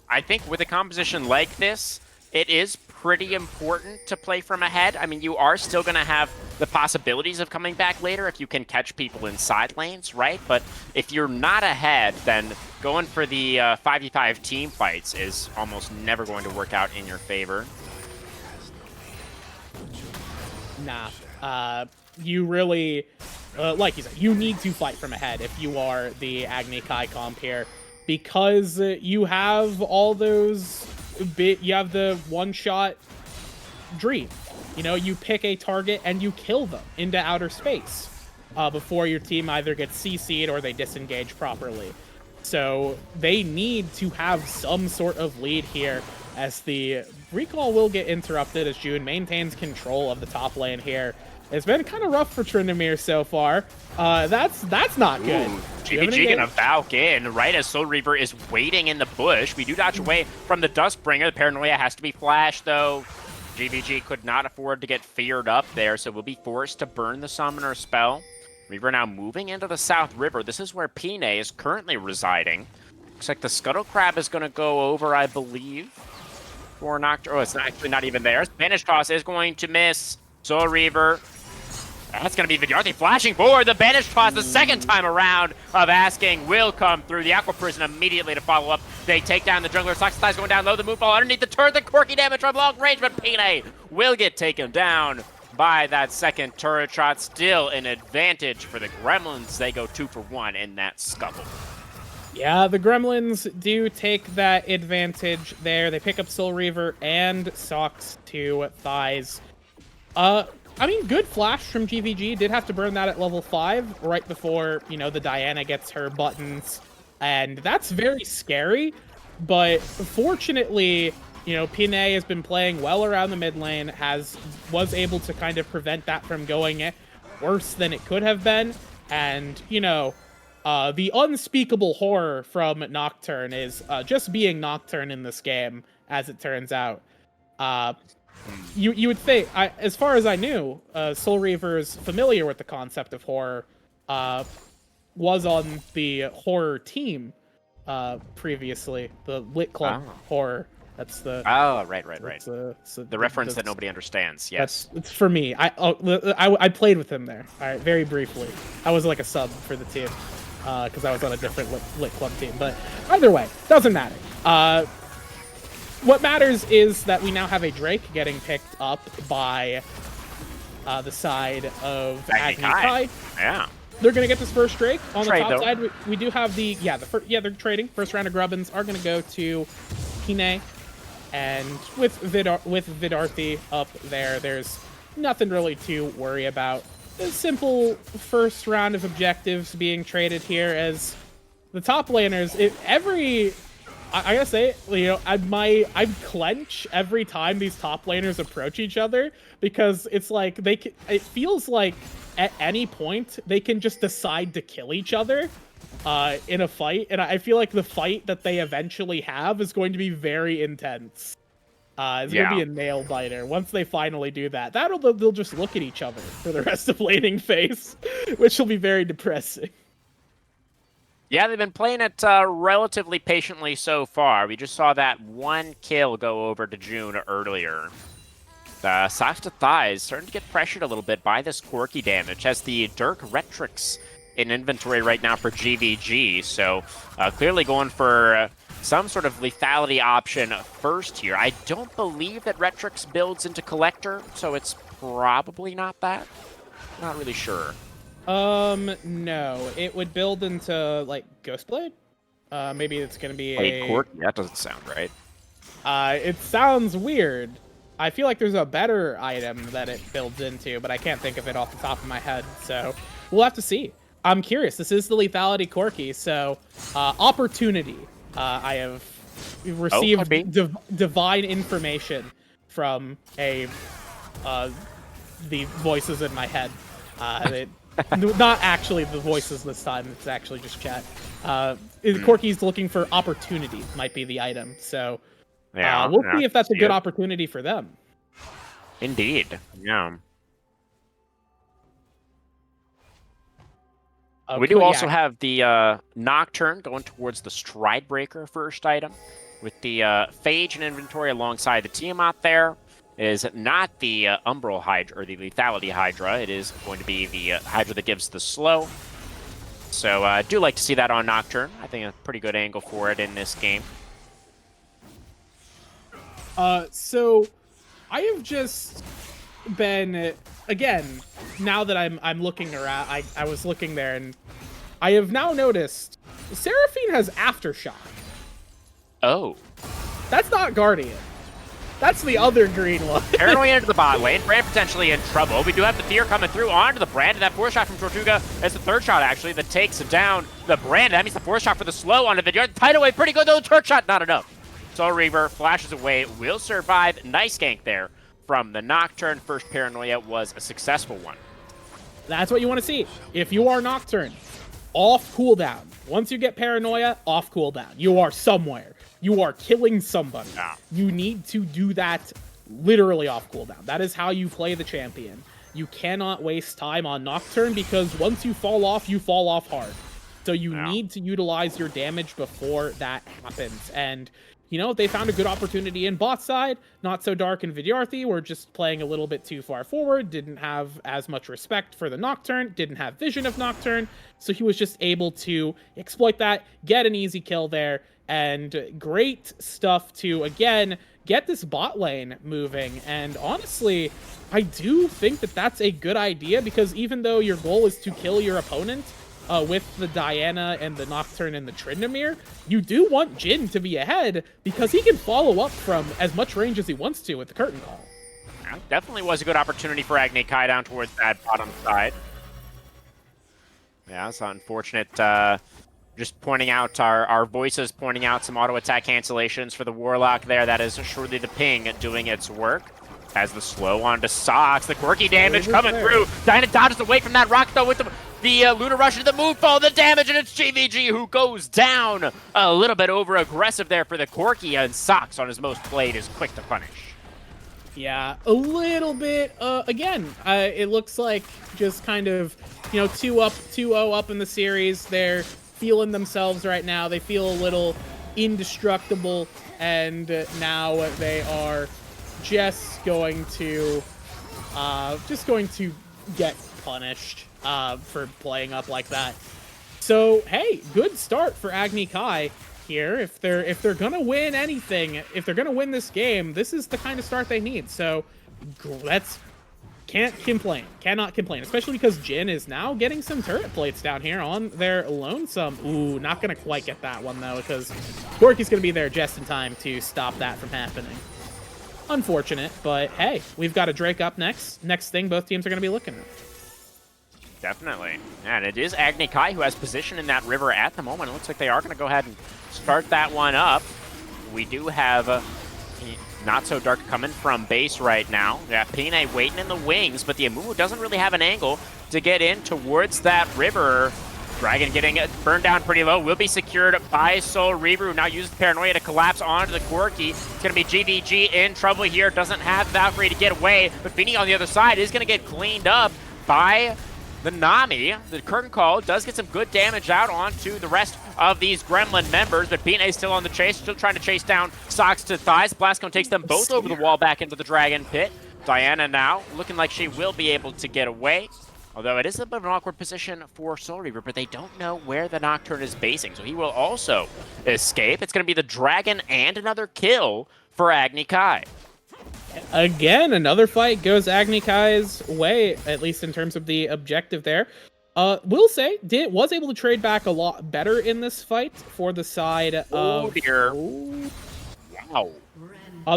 I think with a composition like this, it is pretty important to play from ahead. I mean, you are still going to have the possibilities of coming back later if you can catch people in side lanes, right? But if you're not ahead, then going for the 5v5 team fights is almost never going to work out in your favor. Nah. You really, like you said, you need to fight from ahead if you are the Agni Kai comp here, because you have all those you have the one-shot dream. You know, you pick a target and you kill them into outer space before your team either gets CC'd or they disengage properly. So they need to have some sort of lead here, as the recall will get interrupted as June maintains control of the top lane here. It's been kind of rough for Tryndamere so far. That's not good. GVG gonna Valk in right as Soul Reaver is waiting in the bush. We do dodge away from the Duskbringer. The Paranoia has to be flashed though. GVG could not afford to get feared up there, so we'll be forced to burn the Summoner spell. Reaver now moving into the South River. This is where Pine is currently residing. Looks like the Scuttle Crab is gonna go over, I believe, for Nocturne. Oh, it's actually not even there. Banish Toss is going to miss. Soul Reaver. That's going to be Vidyarthi flashing forward. The Banish Toss the second time around of asking will come through. The Aqua Prison immediately to follow up. They take down the jungler. Soxatize going down low. The Moonfall underneath the turret. The quirky damage from long range, but Pine will get taken down by that second turret shot. Still an advantage for the Gremlins. They go 2 for 1 in that scuffle. Yeah, the Gremlins do take that advantage there. They pick up Soul Reaver and Sox to thighs. I mean, good flash from GVG. Did have to burn that at level 5 right before, you know, the Diana gets her buttons. And that's very scary. But fortunately, you know, Pine has been playing well around the mid lane, was able to kind of prevent that from going worse than it could have been. And, you know, the unspeakable horror from Nocturne is just being Nocturne in this game, as it turns out. You would think, as far as I knew, Soul Reaver's familiar with the concept of horror, was on the horror team previously, the Lit Club horror. That's the right. The reference that nobody understands. Yes, it's for me. I played with him there. All right, very briefly. I was like a sub for the team because I was on a different Lit Club team. But either way, doesn't matter. What matters is that we now have a Drake getting picked up by the side of Agni Kai. Yeah. They're going to get this first Drake. On the top though. side, we do have they're trading. First round of Grubbins are going to go to Pine. And with Vidyarthi up there, there's nothing really to worry about. A simple first round of objectives being traded here, as the top laners, I gotta say, you know, I clench every time these top laners approach each other, because it's like it feels like at any point they can just decide to kill each other in a fight, and I feel like the fight that they eventually have is going to be very intense. It's going to be a nail biter. Once they finally do that, they'll just look at each other for the rest of laning phase, which will be very depressing. Yeah, they've been playing it relatively patiently so far. We just saw that one kill go over to June earlier. Socks to thighs starting to get pressured a little bit by this quirky damage. Has the Dirk Retrix in inventory right now for GVG, so clearly going for some sort of lethality option first here. I don't believe that Retrix builds into Collector, so it's probably not that. Not really sure. No. It would build into, like, Ghostblade? Maybe it's gonna be quirky? That doesn't sound right. It sounds weird. I feel like there's a better item that it builds into, but I can't think of it off the top of my head, so we'll have to see. I'm curious. This is the lethality quirky, so opportunity. I have received divine information from the voices in my head. Not actually the voices this time. It's actually just chat. Corky's looking for opportunity. Might be the item. So we'll see if that's a good opportunity for them. Indeed. Yeah. Okay, we do also have the Nocturne going towards the Stridebreaker first item. with the Phage in inventory alongside the Tiamat there. It is not the Umbral Hydra, or the Lethality Hydra. It is going to be the Hydra that gives the slow. So I do like to see that on Nocturne. I think a pretty good angle for it in this game. So I have just been, again, now that I'm looking around, I was looking there, and I have now noticed Seraphine has Aftershock. Oh. That's not Guardian. That's the other green one. Paranoia into the bot lane. Brand potentially in trouble. We do have the Fear coming through onto the Brand, and that 4-shot from Tortuga is the 3rd shot, actually, that takes down the Brand. That means the 4-shot for the slow onto Vidyard. The Tidal Wave, pretty good, though. The 3rd shot, not enough. Soul Reaver flashes away, will survive. Nice gank there from the Nocturne. First Paranoia was a successful one. That's what you want to see. If you are Nocturne, off cooldown. Once you get Paranoia, off cooldown. You are somewhere. You are killing somebody. Yeah. You need to do that literally off cooldown. That is how you play the champion. You cannot waste time on Nocturne because once you fall off hard. So you need to utilize your damage before that happens. And, you know, they found a good opportunity in bot side. Not so Dark and Vidyarthi were just playing a little bit too far forward. Didn't have as much respect for the Nocturne. Didn't have vision of Nocturne. So he was just able to exploit that, get an easy kill there. And great stuff to, again, get this bot lane moving. And honestly, I do think that that's a good idea because even though your goal is to kill your opponent with the Diana and the Nocturne and the Tryndamere, you do want Jhin to be ahead because he can follow up from as much range as he wants to with the Curtain Call. Yeah, definitely was a good opportunity for Agni Kai down towards that bottom side. Yeah, it's unfortunate. Just pointing out our voices, pointing out some auto attack cancellations for the Warlock there. That is surely the ping doing its work. As the slow onto Socks, the quirky damage coming through. Diana dodges away from that rock though with the Luna Rush into the Moonfall, the damage, and it's GVG who goes down. A little bit over aggressive there for the quirky, and Socks on his most played is quick to punish. Yeah, a little bit. Again, it looks like just kind of, you know, 2-0 up in the series. They're feeling themselves right now. They feel a little indestructible, and now they are just going to get punished for playing up like that. So hey, good start for Agni Kai here. If they're gonna win anything, if they're gonna win this game, this is the kind of start they need. So cannot complain, especially because Jhin is now getting some turret plates down here on their lonesome. Ooh, not gonna quite get that one though, because Gorky's gonna be there just in time to stop that from happening. Unfortunate, but hey, we've got a Drake up next. Next thing both teams are gonna be looking at. Definitely. And it is Agni Kai who has position in that river at the moment. It looks like they are gonna go ahead and start that one up. We do have Not So Dark coming from base right now. We got Pine waiting in the wings, but the Amumu doesn't really have an angle to get in towards that river. Dragon getting burned down pretty low. Will be secured by Soul Reaver, who now uses the Paranoia to collapse onto the Quirky. It's going to be GVG in trouble here. Doesn't have Valkyrie to get away, but Beanie on the other side is going to get cleaned up by the Nami. The Curtain Call does get some good damage out onto the rest of these Gremlin members, but Pine still on the chase, still trying to chase down Socks to thighs. Blastcone takes them both over the wall back into the Dragon Pit. Diana now looking like she will be able to get away. Although it is a bit of an awkward position for Soul Reaver, but they don't know where the Nocturne is basing, so he will also escape. It's going to be the Dragon and another kill for Agni Kai. Again, another fight goes Agni Kai's way, at least in terms of the objective there. Will say, was able to trade back a lot better in this fight for the side of... Oh dear. Wow.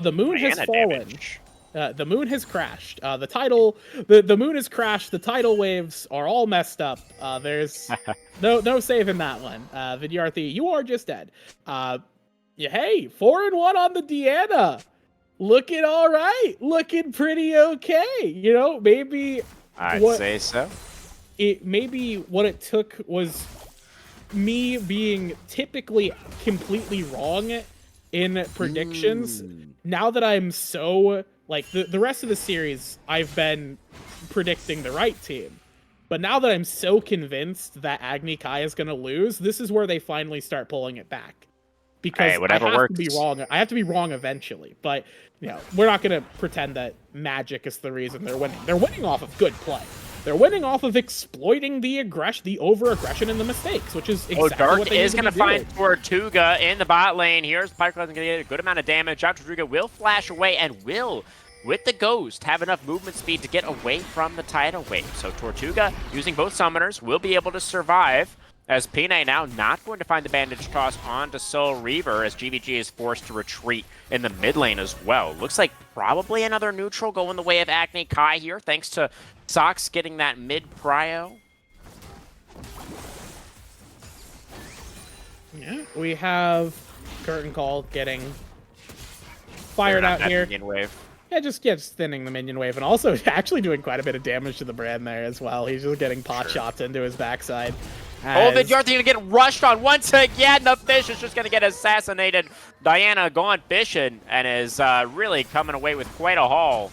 The moon has Mana fallen. damage. The moon has crashed. The moon has crashed. The tidal waves are all messed up. There's no saving that one. Vidyarthi, you are just dead. Hey, 4-1 on the Deanna. Looking all right. Looking pretty okay. You know, maybe I'd say so. Maybe what it took was me being typically completely wrong in predictions. Now that I'm so... Like, the rest of the series, I've been predicting the right team. But now that I'm so convinced that Agni Kai is going to lose, this is where they finally start pulling it back. because Hey, whatever I have works. to be wrong. I have to be wrong eventually, but we're not gonna pretend that magic is the reason they're winning. They're winning off of good play. They're winning off of exploiting the aggression, the over-aggression, and the mistakes, which is exactly Dark what they is need going to to be find Tortuga in the bot lane. Here's Pyro going to get a good amount of damage. Out Tortuga will flash away and will, with the Ghost, have enough movement speed to get away from the tidal wave. So Tortuga, using both summoners, will be able to survive. As Pine now not going to find the bandage toss onto Soul Reaver, as GVG is forced to retreat in the mid lane as well. Looks like probably another neutral going the way of Agni Kai here, thanks to Sox getting that mid prio. Yeah, we have Curtain Call getting fired out here. Wave. Yeah, just thinning the minion wave, and also actually doing quite a bit of damage to the brand there as well. He's just getting pot shots into his backside. Oh, Vidyarth's gonna get rushed on once again. The fish is just gonna get assassinated. Diana gone fishing and is really coming away with quite a haul.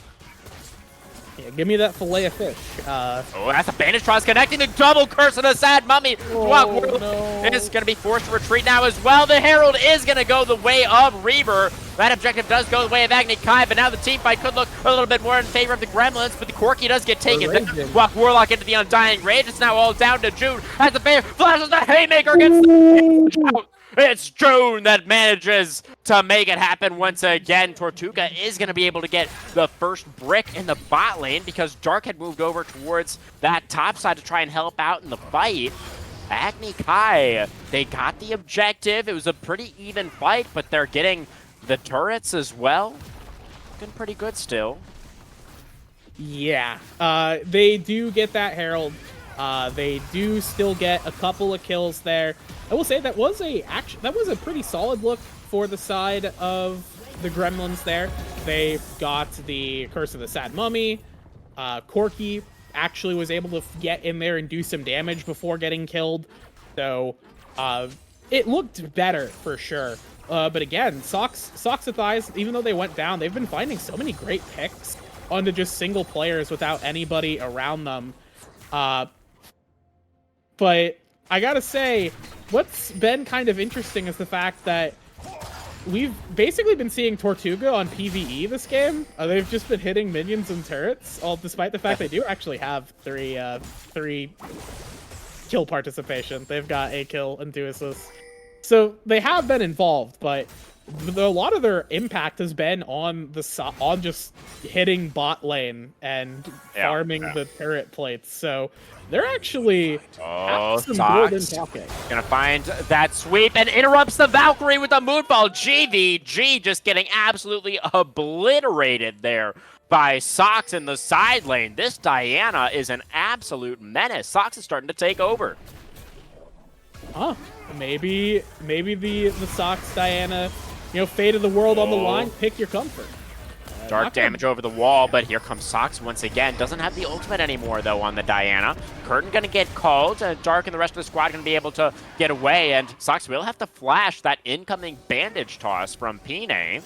Yeah, give me that fillet of fish. Oh, that's a bandage toss connecting the double curse of the sad mummy. Oh, no. Is going to be forced to retreat now as well. The Herald is going to go the way of Reaver. That objective does go the way of Agni Kai, but now the team fight could look a little bit more in favor of the Gremlins, but the Corki does get taken down. Walk Warlock into the Undying Rage. It's now all down to June as the bear flashes the Haymaker against the It's June that manages to make it happen once again. Tortuga is going to be able to get the first brick in the bot lane because Dark had moved over towards that top side to try and help out in the fight. Agni Kai, they got the objective. It was a pretty even fight, but they're getting the turrets as well. Looking pretty good still. Yeah, they do get that Herald. They do still get a couple of kills there. I will say that was a pretty solid look for the side of the Gremlins there. They got the Curse of the Sad Mummy. Corki actually was able to get in there and do some damage before getting killed. So it looked better for sure. But again, Soxathize, even though they went down, they've been finding so many great picks onto just single players without anybody around them. But I gotta say, what's been kind of interesting is the fact that we've basically been seeing Tortuga on PvE this game. They've just been hitting minions and turrets, all despite the fact they do actually have three kill participation. They've got a kill and 2 assists. So they have been involved, but a lot of their impact has been on just hitting bot lane and farming the turret plates. So they're actually some more than talking. Gonna find that sweep and interrupts the Valkyrie with the Moonfall. GVG just getting absolutely obliterated there by Sox in the side lane. This Diana is an absolute menace. Sox is starting to take over. Maybe the Sox Diana, fate of the world on the line, pick your comfort. Dark damage over the wall, but here comes Sox once again. Doesn't have the ultimate anymore, though, on the Diana. Curtain going to get called. Dark and the rest of the squad going to be able to get away, and Sox will have to flash that incoming bandage toss from Pine.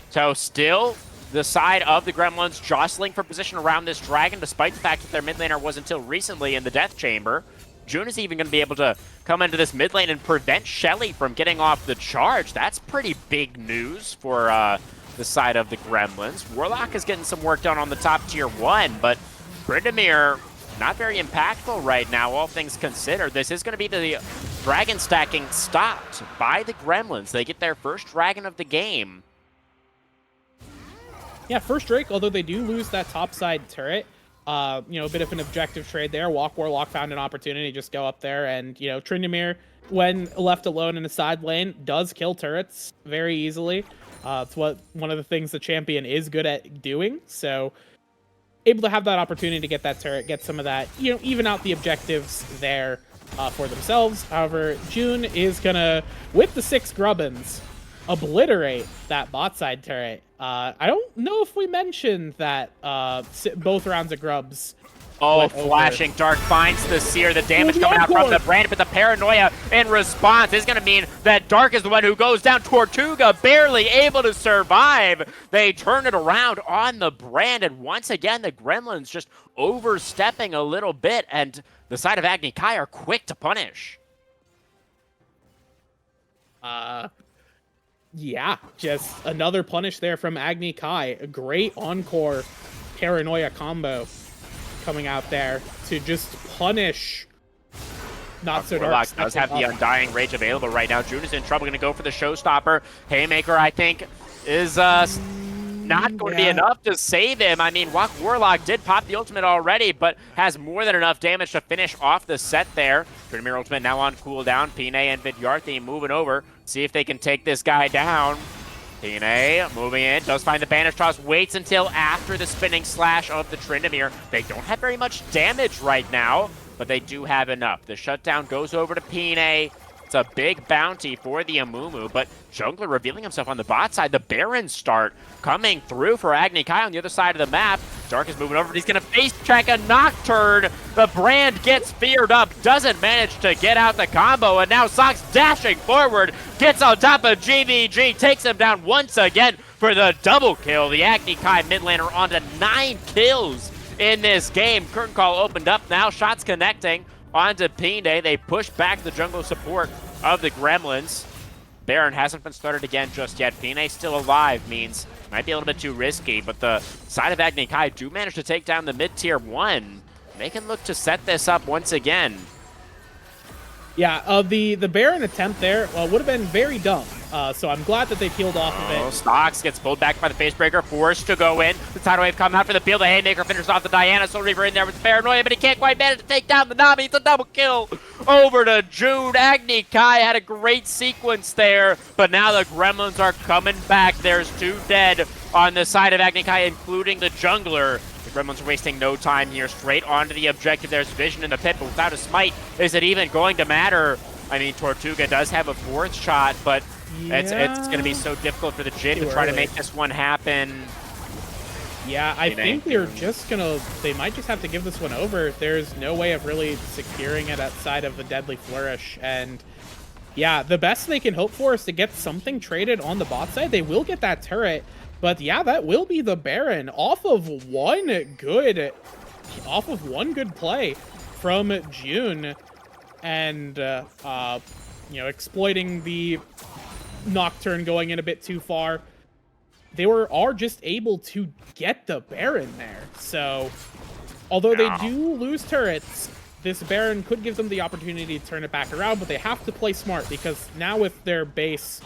So still the side of the Gremlins jostling for position around this dragon, despite the fact that their mid laner was until recently in the death chamber. June is even going to be able to come into this mid lane and prevent Shelly from getting off the charge. That's pretty big news for the side of the Gremlins. Warlock is getting some work done on the top tier 1, but Brindamir not very impactful right now, all things considered. This is going to be the dragon stacking stopped by the Gremlins. They get their first dragon of the game. Yeah, first Drake, although they do lose that topside turret. A bit of an objective trade there. Warlock found an opportunity to just go up there, and Tryndamere, when left alone in the side lane, does kill turrets very easily. It's one of the things the champion is good at doing. So able to have that opportunity to get that turret, get some of that, even out the objectives there for themselves. However, June is gonna, with the 6 Grubbins, obliterate that bot side turret. I don't know if we mentioned that both rounds of Grubs. Oh, flashing Dark finds the Seer. The damage coming out from the brand, but the paranoia in response is going to mean that Dark is the one who goes down. Tortuga barely able to survive. They turn it around on the brand, and once again, the Gremlins just overstepping a little bit, and the side of Agni Kai are quick to punish. Yeah, just another punish there from Agni Kai. A great encore paranoia combo coming out there to just punish Not So Dark. Warlock does have the Undying Rage available right now. June is in trouble, going to go for the Showstopper. Haymaker, I think, is not going to be enough to save him. I mean, Warlock did pop the ultimate already, but has more than enough damage to finish off the set there. Trinamir ultimate now on cooldown. Pine and Vidyarthi moving over. See if they can take this guy down. Pine moving in, does find the Banish Toss, waits until after the spinning slash of the Tryndamere. They don't have very much damage right now, but they do have enough. The shutdown goes over to Pine. It's a big bounty for the Amumu, but Jungler revealing himself on the bot side. The Baron start coming through for Agni Kai on the other side of the map. Dark is moving over, but he's going to face track a Nocturne. The Brand gets feared up, doesn't manage to get out the combo, and now Sox dashing forward, gets on top of GVG, takes him down once again for the double kill. The Agni Kai mid laner on to 9 kills in this game. Curtain Call opened up now, shots connecting onto Pine. They push back the jungle support of the Gremlins. Baron hasn't been started again just yet. Pine still alive means might be a little bit too risky, but the side of Agni Kai do manage to take down the mid-tier 1. They can look to set this up once again. Yeah, the Baron attempt there would have been very dumb. So I'm glad that they peeled off of it. Stocks gets pulled back by the Facebreaker, forced to go in. The tidal wave coming out for the peel. The Haymaker finishes off the Diana. Soul Reaver in there with the Paranoia, but he can't quite manage to take down the Nami. It's a double kill over to Jude. Agni Kai had a great sequence there, but now the Gremlins are coming back. There's 2 dead on the side of Agni Kai, including the jungler. The Gremlins are wasting no time here. Straight onto the objective. There's vision in the pit, but without a smite, is it even going to matter? I mean, Tortuga does have a 4th shot, but it's going to be so difficult for the Jin to try to make this one happen. Yeah, I think they might just have to give this one over. There's no way of really securing it outside of the Deadly Flourish. And yeah, the best they can hope for is to get something traded on the bot side. They will get that turret, but yeah, that will be the Baron off of one good play from June. And exploiting the Nocturne going in a bit too far, they are just able to get the Baron there. So although they do lose turrets, this Baron could give them the opportunity to turn it back around, but they have to play smart, because now with their base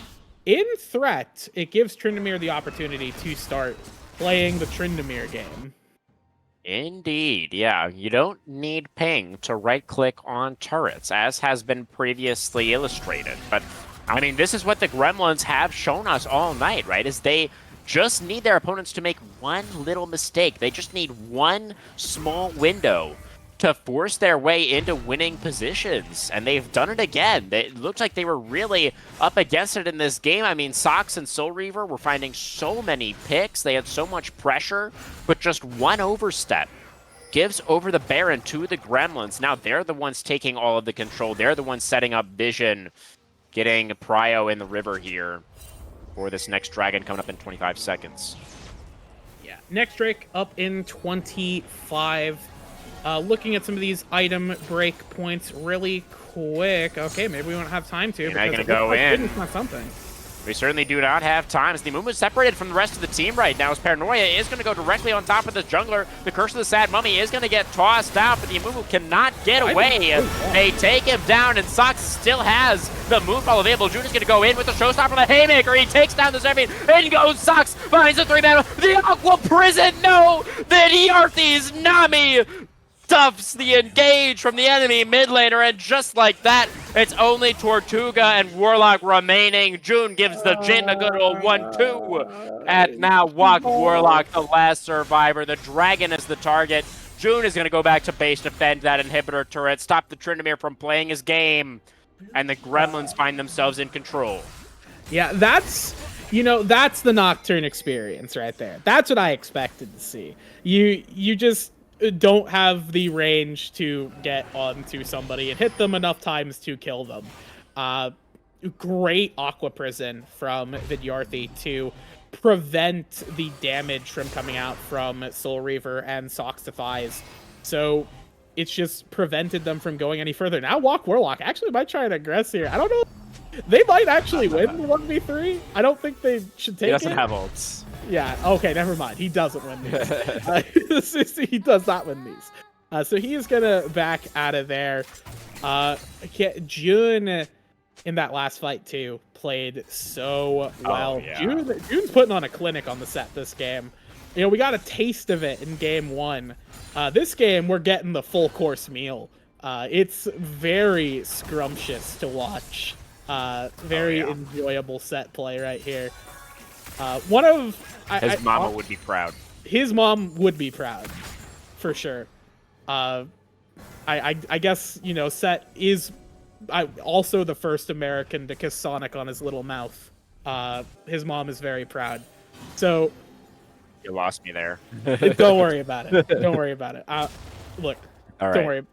in threat, it gives Tryndamere the opportunity to start playing the Tryndamere game. Indeed, yeah. You don't need ping to right-click on turrets, as has been previously illustrated. But, I mean, this is what the Gremlins have shown us all night, right? Is they just need their opponents to make one little mistake. They just need one small window to force their way into winning positions, and they've done it again. It looks like they were really up against it in this game. I mean, Sox and Soul Reaver were finding so many picks. They had so much pressure, but just one overstep gives over the Baron to the Gremlins. Now they're the ones taking all of the control. They're the ones setting up vision, getting Prio in the river here for this next dragon coming up in 25 seconds. Yeah, next Drake up in 25. Looking at some of these item break points really quick. Okay, maybe we won't have time to. You're not going to go in. Something. We certainly do not have time. As the Amumu is separated from the rest of the team right now, as Paranoia is going to go directly on top of this jungler. The Curse of the Sad Mummy is going to get tossed out, but the Amumu cannot get away. They take him down, and Sox still has the Moonfall available. June is going to go in with the Showstopper, the Haymaker. He takes down the Zephyr. In goes Sox, finds the 3-man. The Aqua Prison, no! The Diarthi's Nami stuffs the engage from the enemy mid laner, and just like that, it's only Tortuga and Warlock remaining. June gives the Jin a good old 1-2. And now Warlock, the last survivor. The dragon is the target. June is going to go back to base, defend that inhibitor turret, stop the Tryndamere from playing his game, and the Gremlins find themselves in control. Yeah, that's the Nocturne experience right there. That's what I expected to see. You just don't have the range to get onto somebody and hit them enough times to kill them. Great Aqua Prison from Vidyarthi to prevent the damage from coming out from Soul Reaver and Soxify's. So it's just prevented them from going any further. Now Warlock actually might try and aggress here. I don't know They might actually win the 1v3. I don't think they should take it. He doesn't have ults. Yeah, okay, never mind. He doesn't win these. He does not win these. So he is going to back out of there. June, in that last fight, too, played so well. Oh, yeah. June's putting on a clinic on the set this game. You know, we got a taste of it in game 1. This game, we're getting the full course meal. It's very scrumptious to watch. Very enjoyable set play right here. His mama would be proud. His mom would be proud, for sure. I guess, you know, Set is also the first American to kiss Sonic on his little mouth. His mom is very proud. So You lost me there. don't worry about it. Don't worry about it. Look, All right. don't worry.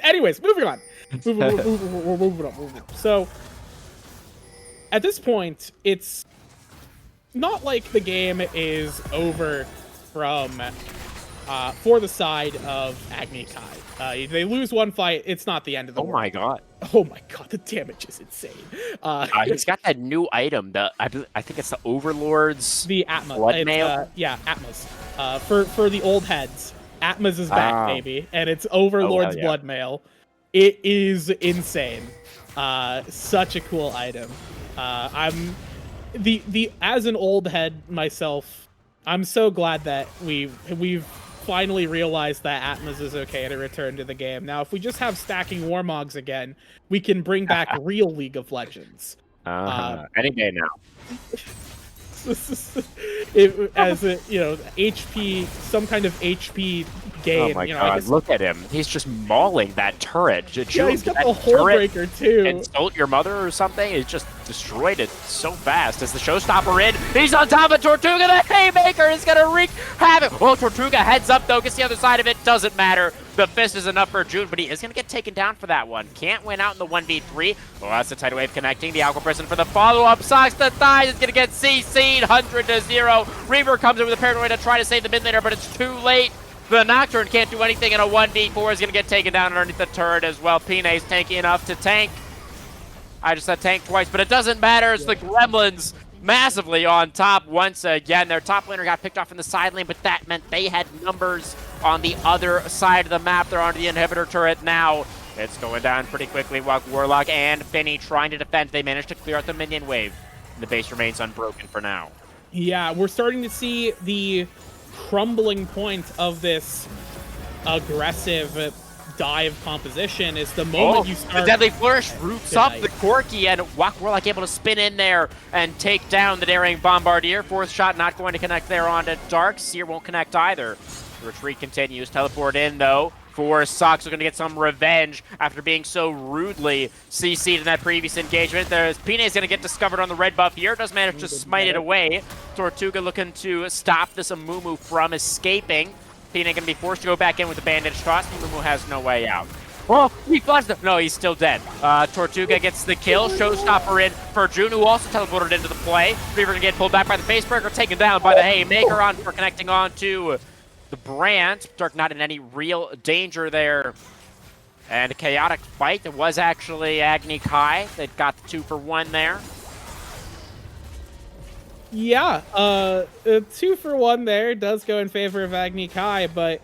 Anyways, moving on. Moving on. So at this point, it's not like the game is over from for the side of Agni Kai. They lose one fight, it's not the end of the world. My god. Oh my god, the damage is insane. He's got that new item. I think it's the Overlord's the Atma. blood mail. Yeah, Atma's. For the old heads, Atma's is back, baby, and it's Overlord's blood mail. It is insane. Such a cool item. I'm as an old head myself, I'm so glad that we've finally realized that Atmos is okay to return to the game. Now, if we just have stacking Warmogs again, we can bring back real League of Legends. Any day now. As a, you know, HP, some kind of HP gain. Oh my you know, god, look at him. He's just mauling that turret. Yeah, he's got the whole breaker too. Insult your mother or something? He just destroyed it so fast. As the showstopper in, he's on top of Tortuga. The haymaker is gonna wreak havoc. Oh, Tortuga heads up though, gets the other side of it. Doesn't matter. The fist is enough for June, but he is gonna get taken down for that one. Can't win out in the 1v3. Oh, that's the tidal wave connecting. The Aqua Prison for the follow-up. Socks the thighs. Is gonna get CC'd 100-0. Reaver comes in with a paranoid to try to save the mid laner, but it's too late. The Nocturne can't do anything, and a 1v4 is going to get taken down underneath the turret as well. Pine's tanky enough to tank. I just said tank twice, but it doesn't matter. It's the Gremlins massively on top once again. Their top laner got picked off in the side lane, but that meant they had numbers on the other side of the map. They're onto the inhibitor turret now. It's going down pretty quickly. While Warlock and Finny trying to defend, they managed to clear out the minion wave. The base remains unbroken for now. Yeah, we're starting to see the crumbling point of this aggressive dive composition is the moment you start. The Deadly Flourish roots up the Corki, and Warlock able to spin in there and take down the Daring Bombardier. Fourth shot not going to connect there onto Dark. Seer won't connect either. The retreat continues. Teleport in though. For Sox are going to get some revenge after being so rudely CC'd in that previous engagement. There's Pine is going to get discovered on the red buff here. Does manage to smite it away. Tortuga looking to stop this Amumu from escaping. Pine going to be forced to go back in with the bandage toss. Amumu has no way out. Oh, he flashed him. No, he's still dead. Tortuga gets the kill. Showstopper in for June, who also teleported into the play. Reaver going to get pulled back by the Facebreaker, taken down by the Haymaker on for connecting on to the Brand. Dark not in any real danger there. And a chaotic fight. It was actually Agni Kai that got the 2-for-1 there. Yeah, 2-for-1 there does go in favor of Agni Kai, but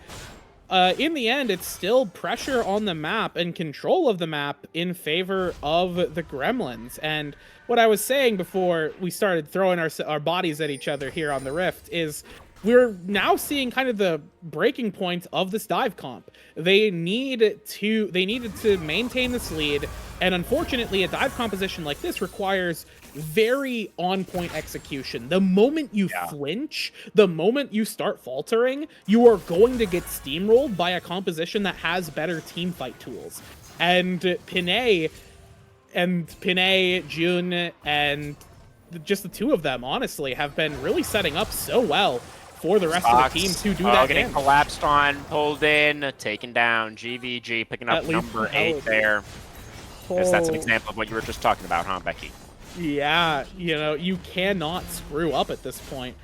in the end, it's still pressure on the map and control of the map in favor of the Gremlins. And what I was saying before we started throwing our bodies at each other here on the Rift is we're now seeing kind of the breaking point of this dive comp. They needed to maintain this lead, and unfortunately, a dive composition like this requires very on-point execution. The moment you flinch, the moment you start faltering, you are going to get steamrolled by a composition that has better team fight tools. And Pine, June, and just the two of them, honestly, have been really setting up so well for the rest of the teams who do that getting damage. Collapsed on, pulled in, taken down. GVG picking up number 8 there. Yes, that's an example of what you were just talking about, huh, Becky? Yeah, you know, you cannot screw up at this point.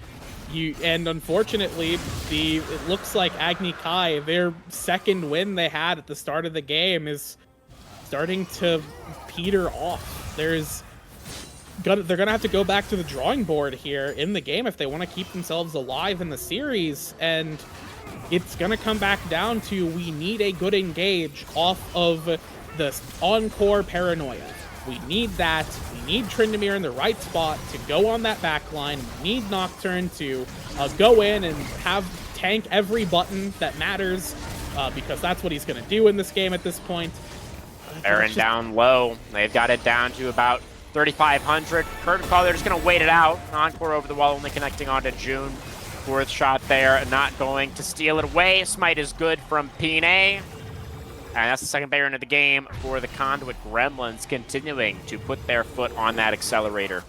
And unfortunately, it looks like Agni Kai, their second win they had at the start of the game, is starting to peter off. There's they're gonna have to go back to the drawing board here in the game if they want to keep themselves alive in the series, and it's gonna come back down to we need a good engage off of the encore paranoia. We need that. We need Tryndamere in the right spot to go on that backline. We need Nocturne to go in and have tank every button that matters, because that's what he's gonna do in this game at this point. Baron down low. They've got it down to about 3,500. Curtain Call, they're just going to wait it out. Encore over the wall, only connecting onto June. Fourth shot there, not going to steal it away. Smite is good from Pine. And that's the second Baron of the game for the Conduit Gremlins, continuing to put their foot on that accelerator.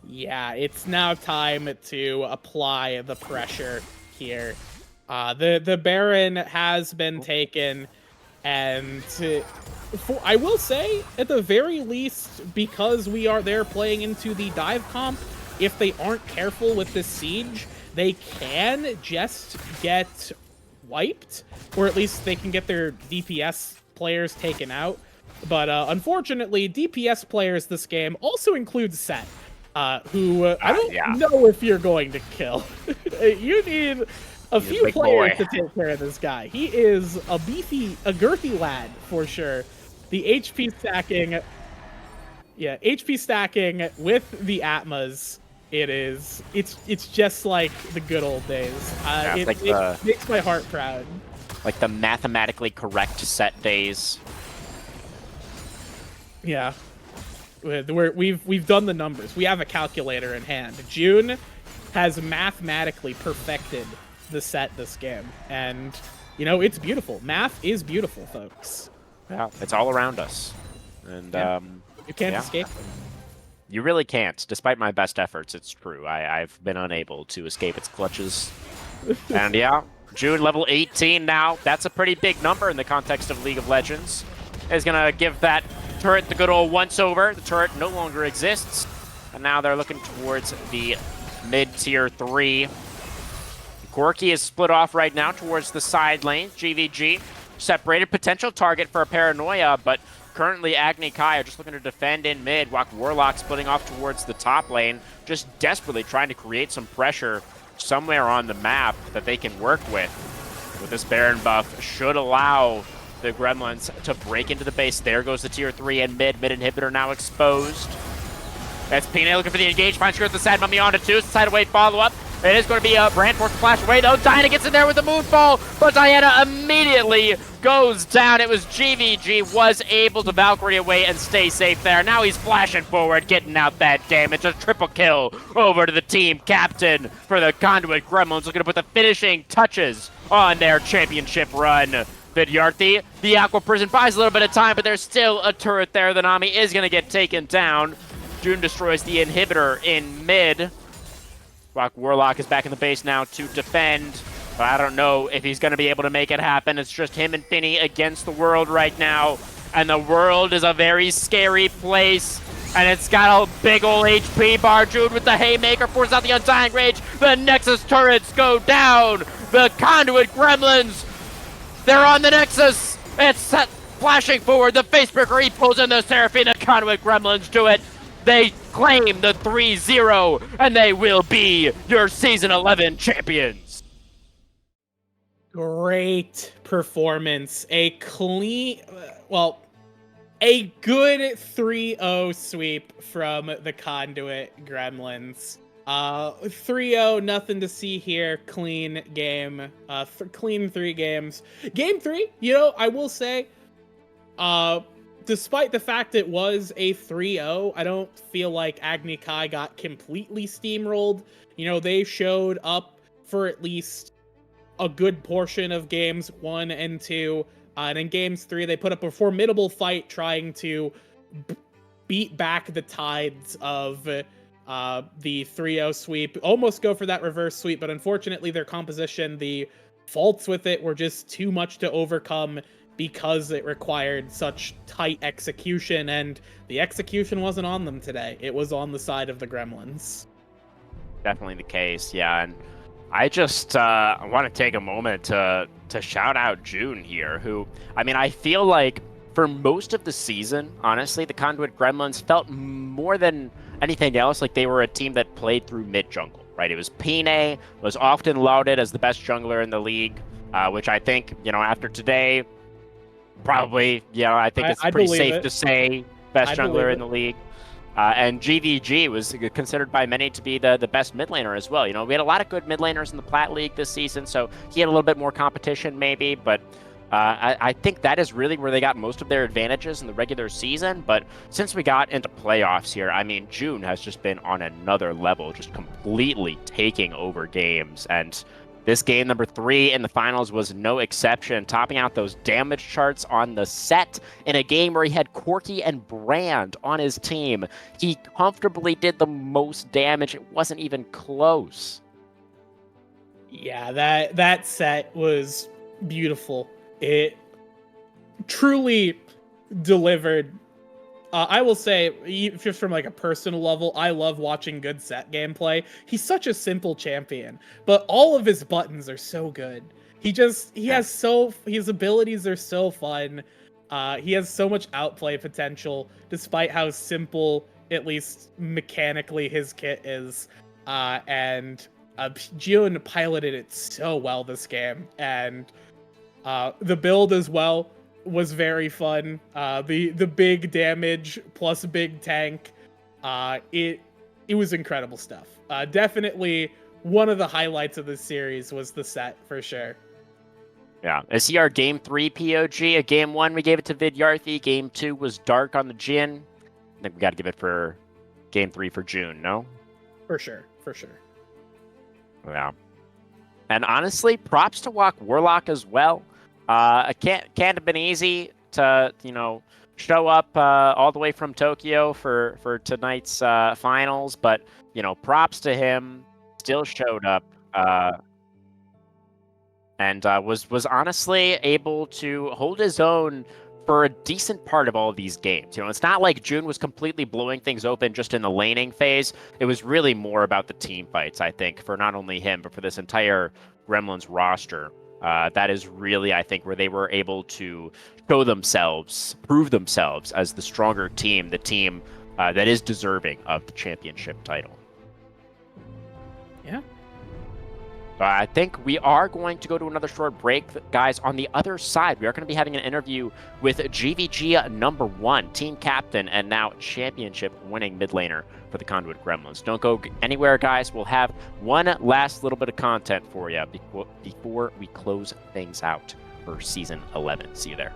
Yeah, it's now time to apply the pressure here. The Baron has been taken. And I will say, at the very least, because they're playing into the dive comp, if they aren't careful with this siege, they can just get wiped, or at least they can get their DPS players taken out. But unfortunately, DPS players this game also includes Set, who I don't know if you're going to kill. You need a few players to take care of this guy. He is a girthy lad for sure. The HP stacking, HP stacking with the Atmas. It's just like the good old days. It makes my heart proud. Like the mathematically correct set days. Yeah, we've done the numbers. We have a calculator in hand. June has mathematically perfected the set this game, and it's beautiful. Math is beautiful, folks. Yeah, it's all around us, and you can't escape. You really can't, despite my best efforts. It's true. I've been unable to escape its clutches. And yeah, June level 18 now. That's a pretty big number in the context of League of Legends. Is gonna give that turret the good old once-over. The turret no longer exists, and now they're looking towards the mid-tier 3. Gorky is split off right now towards the side lane. GVG separated, potential target for a Paranoia, but currently Agni Kai are just looking to defend in mid, while Warlock splitting off towards the top lane, just desperately trying to create some pressure somewhere on the map that they can work with. With this Baron buff, should allow the Gremlins to break into the base. There goes the tier 3 and mid inhibitor now exposed. That's Pina looking for the engage, finds the sad mummy onto 2, side away follow-up. It is going to be a brand force flash away, though. Diana gets in there with the moonfall, but Diana immediately goes down. It was GVG, was able to Valkyrie away and stay safe there. Now he's flashing forward, getting out that damage. A triple kill over to the team captain for the Conduit Gremlins, looking to put the finishing touches on their championship run. Vidyarthi, the Aqua Prison buys a little bit of time, but there's still a turret there. The Nami is going to get taken down. June destroys the inhibitor in mid. Warlock is back in the base now to defend, but I don't know if he's going to be able to make it happen. It's just him and Finny against the world right now, and the world is a very scary place, and it's got a big ol' HP bar. Jude with the Haymaker forces out the Undying Rage. The Nexus turrets go down. The Conduit Gremlins, they're on the Nexus. It's set, flashing forward. The Facebreaker, he pulls in the Seraphine. The Conduit Gremlins do it. They claim the 3-0, and they will be your Season 11 champions. Great performance. A good 3-0 sweep from the Conduit Gremlins. 3-0, nothing to see here. Clean game. Clean 3 games. Game 3, I will say, despite the fact it was a 3-0, I don't feel like Agni Kai got completely steamrolled. They showed up for at least a good portion of games 1 and 2. And in games 3, they put up a formidable fight trying to beat back the tides of the 3-0 sweep. Almost go for that reverse sweep, but unfortunately their composition, the faults with it were just too much to overcome, because it required such tight execution, and the execution wasn't on them today. It was on the side of the Gremlins. Definitely the case, yeah. And I just want to take a moment to shout out June here, who, I feel like for most of the season, honestly, the Conduit Gremlins felt more than anything else like they were a team that played through mid-jungle, right? It was Pine, was often lauded as the best jungler in the league, which I think, after today, probably, I think it's I pretty believe safe it. to say best I jungler believe in the league. And GVG was considered by many to be the best mid laner as well. We had a lot of good mid laners in the Plat League this season, so he had a little bit more competition maybe, but I think that is really where they got most of their advantages in the regular season. But since we got into playoffs here, I mean, June has just been on another level, just completely taking over games. And this game number 3 in the finals was no exception, topping out those damage charts on the set in a game where he had Corki and Brand on his team. He comfortably did the most damage. It wasn't even close. Yeah, that set was beautiful. It truly delivered. I will say, just from like a personal level, I love watching good set gameplay. He's such a simple champion, but all of his buttons are so good. His abilities are so fun. He has so much outplay potential, despite how simple, at least mechanically, his kit is. And June piloted it so well this game, and the build as well was very fun. The big damage plus big tank, it was incredible stuff. Definitely one of the highlights of this series was the set for sure. Yeah. Is he our game 3 POG? At game 1, we gave it to Vidyarthi. Game 2 was Dark on the Jhin. I think we got to give it for game 3 for June, no? For sure. Yeah. And honestly, props to Walk Warlock as well. It can't have been easy to, show up all the way from Tokyo for tonight's finals, but, props to him. Still showed up. And was honestly able to hold his own for a decent part of all of these games. It's not like June was completely blowing things open just in the laning phase. It was really more about the team fights, I think, for not only him, but for this entire Gremlins roster. That is really, I think, where they were able to show themselves, prove themselves as the stronger team, the team that is deserving of the championship title. Yeah. I think we are going to go to another short break, guys. On the other side, we are going to be having an interview with GVG number 1, team captain, and now championship winning mid laner for the Conduit Gremlins. Don't go anywhere, guys. We'll have one last little bit of content for you before we close things out for Season 11. See you there.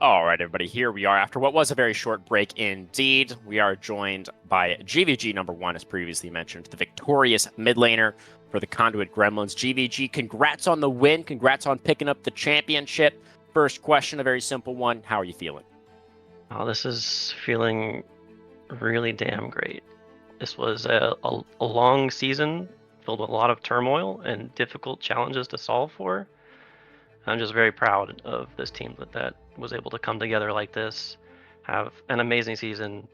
All right, everybody, here we are after what was a very short break indeed. We are joined by GVG number 1, as previously mentioned, the victorious mid laner for the Conduit Gremlins. GVG, congrats on the win. Congrats on picking up the championship. First question, a very simple one. How are you feeling? Oh, this is feeling really damn great. This was a long season filled with a lot of turmoil and difficult challenges to solve for. I'm just very proud of this team that was able to come together like this, have an amazing season,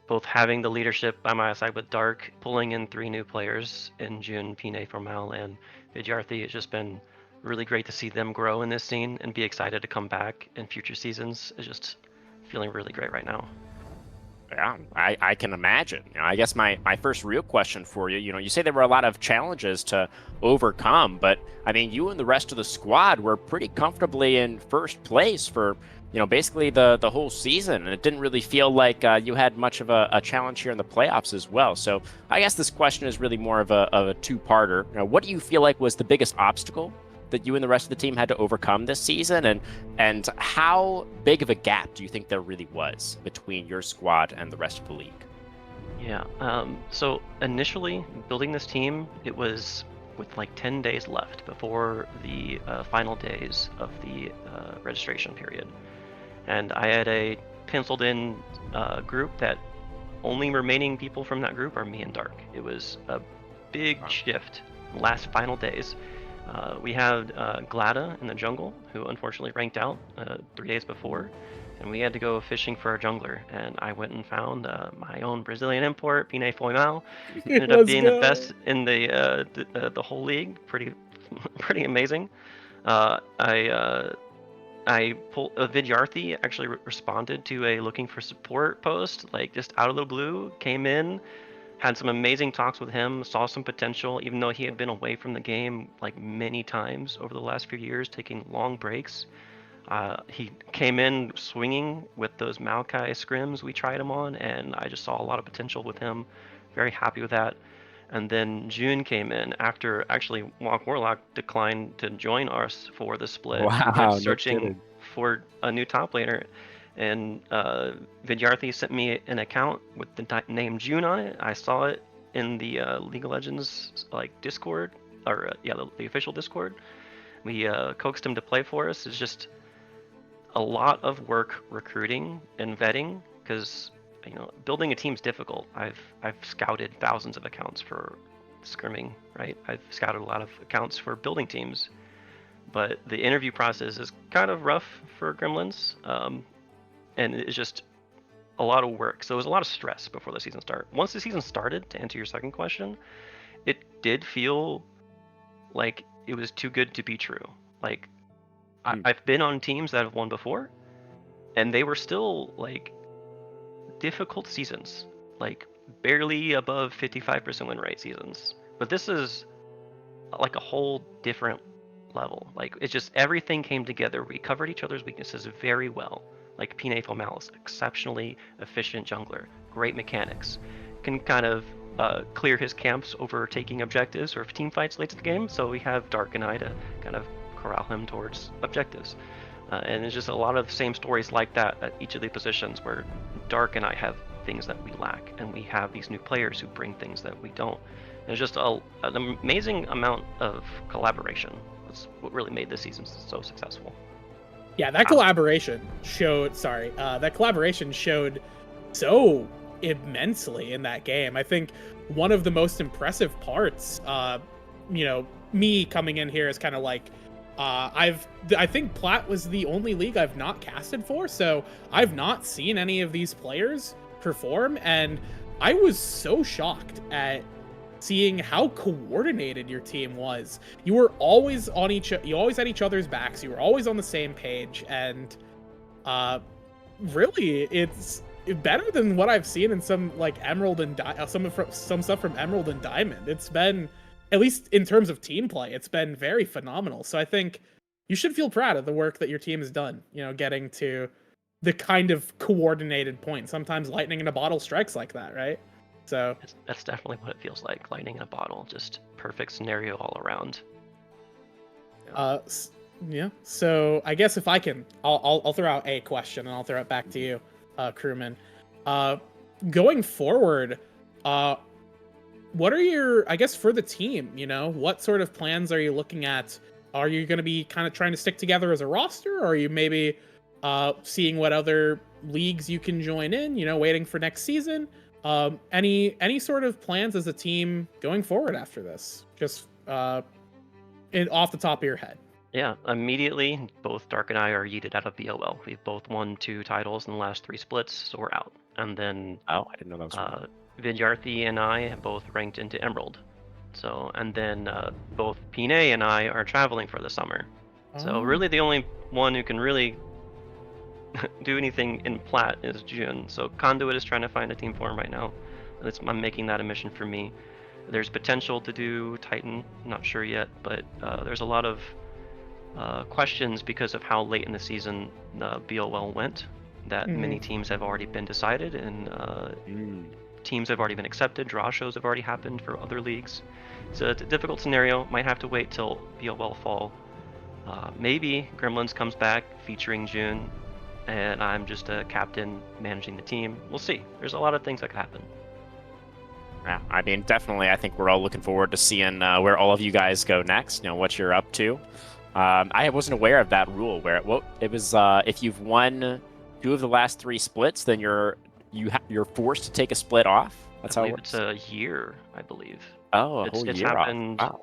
both having the leadership by my side with Dark, pulling in 3 new players in June, Pine, Formal, and Vidyarthi. It's just been really great to see them grow in this scene and be excited to come back in future seasons. It's just feeling really great right now. Yeah, I can imagine. I guess my first real question for you, you say there were a lot of challenges to overcome, but I mean, you and the rest of the squad were pretty comfortably in first place for, basically the whole season, and it didn't really feel like you had much of a challenge here in the playoffs as well. So I guess this question is really more of a two-parter. What do you feel like was the biggest obstacle that you and the rest of the team had to overcome this season, and how big of a gap do you think there really was between your squad and the rest of the league? Yeah. So initially, building this team, it was with like 10 days left before the final days of the registration period, and I had a penciled in group that only remaining people from that group are me and Dark. It was a big Wow. shift last final days. We had Glada in the jungle, who unfortunately ranked out 3 days before, and we had to go fishing for our jungler. And I went and found my own Brazilian import, Pine Foimal. Ended up Let's being the go. best in the whole league. Pretty pretty amazing. I pulled Vidyarthi actually responded to a looking for support post, like just out of the blue, came in, had some amazing talks with him, saw some potential, even though he had been away from the game like many times over the last few years, taking long breaks. He came in swinging with those Maokai scrims we tried him on, and I just saw a lot of potential with him. Very happy with that. And then June came in after actually Walk Warlock declined to join us for the split. We went Wow, no searching kidding. for a new top laner, and Vidyarthi sent me an account with the name June on it. I saw it in the League of Legends like Discord, or yeah, the official Discord. We coaxed him to play for us. It's just a lot of work recruiting and vetting, because building a team's difficult. I've scouted thousands of accounts for scrimming, right? I've scouted a lot of accounts for building teams, but the interview process is kind of rough for Gremlins, and it's just a lot of work. So it was a lot of stress before the season started. Once the season started, to answer your second question, it did feel like it was too good to be true. Like I've been on teams that have won before, and they were still like difficult seasons, like barely above 55% win rate seasons. But this is like a whole different level. Like it's just everything came together. We covered each other's weaknesses very well. Like Pine Fomalis, exceptionally efficient jungler, great mechanics, can kind of clear his camps over taking objectives or team fights late in the game. So we have Dark and I to kind of corral him towards objectives. And it's just a lot of same stories like that at each of the positions, where Dark and I have things that we lack, and we have these new players who bring things that we don't. And it's just an amazing amount of collaboration. That's what really made this season so successful. Yeah, that collaboration showed. That collaboration showed so immensely in that game. I think one of the most impressive parts, me coming in here is kind of like, I think Plat was the only league I've not casted for, so I've not seen any of these players perform, and I was so shocked at seeing how coordinated your team was. You were always you always had each other's backs. You were always on the same page, and really, it's better than what I've seen in some like Emerald and some stuff from Emerald and Diamond. It's been, at least in terms of team play, it's been very phenomenal. So I think you should feel proud of the work that your team has done, getting to the kind of coordinated point. Sometimes lightning in a bottle strikes like that, right? So that's definitely what it feels like, lightning in a bottle, just perfect scenario all around. Yeah. So I guess if I can, I'll throw out a question and I'll throw it back to you, crewman. Going forward, what are your, I guess for the team, what sort of plans are you looking at? Are you going to be kind of trying to stick together as a roster, or are you maybe seeing what other leagues you can join in, waiting for next season? Any sort of plans as a team going forward after this? Just off the top of your head. Yeah, immediately, both Dark and I are yeeted out of BOL. We've both won 2 titles in the last 3 splits, so we're out. And then I didn't know that was right. Vidyarthi and I have both ranked into Emerald. So, and then both Pine and I are traveling for the summer. So really the only one who can really do anything in Plat is June. So Conduit is trying to find a team for him right now. I'm making that a mission for me. There's potential to do Titan, not sure yet, but there's a lot of questions because of how late in the season BOL went, that many teams have already been decided, and teams have already been accepted. Draw shows have already happened for other leagues. It's a difficult scenario. Might have to wait till BOL fall Maybe Gremlins comes back featuring June, and I'm just a captain managing the team. We'll see. There's a lot of things that could happen. Yeah, I mean, definitely. I think we're all looking forward to seeing where all of you guys go next. What you're up to. I wasn't aware of that rule where it was if you've won 2 of the last 3 splits, then you're forced to take a split off. That's how it works. It's a year, I believe. Oh, a whole It's year off. happened. Wow.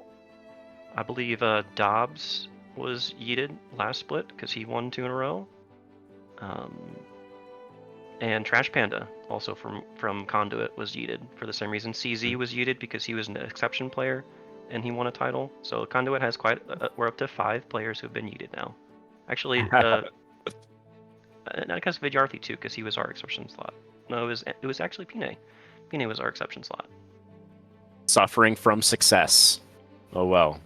I believe Dobbs was yeeted last split because he won 2 in a row. And Trash Panda, also from Conduit, was yeeted for the same reason. CZ was yeeted because he was an exception player, and he won a title. So Conduit has we're up to 5 players who've been yeeted now. Actually, not because of Vidyarthi too, because he was our exception slot. No, it was actually Pine. Pine was our exception slot. Suffering from success. Oh well.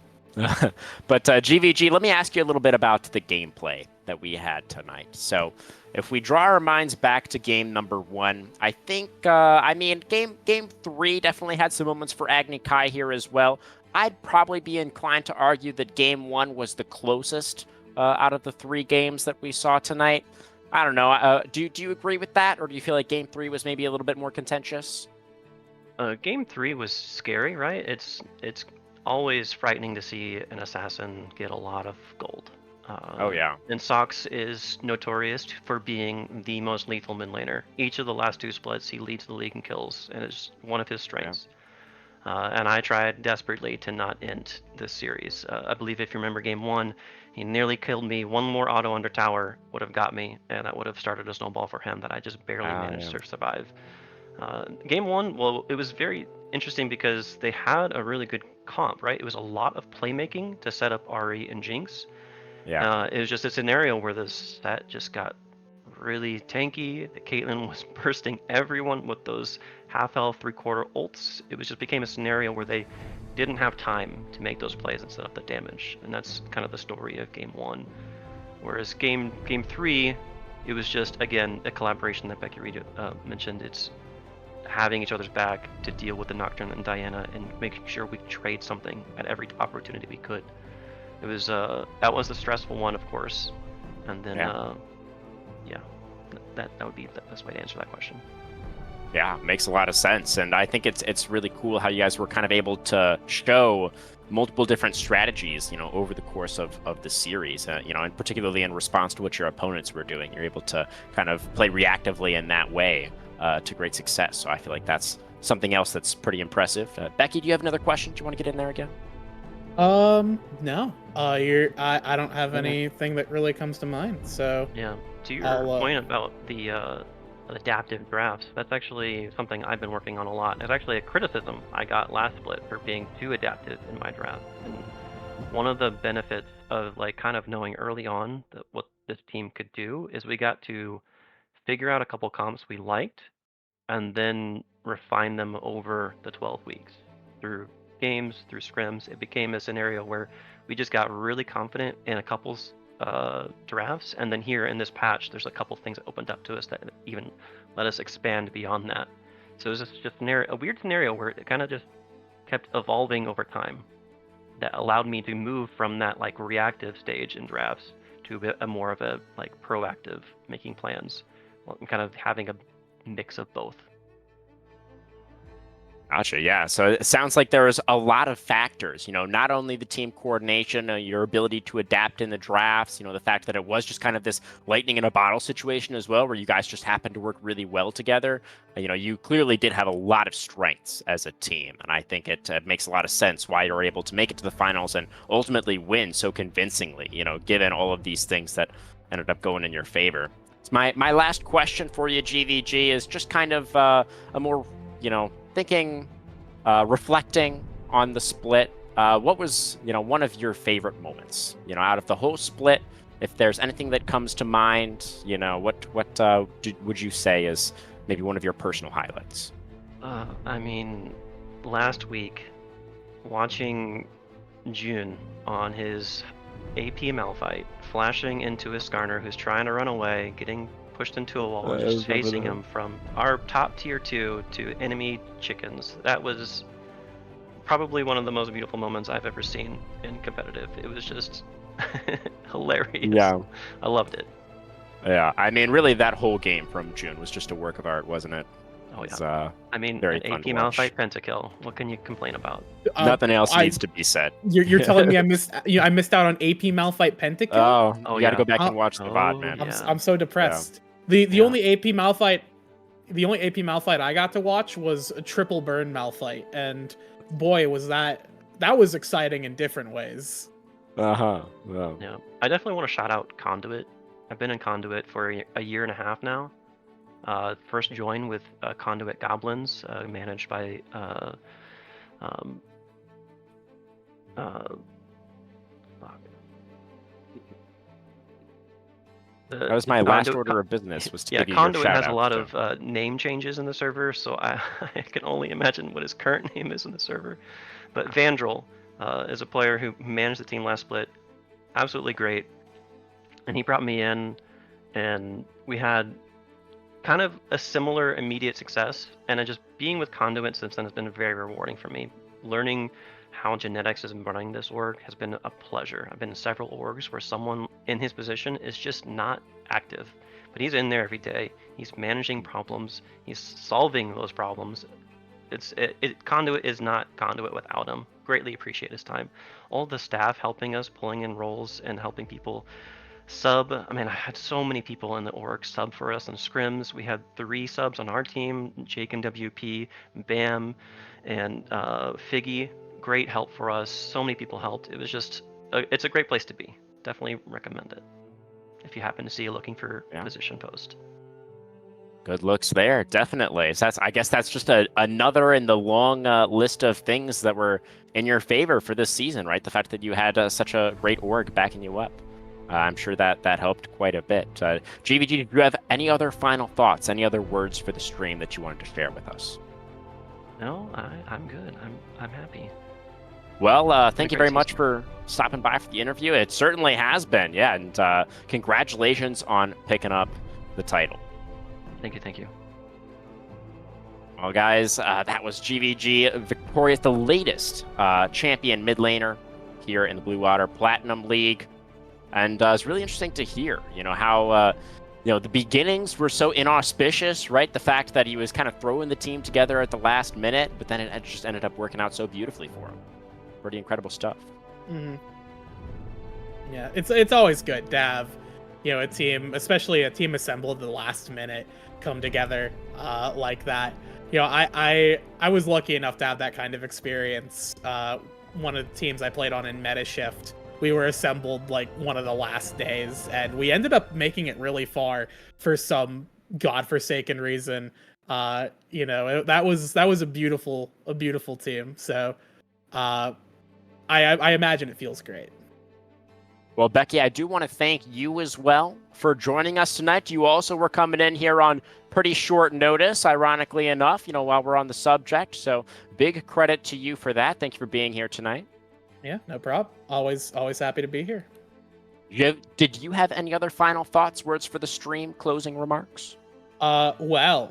But GVG, let me ask you a little bit about the gameplay that we had tonight. So, if we draw our minds back to game number 1, I think, game 3 definitely had some moments for Agni Kai here as well. I'd probably be inclined to argue that game 1 was the closest out of the 3 games that we saw tonight. I don't know. Do you agree with that, or do you feel like game 3 was maybe a little bit more contentious? Game 3 was scary, right? It's always frightening to see an assassin get a lot of gold. Oh yeah. And Sox is notorious for being the most lethal mid laner. Each of the last 2 splits, he leads the league in kills, and it's one of his strengths. And I tried desperately to not end this series. I believe if you remember game 1, he nearly killed me. One more auto under tower would have got me, and that would have started a snowball for him that I just barely managed to survive. Game 1, well, it was very interesting because they had a really good comp, right? It was a lot of playmaking to set up Ari and Jinx. Yeah. It was just a scenario where the set just got really tanky. Caitlyn was bursting everyone with those half health, 3/4 ults. It just became a scenario where they didn't have time to make those plays and set up the damage. And that's kind of the story of game 1. Whereas game 3, it was just, again, a collaboration that Becky Reed mentioned. It's having each other's back to deal with the Nocturne and Diana and making sure we trade something at every opportunity we could. It was that was the stressful one, of course, and then that would be the best way to answer that question. Yeah, makes a lot of sense, and I think it's really cool how you guys were kind of able to show multiple different strategies, over the course of the series, and particularly in response to what your opponents were doing. You're able to kind of play reactively in that way to great success. So I feel like that's something else that's pretty impressive. Becky, do you have another question? Do you want to get in there again? No. I don't have anything that really comes to mind. So yeah, to your point about the adaptive drafts, that's actually something I've been working on a lot. It's actually a criticism I got last split for being too adaptive in my draft. And one of the benefits of kind of knowing early on what this team could do is we got to figure out a couple comps we liked and then refine them over the 12 weeks through games, through scrims. It became a scenario where we just got really confident in a couple drafts, and then here in this patch, there's a couple things that opened up to us that even let us expand beyond that. So it was just a weird scenario where it kind of just kept evolving over time. That allowed me to move from that reactive stage in drafts to a more of a proactive making plans, and kind of having a mix of both. Gotcha. Yeah. So it sounds like there was a lot of factors, not only the team coordination, your ability to adapt in the drafts, the fact that it was just kind of this lightning in a bottle situation as well, where you guys just happened to work really well together. You clearly did have a lot of strengths as a team. And I think it makes a lot of sense why you're able to make it to the finals and ultimately win so convincingly, given all of these things that ended up going in your favor. So my last question for you, GVG, is just kind of a more, thinking, reflecting on the split, what was, one of your favorite moments, out of the whole split? If there's anything that comes to mind, what would you say is maybe one of your personal highlights? I mean, last week, watching June on his AP Malphite, flashing into his Skarner who's trying to run away, getting pushed into a wall, and just facing him from our top tier 2 to enemy chickens. That was probably one of the most beautiful moments I've ever seen in competitive. It was just Hilarious. Yeah. I loved it. Yeah, I mean, really, that whole game from June was just a work of art, wasn't it? Oh It was, yeah. I mean, very an fun AP to watch. Malphite pentakill. What can you complain about? Nothing else I- needs to be said. You're telling me I missed out on AP Malphite Pentakill? Oh, You got to yeah. go back and watch the VOD, Oh, man. yeah. I'm so depressed. The Yeah. only AP Malphite, the only AP Malphite I got to watch was a triple burn Malphite, and boy, was that was exciting in different ways. Well, Yeah, I definitely want to shout out Conduit. I've been in Conduit for a year and a half now. First joined with Conduit Goblins, managed by fuck. that was my last Conduit- order of business, was to Yeah, give you your Conduit shout has a out. lot so. of name changes in the server, so I can only imagine what his current name is in the server. But Vandrel is a player who managed the team last split. Absolutely great. And he brought me in, and we had kind of a similar immediate success. And just being with Conduit since then has been very rewarding for me. Learning how genetics is running this org has been a pleasure. I've been in several orgs where someone in his position is just not active, but he's in there every day. He's managing problems. He's solving those problems. Conduit is not Conduit without him. Greatly appreciate his time. All the staff helping us, pulling in roles and helping people sub. I mean, I had so many people in the org sub for us on scrims. We had 3 subs on our team: Jake and WP, Bam, and Figgy. Great help for us. So many people helped. It was just, it's a great place to be. Definitely recommend it if you happen to see looking for position post. Good looks there, definitely. So I guess that's just another in the long list of things that were in your favor for this season, right? The fact that you had such a great org backing you up. I'm sure that helped quite a bit. GVG, do you have any other final thoughts, any other words for the stream that you wanted to share with us? No, I'm good. I'm happy. Well, thank you very much for stopping by for the interview. It certainly has been, yeah, and congratulations on picking up the title. Thank you. Well, guys, that was GVG victorious, the latest champion mid laner here in the Blue Water Platinum League. And it's really interesting to hear, how, the beginnings were so inauspicious, right? The fact that he was kind of throwing the team together at the last minute, but then it just ended up working out so beautifully for him. Pretty incredible stuff. Mm-hmm. Yeah, it's always good to have, a team, especially a team assembled at the last minute, come together like that. I was lucky enough to have that kind of experience. One of the teams I played on in Meta Shift, we were assembled like one of the last days, and we ended up making it really far for some godforsaken reason. That was a beautiful team. So I imagine it feels great. Well, Becky, I do want to thank you as well for joining us tonight. You also were coming in here on pretty short notice, ironically enough, while we're on the subject. So big credit to you for that. Thank you for being here tonight. Yeah, no problem. Always happy to be here. Did you have any other final thoughts, words for the stream, closing remarks? Because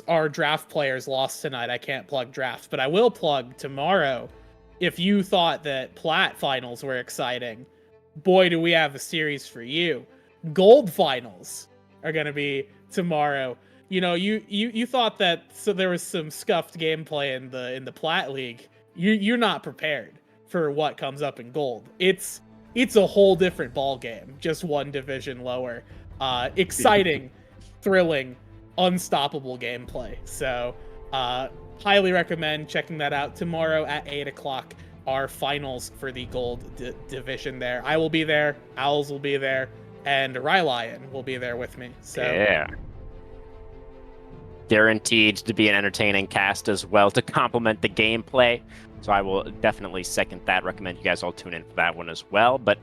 our draft players lost tonight, I can't plug drafts, but I will plug tomorrow. If you thought that Plat finals were exciting, boy, do we have a series for you. Gold finals are going to be tomorrow. You thought that there was some scuffed gameplay in the Plat League. You're not prepared for what comes up in Gold. It's a whole different ball game, just one division lower. Exciting, thrilling, unstoppable gameplay. So highly recommend checking that out tomorrow at 8 o'clock. Our finals for the Gold division there. I will be there, Owls will be there, and Rylion will be there with me. So yeah. Guaranteed to be an entertaining cast as well to complement the gameplay. So I will definitely second that. Recommend you guys all tune in for that one as well. But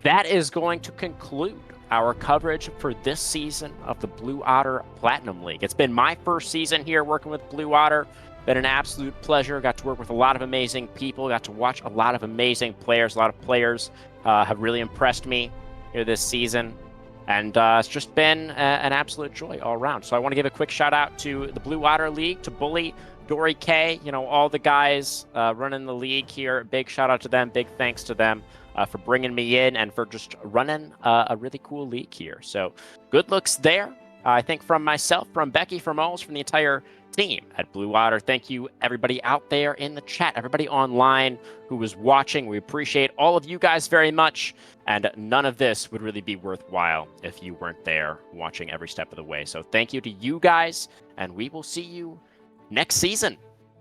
that is going to conclude our coverage for this season of the Blue Otter Platinum League. It's been my first season here working with Blue Otter. Been an absolute pleasure. Got to work with a lot of amazing people. Got to watch a lot of amazing players. A lot of players have really impressed me here this season. And it's just been an absolute joy all around. So I want to give a quick shout out to the Blue Water League, to Bully, Dory K, all the guys running the league here. Big shout out to them. Big thanks to them. for bringing me in and for just running a really cool league here. So good looks there. I think from myself, from Becky, from Moles, from the entire team at Blue Water. Thank you, everybody out there in the chat, everybody online who was watching. We appreciate all of you guys very much. And none of this would really be worthwhile if you weren't there watching every step of the way. So thank you to you guys, and we will see you next season.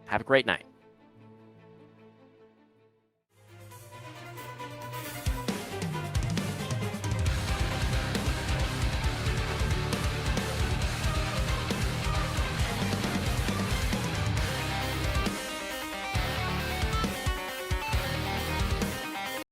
Have a great night.